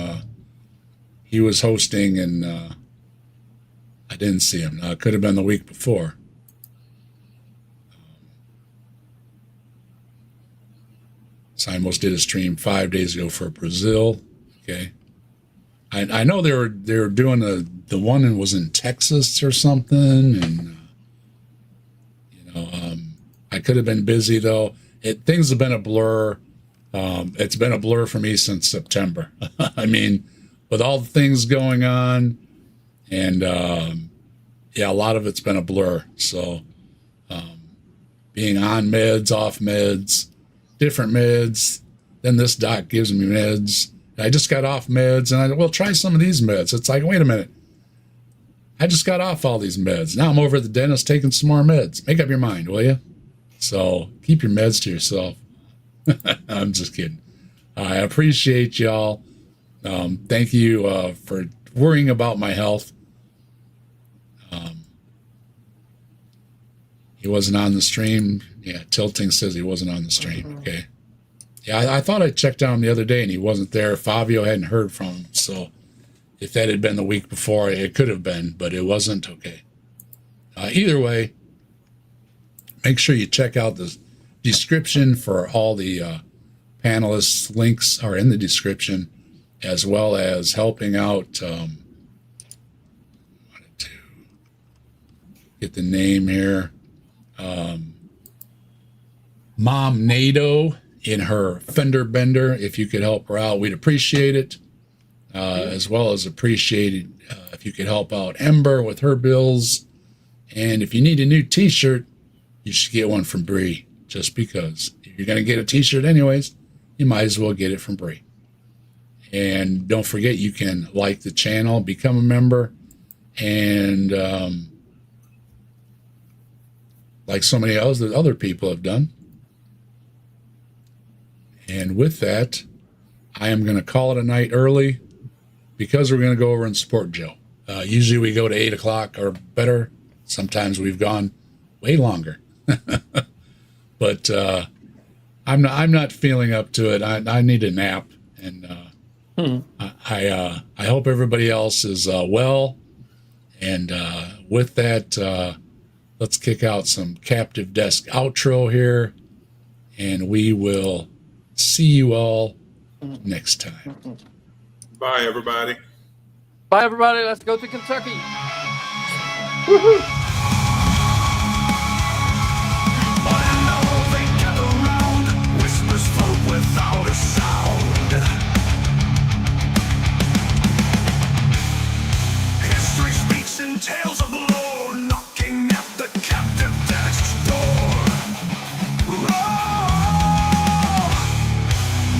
he was hosting, and I didn't see him. It could have been the week before. Simos did a stream 5 days ago for Brazil. Okay, I know they were doing the one that was in Texas or something, and I could have been busy though. Things have been a blur. It's been a blur for me since September. I mean, with all the things going on, and a lot of it's been a blur. So being on meds, off meds, different meds, then this doc gives me meds. I just got off meds, and try some of these meds. It's like, wait a minute. I just got off all these meds. Now I'm over at the dentist taking some more meds. Make up your mind, will you? So keep your meds to yourself. I'm just kidding. I appreciate y'all. Thank you for worrying about my health. He wasn't on the stream. Yeah, Tilting says he wasn't on the stream. Okay. Yeah, I thought I checked on him the other day and he wasn't there. Fabio hadn't heard from him. So if that had been the week before, it could have been, but it wasn't. Okay. Either way, make sure you check out the description for all the panelists. Links are in the description, as well as helping out. Wanted to get the name here. Mom NATO in her fender bender. If you could help her out, we'd appreciate it. As well as appreciate it if you could help out Ember with her bills. And if you need a new t-shirt, you should get one from Bree, just because. If you're going to get a t-shirt anyways, you might as well get it from Bree. And don't forget, you can like the channel, become a member, and like so many other people have done. And with that, I am going to call it a night early because we're going to go over and support Joe. Usually we go to 8 o'clock or better. Sometimes we've gone way longer. But I'm not feeling up to it. I need a nap, and I hope everybody else is well. And with that, let's kick out some Captive Desk outro here, and we will see you all next time. Bye, everybody. Bye, everybody. Let's go to Kentucky. Without a sound, history speaks in tales of lore, knocking at the captive desk's door. Oh,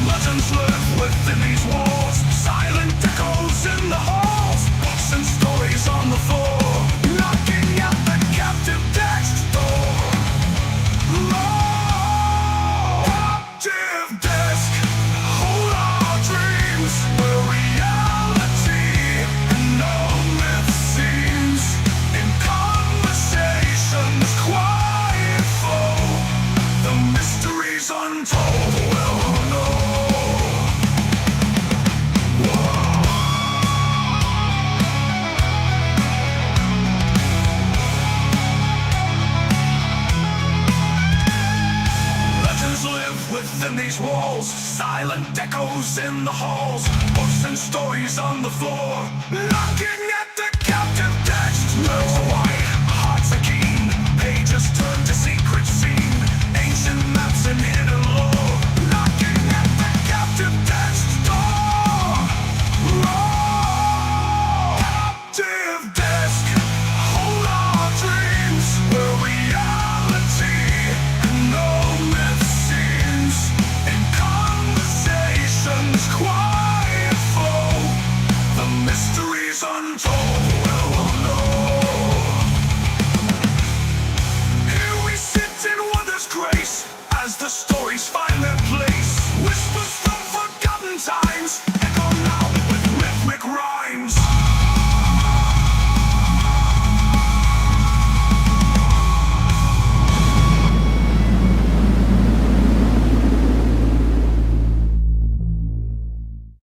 legends live within these walls, silent echoes in the halls, books and stories on the floor, knocking at the captive desk's door. Captive desk, hold our dreams where reality and no myth seems. In conversations quiet flow, the mysteries untold will know. Legends live within these walls, silent echoes in the halls, books and stories on the floor, knocking at the captive desk. Nerves are wide, hearts are keen, pages turn to secret scene, ancient maps and hidden